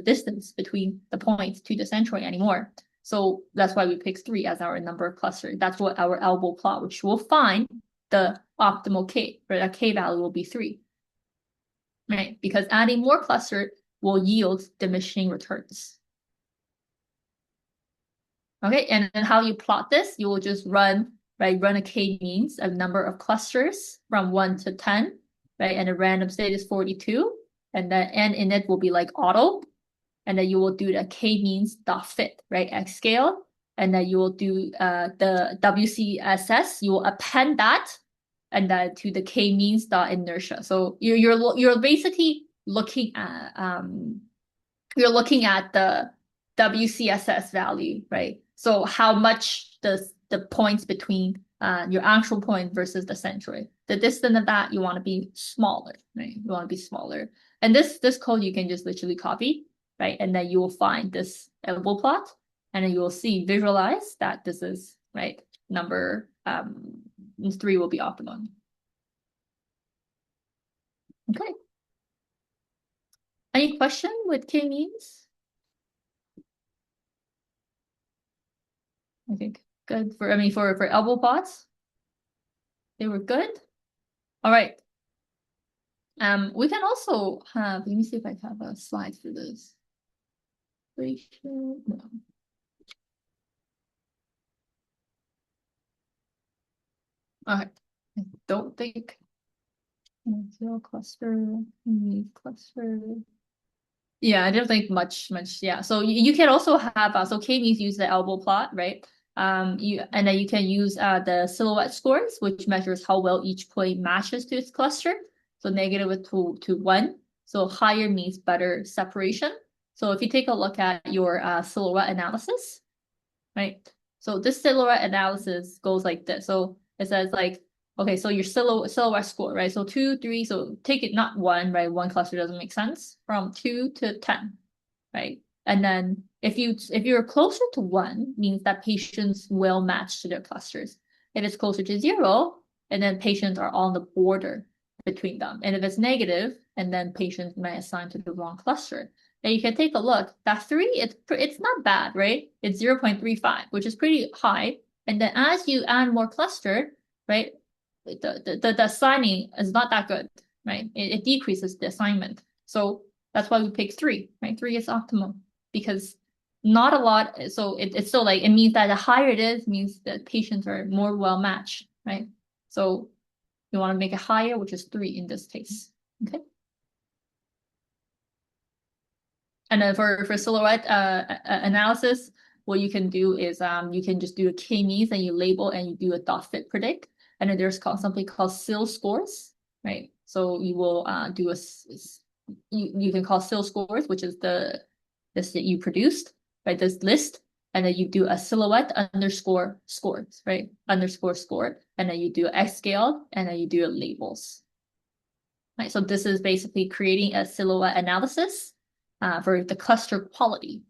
distance between the points to the centroid anymore. So that's why we pick 3 as our number of cluster. That's what our elbow plot, which will find the optimal K, right? That K value will be 3, right? Because adding more cluster will yield diminishing returns. Okay, and then how you plot this, you will just run a k-means of number of clusters from 1 to 10, right? And the random state is 42, and the n in it will be like auto, and then you will do the k-means dot fit, right? X scale, and then you will do the WCSS, you will append that, and then to the k-means dot inertia. So you're basically looking at the WCSS value, right? So how much does the points between your actual point versus the centroid? The distance of that, you want to be smaller, right? You want to be smaller. And this code you can just literally copy, right? And then you will find this elbow plot, and then you will visualize that this is, right, number 3 will be optimum. Okay. Any question with k-means? I think good for elbow plots. They were good. All right. We can also have, let me see if I have a slide for this. Ratio, no. Okay. I don't think zero cluster, cluster. Yeah, I don't think much. Yeah. So you can also have so k-means use the elbow plot, right? And then you can use the silhouette scores, which measures how well each point matches to its cluster. So negative to 1. So higher means better separation. So if you take a look at your silhouette analysis, right? So this silhouette analysis goes like this. So it says like, okay, so your silhouette score, right? So 2, 3, so take it not 1, right? 1 cluster doesn't make sense. From 2 to 10, right? And then if you're closer to 1, means that patients will match to their clusters. If it's closer to 0, and then patients are on the border between them. And if it's negative, and then patients may assign to the wrong cluster. And you can take a look. That 3, it's not bad, right? It's 0.35, which is pretty high. And then as you add more cluster, right, the assigning is not that good, right? It decreases the assignment. So that's why we pick 3, right? 3 is optimum because not a lot. So it's still like, it means that the higher it is, means that patients are more well matched, right? So you want to make it higher, which is 3 in this case. Okay. And then for silhouette analysis, what you can do is you can just do a k-means and you label and you do a dot fit predict. And then there's something called SIL scores, right? So you will do you can call SIL scores, which is the list that you produced, right? This list, and then you do a silhouette underscore scores, right? Underscore score, and then you do X scale, and then you do labels. Right, so this is basically creating a silhouette analysis for the cluster quality.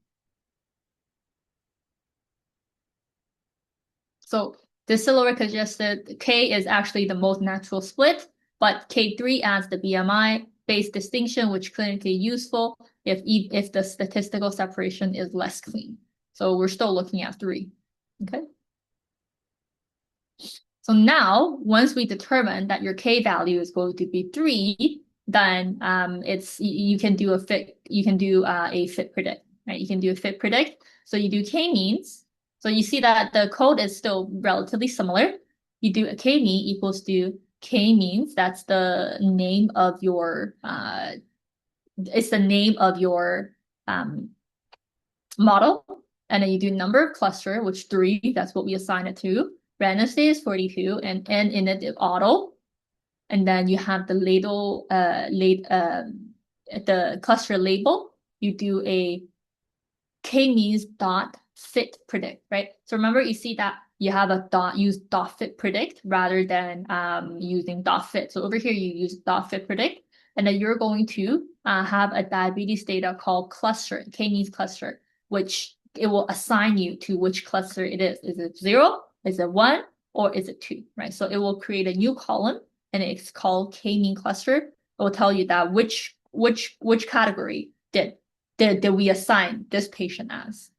So the silhouette suggested K is actually the most natural split, but K3 adds the BMI-based distinction, which clinically useful if the statistical separation is less clean. So we're still looking at 3. Okay. So now, once we determine that your K value is going to be 3, then you can do a fit predict, right? You can do a fit predict. So you do K means. So you see that the code is still relatively similar. You do a K mean equals to K means. That's the name of your model. And then you do number of cluster, which 3, that's what we assign it to. Random state is 42, and n in it is auto. And then you have the the cluster label. You do a K means dot fit predict, right? So remember, you see that you have use dot fit predict rather than using dot fit. So over here you use dot fit predict, and then you're going to have a diabetes data called cluster. K means cluster, which it will assign you to which cluster it is. Is it 0? Is it 1? Or is it 2? Right? So it will create a new column, and it's called K mean cluster. It will tell you that which category did we assign this patient as.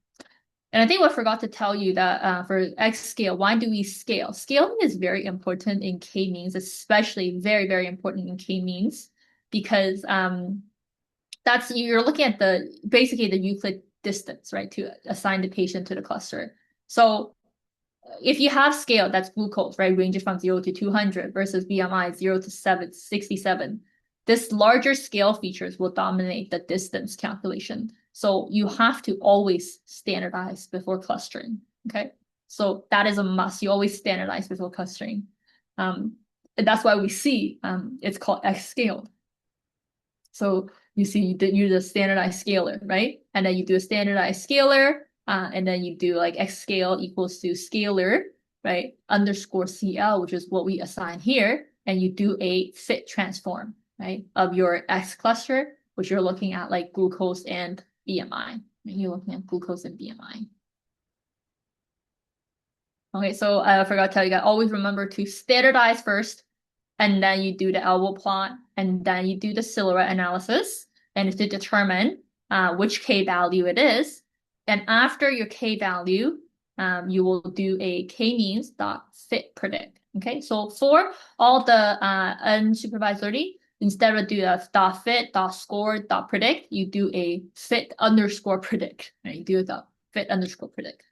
And I think I forgot to tell you that for X scale, why do we scale? Scaling is very important in K means, especially very, very important in K means, because you're looking at basically the Euclid distance, right, to assign the patient to the cluster. So if you have scale, that's glucose, right, ranges from 0 to 200 versus BMI 0 to 67. This larger scale features will dominate the distance calculation. So you have to always standardize before clustering, okay? So that is a must. You always standardize before clustering. And that's why we see it's called X scaled. So you see you use a standardized scalar, right? And then you do a standardized scalar, and then you do like X scale equals to scalar, right? Underscore CL, which is what we assign here. And you do a fit transform, right, of your X cluster, which you're looking at like glucose and BMI. You're looking at glucose and BMI. Okay, so I forgot to tell you guys, always remember to standardize first, and then you do the elbow plot, and then you do the silhouette analysis, and to determine which K value it is. And after your K value, you will do a K means dot fit predict. Okay, so for all the unsupervised learning, instead of do a dot fit, dot score, dot predict, you do a fit underscore predict. Right? You do a dot fit underscore predict.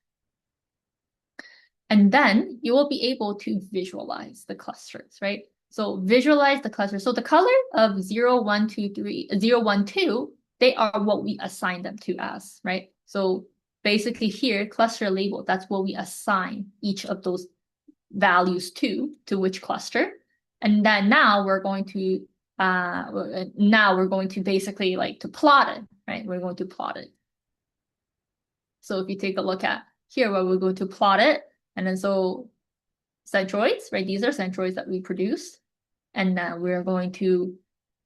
And then you will be able to visualize the clusters, right? So visualize the cluster. So the color of 0, 1, 2, 3, 0, 1, 2, they are what we assign them to as, right? So basically here, cluster label, that's what we assign each of those values to which cluster. And then now we're going to basically like to plot it, right? We're going to plot it. So if you take a look at here where we're going to plot it, and then so centroids, right? These are centroids that we produced. And then we're going to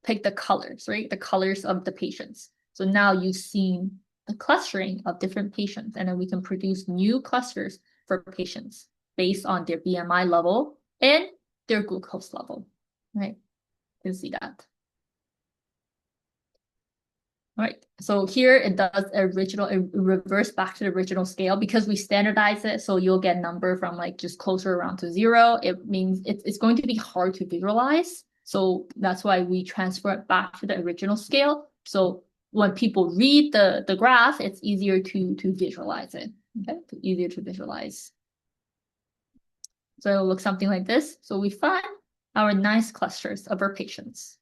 pick the colors, right? The colors of the patients. So now you've seen the clustering of different patients, and then we can produce new clusters for patients based on their BMI level and their glucose level, right? You can see that. All right, so here it does it reverse back to the original scale because we standardize it. So you'll get a number from like just closer around to 0. It means it's going to be hard to visualize. So that's why we transfer it back to the original scale. So when people read the graph, it's easier to visualize it. Okay, easier to visualize. So it'll look something like this. So we find our nice clusters of our patients.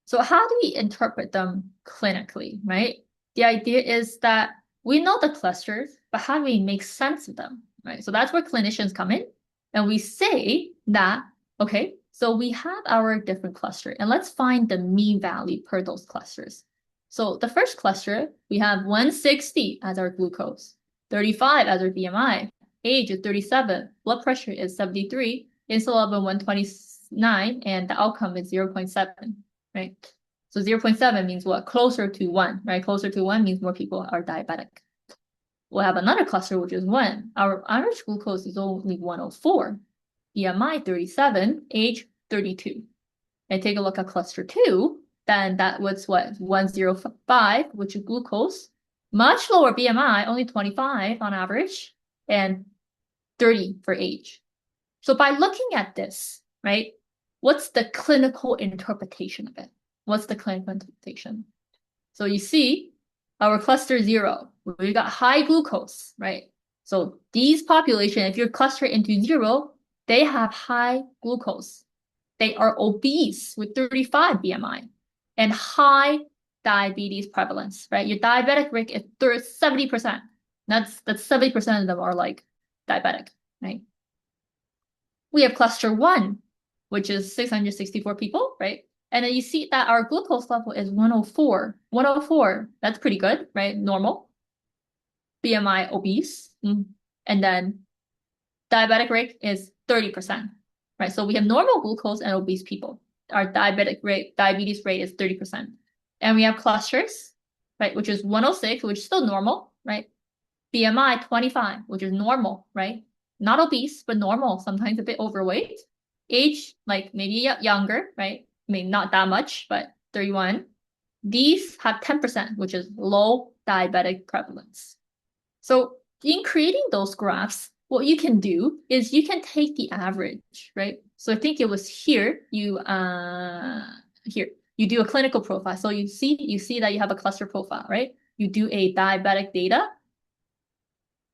So how do we interpret them clinically, right? The idea is that we know the clusters, but how do we make sense of them, right? So that's where clinicians come in, and we say that, okay, so we have our different cluster, and let's find the mean value per those clusters. So the first cluster, we have 160 as our glucose, 35 as our BMI, age is 37, blood pressure is 73, insulin level 129, and the outcome is 0.7. Right? So 0.7 means what? Closer to 1, right? Closer to 1 means more people are diabetic. We'll have another cluster, which is 1. Our average glucose is only 104. BMI 37, age 32. And take a look at cluster 2, then that was what? 105, which is glucose. Much lower BMI, only 25 on average, and 30 for age. So by looking at this, right, what's the clinical interpretation of it? What's the clinical interpretation? So you see our cluster 0, we got high glucose, right? So these population, if you cluster into 0, they have high glucose. They are obese with 35 BMI and high diabetes prevalence, right? Your diabetic rate is 70%. That's 70% of them are like diabetic, right? We have cluster 1, which is 664 people, right? And then you see that our glucose level is 104. 104, that's pretty good, right? Normal. BMI obese. And then diabetic rate is 30%, right? So we have normal glucose and obese people. Our diabetes rate is 30%. And we have clusters, right? Which is 106, which is still normal, right? BMI 25, which is normal, right? Not obese, but normal, sometimes a bit overweight. Age, like maybe younger, right? I mean, not that much, but 31. These have 10%, which is low diabetic prevalence. So in creating those graphs, what you can do is you can take the average, right? So I think it was here, you do a clinical profile. So you see that you have a cluster profile, right? You do a diabetic data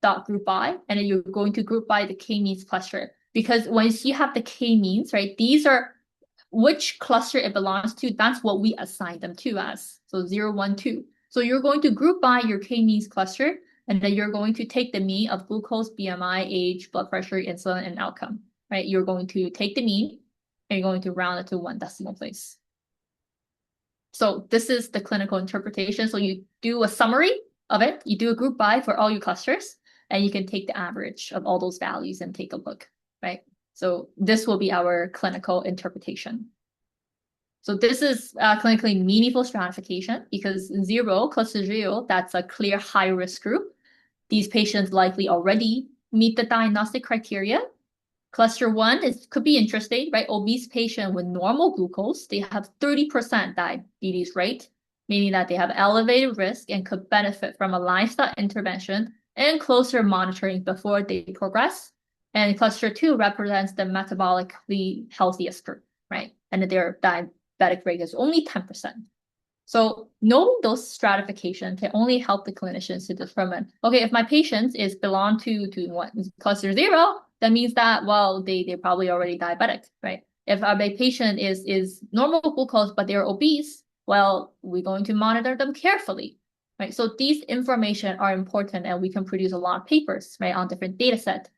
dot group by, and then you're going to group by the k-means cluster. Because once you have the k-means, right, these are which cluster it belongs to, that's what we assign them to as. So 0, 1, 2. So you're going to group by your k-means cluster, and then you're going to take the mean of glucose, BMI, age, blood pressure, insulin, and outcome, right? You're going to take the mean, and you're going to round it to 1 decimal place. So this is the clinical interpretation. So you do a summary of it, you do a group by for all your clusters, and you can take the average of all those values and take a look, right? So this will be our clinical interpretation. So this is clinically meaningful stratification because 0, cluster 0, that's a clear high risk group. These patients likely already meet the diagnostic criteria. Cluster 1 could be interesting, right? Obese patient with normal glucose, they have 30% diabetes rate, meaning that they have elevated risk and could benefit from a lifestyle intervention and closer monitoring before they progress. And cluster 2 represents the metabolically healthiest group, right? And their diabetic rate is only 10%. So knowing those stratification can only help the clinicians to determine, okay, if my patient belong to what cluster 0, that means that, well, they're probably already diabetic, right? If my patient is normal glucose, but they're obese, well, we're going to monitor them carefully, right? So these information are important, and we can produce a lot of papers, right, on different data set,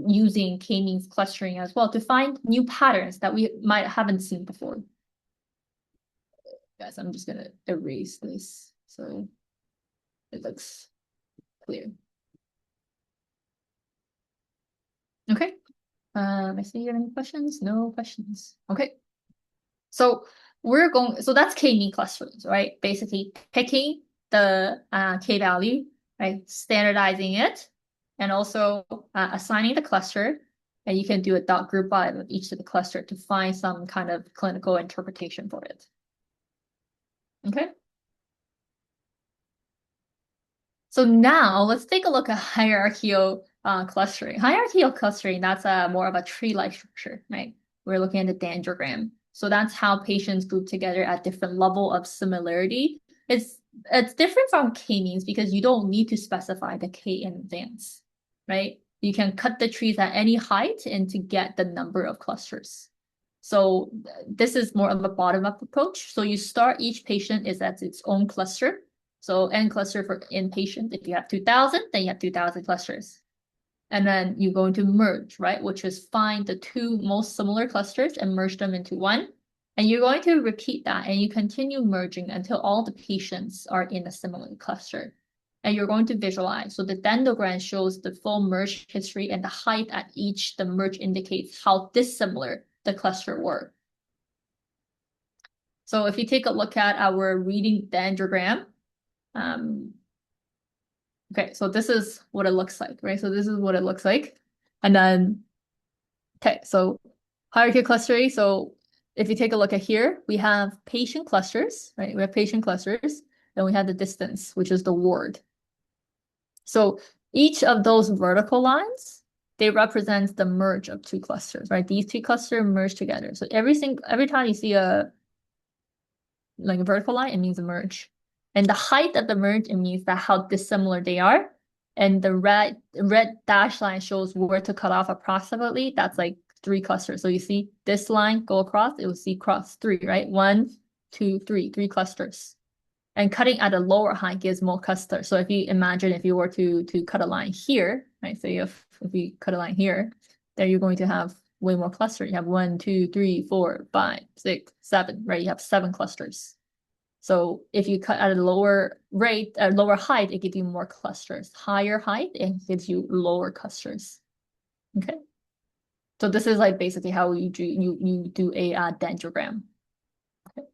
using k-means clustering as well to find new patterns that we might haven't seen before. Guys, I'm just gonna erase this so it looks clear. Okay. I see you have any questions? No questions. Okay. So that's k-mean clusters, right? Basically picking the k value, right? Standardizing it, and also assigning the cluster. And you can do a dot group by of each of the cluster to find some kind of clinical interpretation for it. Okay. So now let's take a look at hierarchical clustering. Hierarchical clustering, that's more of a tree-like structure, right? We're looking at the dendrogram. So that's how patients group together at different level of similarity. It's different from k-means because you don't need to specify the k in advance, right? You can cut the trees at any height and to get the number of clusters. So this is more of a bottom-up approach. So you start each patient is at its own cluster. So n cluster for inpatient. If you have 2,000, then you have 2,000 clusters. And then you're going to merge, right? Which is find the two most similar clusters and merge them into one. And you're going to repeat that, and you continue merging until all the patients are in a similar cluster. And you're going to visualize. So the dendrogram shows the full merge history, and the height at each the merge indicates how dissimilar the cluster were. So if you take a look at our reading dendrogram, okay, so this is what it looks like, right? So this is what it looks like. And then, okay, so hierarchy clustering. So if you take a look at here, we have patient clusters, right? We have patient clusters, then we have the distance, which is the ward. So each of those vertical lines they represent the merge of two clusters, right? These two clusters merge together. So every time you see a vertical line, it means a merge. And the height of the merge, it means that how dissimilar they are. And the red dash line shows where to cut off approximately. That's like 3 clusters. So you see this line go across, it will see cross 3, right? 1, 2, 3, 3 clusters. And cutting at a lower height gives more clusters. So if you imagine if you were to cut a line here, right? So if you cut a line here, then you're going to have way more clusters. You have 1, 2, 3, 4, 5, 6, 7, right? You have 7 clusters. So if you cut at a lower rate, lower height, it gives you more clusters. Higher height, it gives you lower clusters. Okay. So this is like basically how you do a dendrogram. Okay.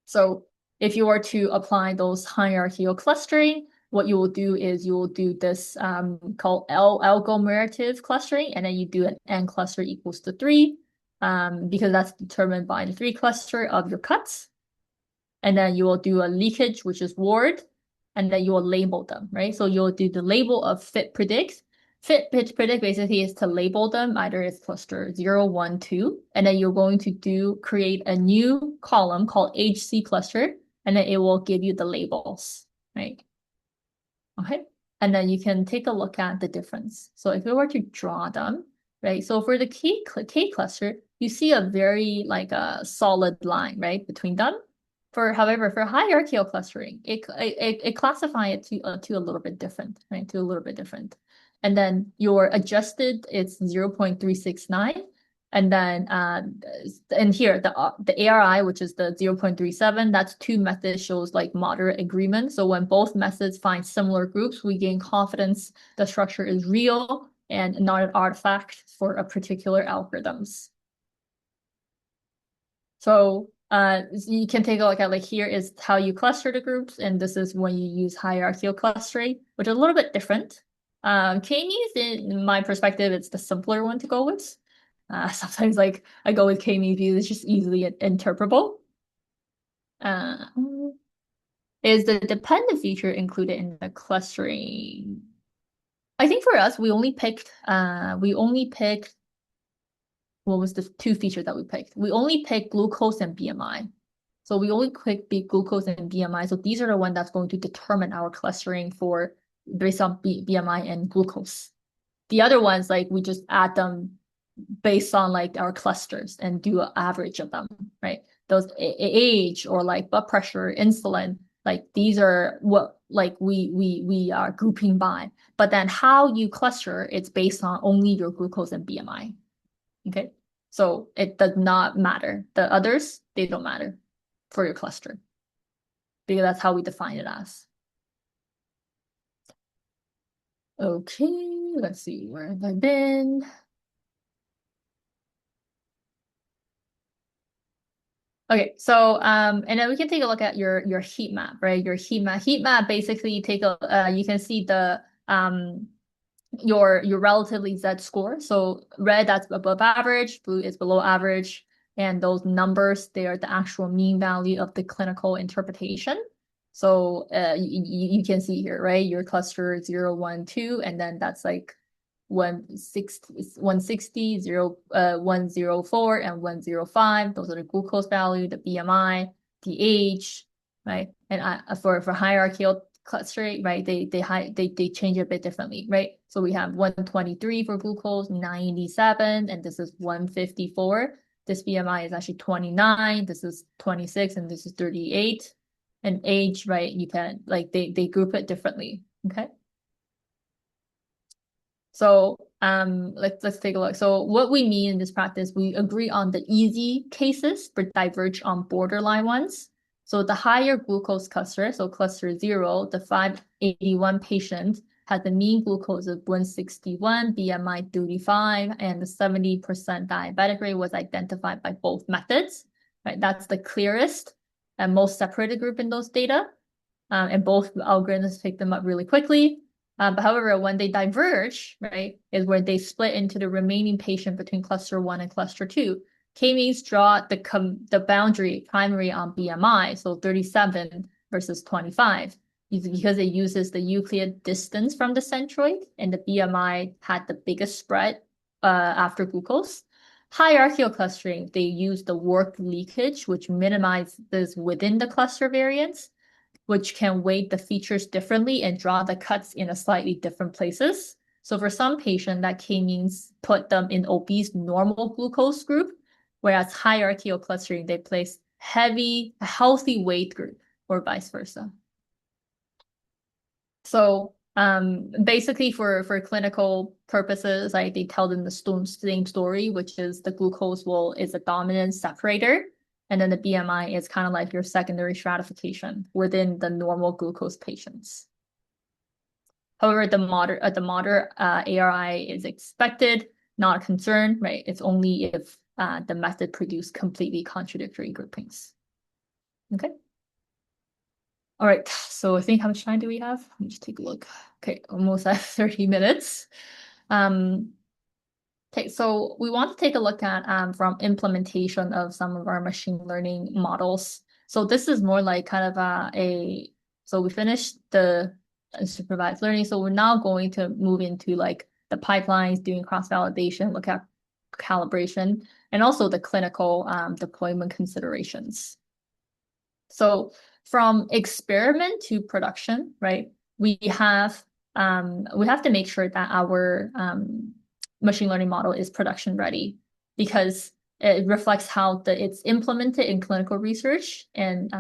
So if you were to apply those hierarchical clustering, what you will do is you will do this called algomerative clustering, and then you do an n cluster equals to 3, because that's determined by the 3 cluster of your cuts. And then you will do a leakage, which is ward, and then you will label them, right? So you'll do the label of fit predict. Fit predict basically is to label them, either it's cluster 0, 1, 2, and then you're going to create a new column called HC cluster, and then it will give you the labels, right? Okay, and then you can take a look at the difference. So if we were to draw them, right? So for the K cluster, you see a very like a solid line, right, between them. However, for hierarchical clustering, it classify it to a little bit different, right? To a little bit different. And then your adjusted, it's 0.369. And then and here the ARI, which is the 0.37, that's 2 methods shows like moderate agreement. So when both methods find similar groups, we gain confidence the structure is real and not an artifact for a particular algorithms. So you can take a look at like here is how you cluster the groups, and this is when you use hierarchical clustering, which is a little bit different. K-means, in my perspective, it's the simpler one to go with. Sometimes like I go with K-means because it's just easily interpretable. Is the dependent feature included in the clustering? I think for us, we only picked what was the 2 features that we picked? We only picked glucose and BMI. So we only picked glucose and BMI. So these are the ones that's going to determine our clustering for based on BMI and glucose. The other ones, like we just add them based on like our clusters and do an average of them, right? Those age or like blood pressure, insulin, like these are what like we are grouping by. But then how you cluster, it's based on only your glucose and BMI. Okay, so it does not matter. The others, they don't matter for your cluster because that's how we define it as. Okay, let's see, where have I been? Okay, so and then we can take a look at your heat map, right? Your heat map basically you can see the your relatively Z score. So red, that's above average, blue is below average, and those numbers, they are the actual mean value of the clinical interpretation. So you can see here, right? Your cluster 0, 1, 2, and then that's like 160, 104, and 105. Those are the glucose value, the BMI, the age, right? And for hierarchical clustering, right? They change it a bit differently, right? So we have 123 for glucose, 97, and this is 154. This BMI is actually 29, this is 26, and this is 38. And age, right? You can like they group it differently. Okay. So let's take a look. So what we mean in this practice, we agree on the easy cases but diverge on borderline ones. So the higher glucose cluster, so cluster 0, the 581 patient had the mean glucose of 161, BMI 35, and the 70% diabetic rate was identified by both methods. Right, that's the clearest and most separated group in those data. And both algorithms pick them up really quickly. But however, when they diverge, right, is where they split into the remaining patient between cluster 1 and cluster 2. K-means draw the boundary primary on BMI, so 37 versus 25. is because it uses the Euclid distance from the centroid, and the BMI had the biggest spread after glucose. Hierarchical clustering, they use the work leakage, which minimizes within the cluster variance, which can weight the features differently and draw the cuts in a slightly different places. So for some patient, that k-means put them in obese normal glucose group, whereas hierarchical clustering, they place healthy weight group, or vice versa. So basically for clinical purposes, like they tell them the same story, which is the glucose is a dominant separator, and then the BMI is kind of like your secondary stratification within the normal glucose patients. However, the moderate ARI is expected, not a concern, right? It's only if the method produced completely contradictory groupings. Okay. All right, so I think how much time do we have? Let me just take a look. Okay, almost at 30 minutes. Okay, so we want to take a look at from implementation of some of our machine learning models. So this is more like kind of so we finished the supervised learning. So we're now going to move into like the pipelines, doing cross-validation, look at calibration, and also the clinical deployment considerations. So from experiment to production, right? We have to make sure that our machine learning model is production ready, because it reflects how it's implemented in clinical research, and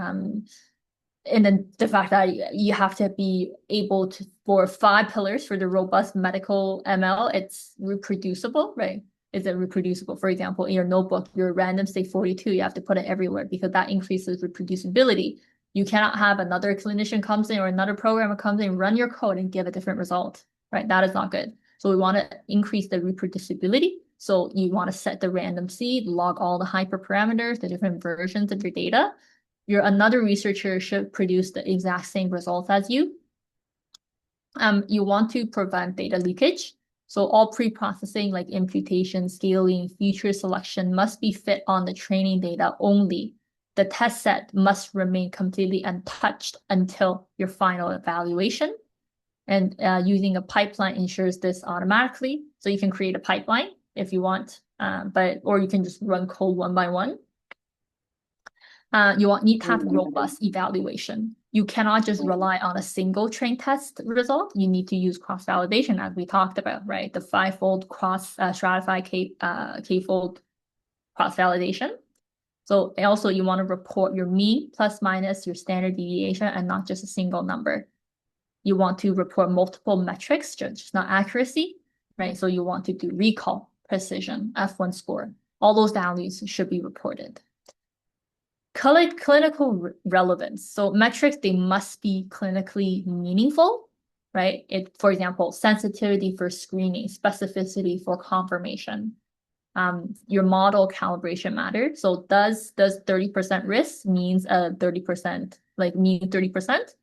then the fact that you have to be able to, for 5 pillars for the robust medical ML, it's reproducible, right? Is it reproducible? For example, in your notebook, your random state 42, you have to put it everywhere because that increases reproducibility. You cannot have another clinician comes in or another programmer comes in, run your code and give a different result, right? That is not good. So we want to increase the reproducibility. So you want to set the random seed, log all the hyperparameters, the different versions of your data. Another researcher should produce the exact same results as you. You want to prevent data leakage. So all pre-processing like imputation, scaling, feature selection must be fit on the training data only. The test set must remain completely untouched until your final evaluation. And using a pipeline ensures this automatically. So you can create a pipeline if you want, or you can just run code one by one. You need to have robust evaluation. You cannot just rely on a single train test result. You need to use cross-validation, as we talked about, right? The 5-fold cross-stratified k-fold cross-validation. So also you want to report your mean plus minus your standard deviation and not just a single number. You want to report multiple metrics, just not accuracy, right? So you want to do recall, precision, F1 score. All those values should be reported. Clinical relevance. So metrics, they must be clinically meaningful, right? For example, sensitivity for screening, specificity for confirmation. Your model calibration matters. So does 30% risk means 30%, like mean 30%?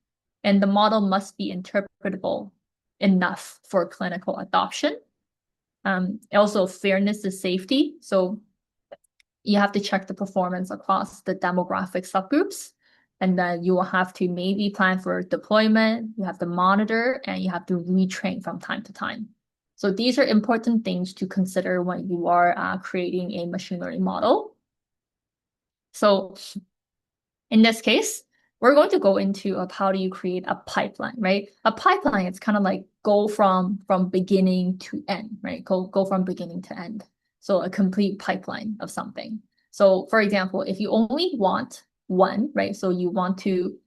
And the model must be interpretable enough for clinical adoption. Also, fairness to safety. So you have to check the performance across the demographic subgroups. And then you will have to maybe plan for deployment, you have to monitor, and you have to retrain from time to time. So these are important things to consider when you are creating a machine learning model. So in this case, we're going to go into how do you create a pipeline, right? A pipeline, it's kind of like go from beginning to end, right? Go from beginning to end. So a complete pipeline of something. So for example, if you only want one, right? So you want to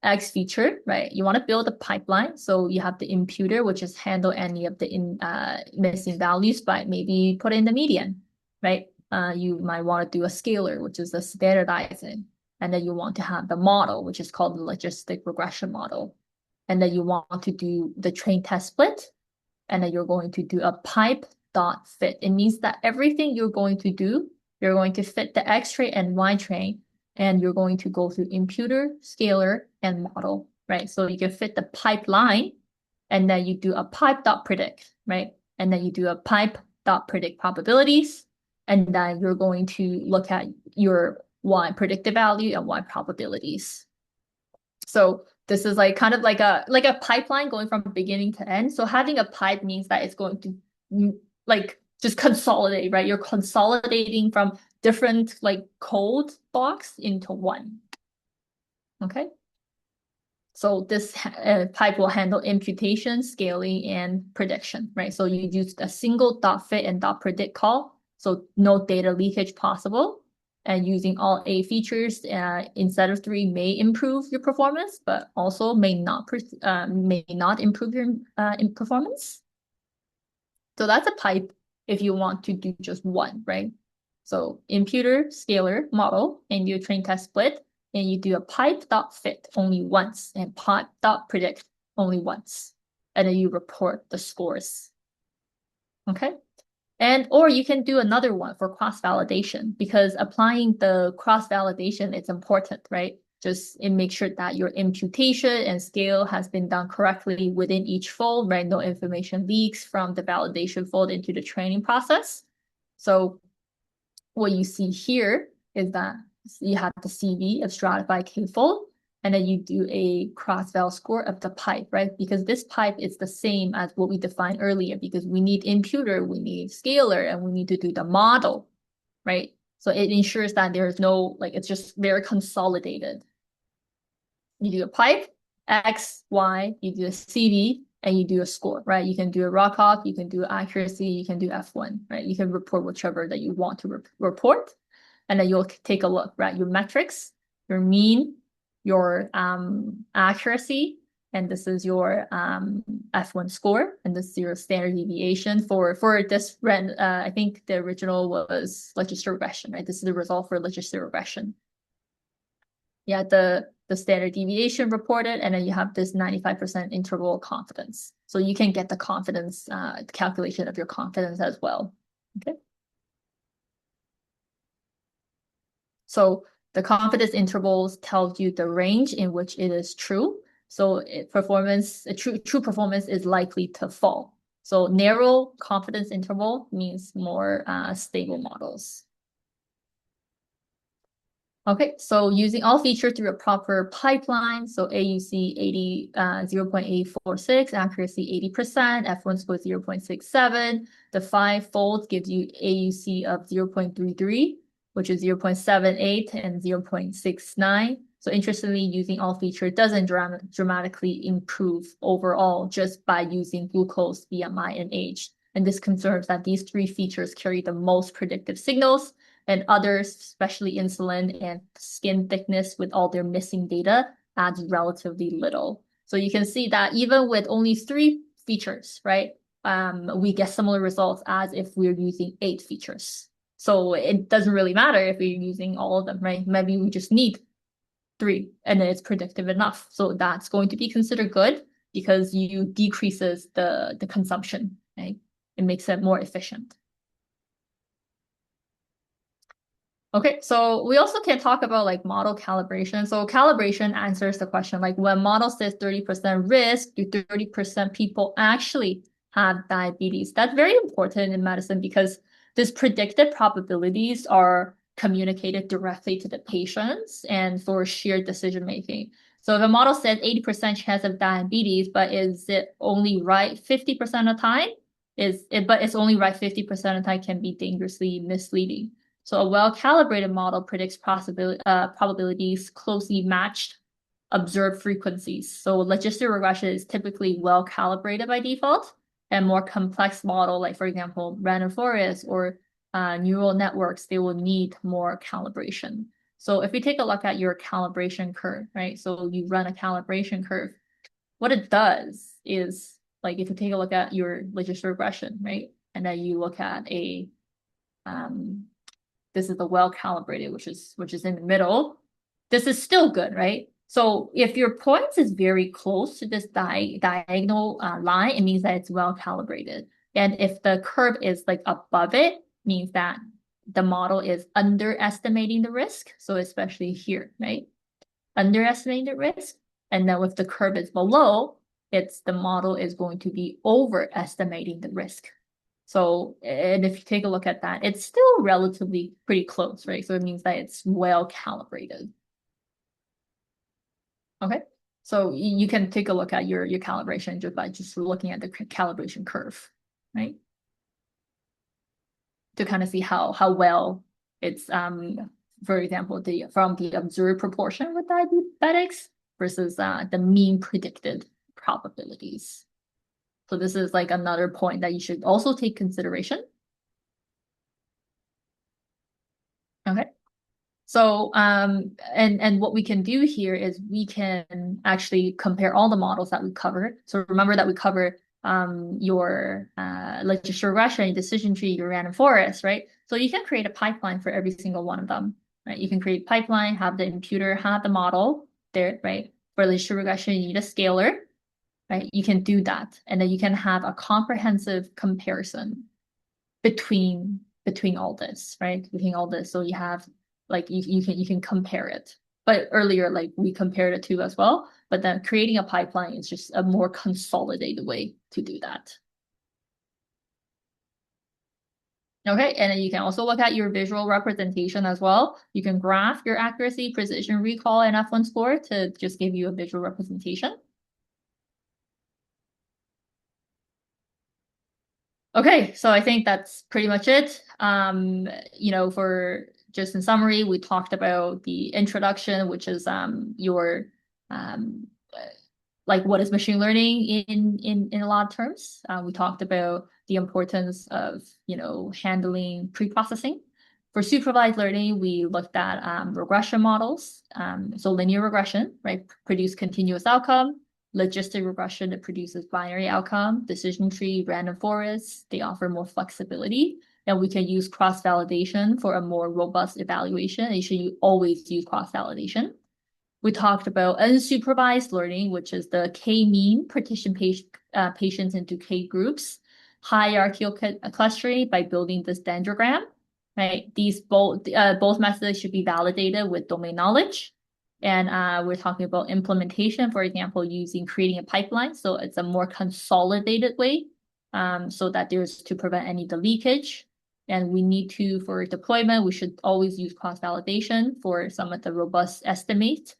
X feature, right? You want to build a pipeline. So you have the imputer, which is handle any of the missing values by maybe put in the median, right? You might want to do a scalar, which is the standardizing. And then you want to have the model, which is called the logistic regression model. And then you want to do the train test split. And then you're going to do a pipe dot fit. It means that everything you're going to do, you're going to fit the X train and Y train, and you're going to go through imputer, scalar, and model, right? So you can fit the pipeline, and then you do a pipe dot predict, right? And then you do a pipe dot predict probabilities, and then you're going to look at your Y predicted value and Y probabilities. So This is like kind of like a pipeline going from beginning to end. So having a pipe means that it's going to like just consolidate, right? You're consolidating from different like code blocks into one. Okay. So this pipe will handle imputation, scaling, and prediction, right? So you use a single .fit and .predict call, so no data leakage possible. And using all A features instead of 3 may improve your performance, but also may not improve your performance. So that's a pipe if you want to do just one, right? So imputer, scalar, model, and you train test split, and you do a pipe.fit only once and pipe.predict only once. And then you report the scores. Okay. Or you can do another one for cross-validation, because applying the cross-validation is important, right? Just make sure that your imputation and scale has been done correctly within each fold, right? No information leaks from the validation fold into the training process. So what you see here is that you have the CV of stratified k-fold, and then you do a cross-val score of the pipe, right? Because this pipe is the same as what we defined earlier, because we need imputer, we need scalar, and we need to do the model, right? So it ensures that there's no, like, it's just very consolidated. You do a pipe, X, Y, you do a CV, and you do a score, right? You can do a rock off, you can do accuracy, you can do F1, right? You can report whichever that you want to report. And then you'll take a look, right? Your metrics, your mean, your accuracy, and this is your F1 score, and this is your standard deviation for this I think the original was logistic regression, right? This is the result for logistic regression. Yeah, the standard deviation reported, and then you have this 95% interval confidence. So you can get the confidence calculation of your confidence as well. Okay. So the confidence intervals tells you the range in which it is true. So true performance is likely to fall. So narrow confidence interval means more stable models. Okay, so using all features through a proper pipeline, so AUC 0.846, accuracy 80%, F1 score 0.67. The 5-fold gives you AUC of 0.33, which is 0.78 and 0.69. So interestingly, using all features doesn't dramatically improve overall just by using glucose, BMI, and age. And this confirms that these 3 features carry the most predictive signals, and others, especially insulin and skin thickness with all their missing data, adds relatively little. So you can see that even with only 3 features, right, we get similar results as if we're using 8 features. So it doesn't really matter if we're using all of them, right? Maybe we just need 3 and then it's predictive enough. So that's going to be considered good because you decreases the consumption, right? It makes it more efficient. Okay, so we also can talk about like model calibration. So calibration answers the question, like when model says 30% risk, do 30% people actually have diabetes? That's very important in medicine because these predicted probabilities are communicated directly to the patients and for shared decision making. So if a model says 80% chance of diabetes, but is it only right 50% of the time? But it's only right 50% of the time can be dangerously misleading. So a well-calibrated model predicts probabilities closely matched observed frequencies. So logistic regression is typically well-calibrated by default, and more complex model, like for example, random forest or neural networks, they will need more calibration. So if we take a look at your calibration curve, right? So you run a calibration curve. What it does is, like if you take a look at your logistic regression, right? And then you look at this is the well-calibrated, which is in the middle. This is still good, right? So if your points is very close to this diagonal line, it means that it's well-calibrated. And if the curve is like above it, means that the model is underestimating the risk. So especially here, right? Underestimating the risk. And then if the curve is below, the model is going to be overestimating the risk. So, and if you take a look at that, it's still relatively pretty close, right? So it means that it's well calibrated. Okay. So you can take a look at your calibration just by just looking at the calibration curve, right? To kind of see how well it's for example from the observed proportion with diabetics versus the mean predicted probabilities. So this is like another point that you should also take consideration. Okay. So and what we can do here is we can actually compare all the models that we covered. So remember that we covered your logistic regression, decision tree, your random forest, right? So you can create a pipeline for every single one of them, right? You can create pipeline, have the imputer, have the model there, right? For logistic regression, you need a scaler, right? You can do that, and then you can have a comprehensive comparison between all this, right? Between all this, so you have like you can compare it. But earlier, like we compared it to as well. But then creating a pipeline is just a more consolidated way to do that. Okay, and then you can also look at your visual representation as well. You can graph your accuracy, precision, recall, and F1 score to just give you a visual representation. Okay, so I think that's pretty much it. For just in summary, we talked about the introduction, which is your um, like what is machine learning in a lot of terms. We talked about the importance of handling pre-processing. For supervised learning, we looked at regression models. So linear regression, right, produce continuous outcome. Logistic regression, it produces binary outcome. Decision tree, random forests, they offer more flexibility. And we can use cross-validation for a more robust evaluation. And you should always use cross-validation. We talked about unsupervised learning, which is the k-mean partition patients into k groups, hierarchical clustering by building this dendrogram, right? These both methods should be validated with domain knowledge. And we're talking about implementation, for example, creating a pipeline. So it's a more consolidated way so that there's to prevent any the leakage. And we need to, for deployment, we should always use cross-validation for some of the robust estimates.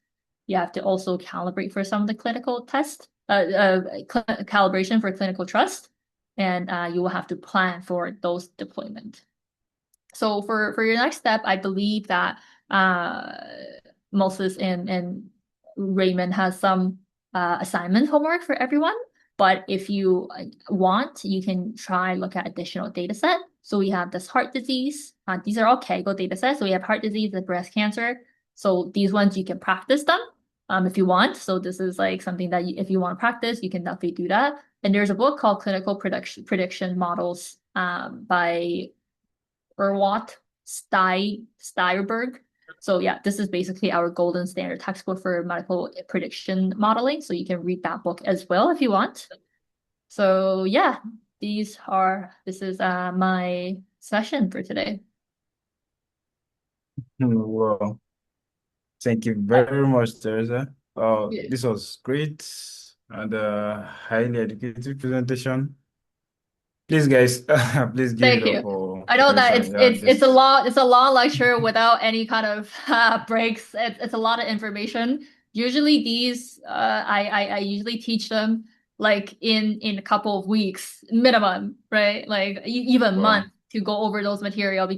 You have to also calibrate for some of the clinical calibration for clinical trust, and you will have to plan for those deployment. So for your next step, I believe that Moses and Raymond has some assignment homework for everyone. But if you want, you can try look at additional data set. So we have this heart disease. These are all KEGO data sets. So we have heart disease and breast cancer. So these ones you can practice them if you want. So this is like something that if you want to practice, you can definitely do that. And there's a book called Clinical Prediction Models by Erwat Steyerberg. So yeah, this is basically our golden standard textbook for medical prediction modeling. So you can read that book as well if you want. So yeah, this is my session for today. Well, thank you Uh, very much, Teresa. yeah. This was great and highly educative presentation. Please, guys, please give it Thank up you. for I know that Teresa. Yeah, it's a long lecture without any kind of breaks. It's a lot of information. Usually these I usually teach them like in a couple of weeks minimum, right? Like even wow. month to go over those material because